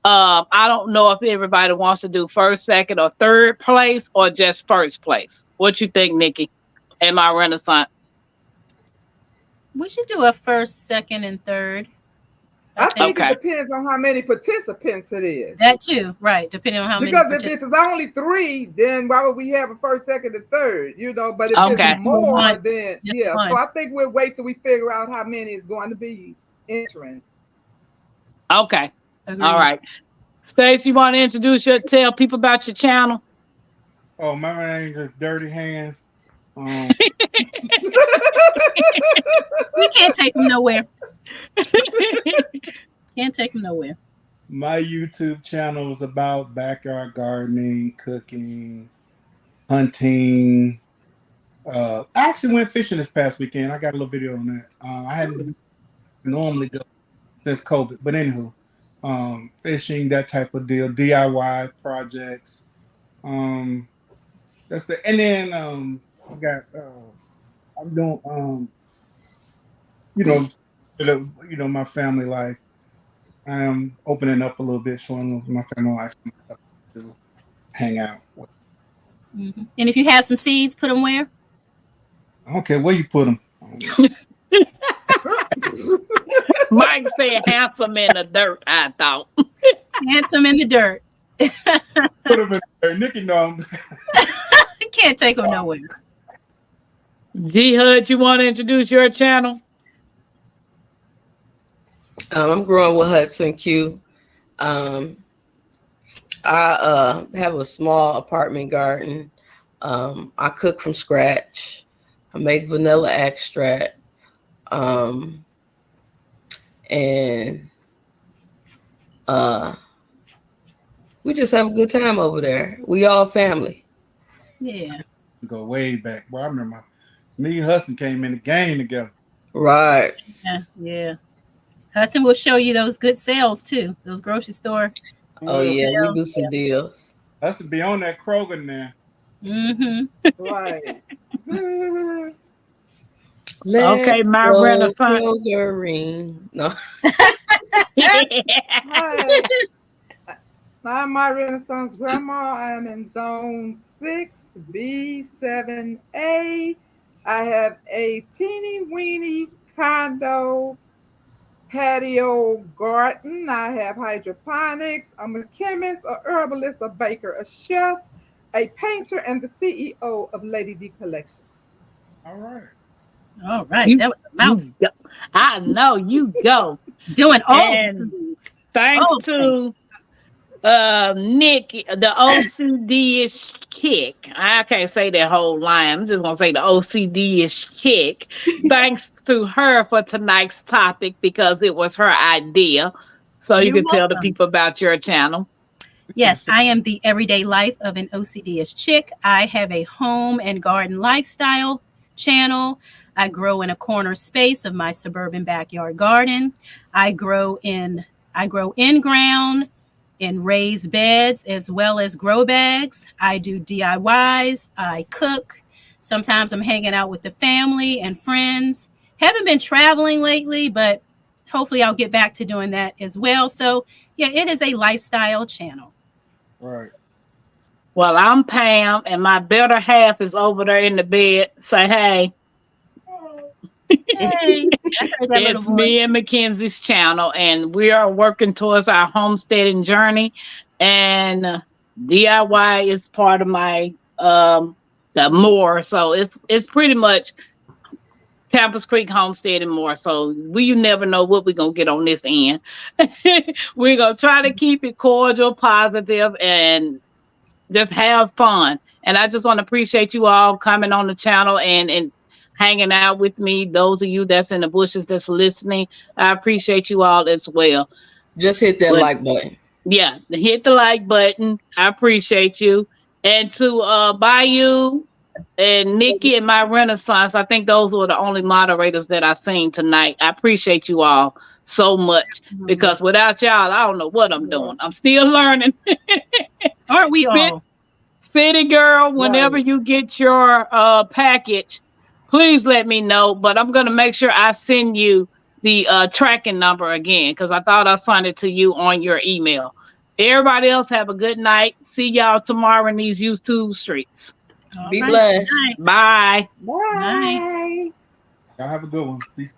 I don't know if everybody wants to do first, second, or third place or just first place. What you think, Nikki? Am I Renaissance? We should do a first, second, and third. I think it depends on how many participants it is. That too, right? Depending on how many. Because if it's only 3, then why would we have a first, second, and third? You know, but if it's more, then yeah. So I think we'll wait till we figure out how many is going to be entering. Okay. Agreed. All right. Stacey, you want to tell people about your channel? Oh, my name is Dirty Hands. We can't take them nowhere. Can't take them nowhere. My YouTube channel is about backyard gardening, cooking, hunting. I actually went fishing this past weekend. I got a little video on that. I hadn't normally do since COVID, but anywho, fishing, that type of deal, DIY projects. That's the, and then I got I'm doing my family life. I am opening up a little bit, showing my family life to hang out with. Mm-hmm. And if you have some seeds, put them where? I don't care where you put them. Mike said handsome in the dirt, I thought. Handsome in the dirt. Put them in there. Nikki know them. Can't take them nowhere. G Hud, you want to introduce your channel? I'm growing with Hudson Q. I have a small apartment garden. I cook from scratch. I make vanilla extract. And we just have a good time over there. We all family. Yeah. Go way back. Well, I remember me and Hudson came in the game together. Right. Yeah. Hudson will show you those good sales too. Those grocery store. Oh yeah, we do some deals. Hudson be on that Kroger now. Mm-hmm. Right. Okay, my Renaissance. Krogering. No. I'm my Renaissance grandma. I am in zone 6B7A. I have a teeny weeny condo patio garden. I have hydroponics. I'm a chemist, a herbalist, a baker, a chef, a painter, and the CEO of Lady D Collection. All right. All right. That was a mouthful. I know you go. Doing all And things. thanks Oh, to Nick, the OCD-ish chick. I can't say that whole line. I'm just gonna say the OCD-ish chick. Thanks to her for tonight's topic because it was her idea. So you You're can tell the welcome. people about your channel. Yes, I am the everyday life of an OCD-ish chick. I have a home and garden lifestyle channel. I grow in a corner space of my suburban backyard garden. I grow in ground, in raised beds, as well as grow bags. I do DIYs. I cook. Sometimes I'm hanging out with the family and friends. Haven't been traveling lately, but hopefully I'll get back to doing that as well. So yeah, it is a lifestyle channel. Right. Well, I'm Pam, and my better half is over there in the bed. Say hey. Hey, I heard that little It's me voice. and Mackenzie's channel, and we are working towards our homesteading journey. And DIY is part of my the more. So it's pretty much Tampa's Creek homestead and more. So you never know what we're gonna get on this end. We're gonna try to keep it cordial, positive, and just have fun. And I just want to appreciate you all coming on the channel and hanging out with me. Those of you that's in the bushes that's listening, I appreciate you all as well. Just hit that like button. Yeah, hit the like button. I appreciate you. And to Bayou and Nikki and my Renaissance, I think those were the only moderators that I seen tonight. I appreciate you all so much because without y'all, I don't know what I'm doing. I'm still learning. Aren't we all? City girl, whenever you get your package, please let me know. But I'm gonna make sure I send you the tracking number again because I thought I sent it to you on your email. Everybody else have a good night. See y'all tomorrow in these YouTube streets. All Be right. blessed. Good night. Bye. Bye. Y'all have a good one. Peace.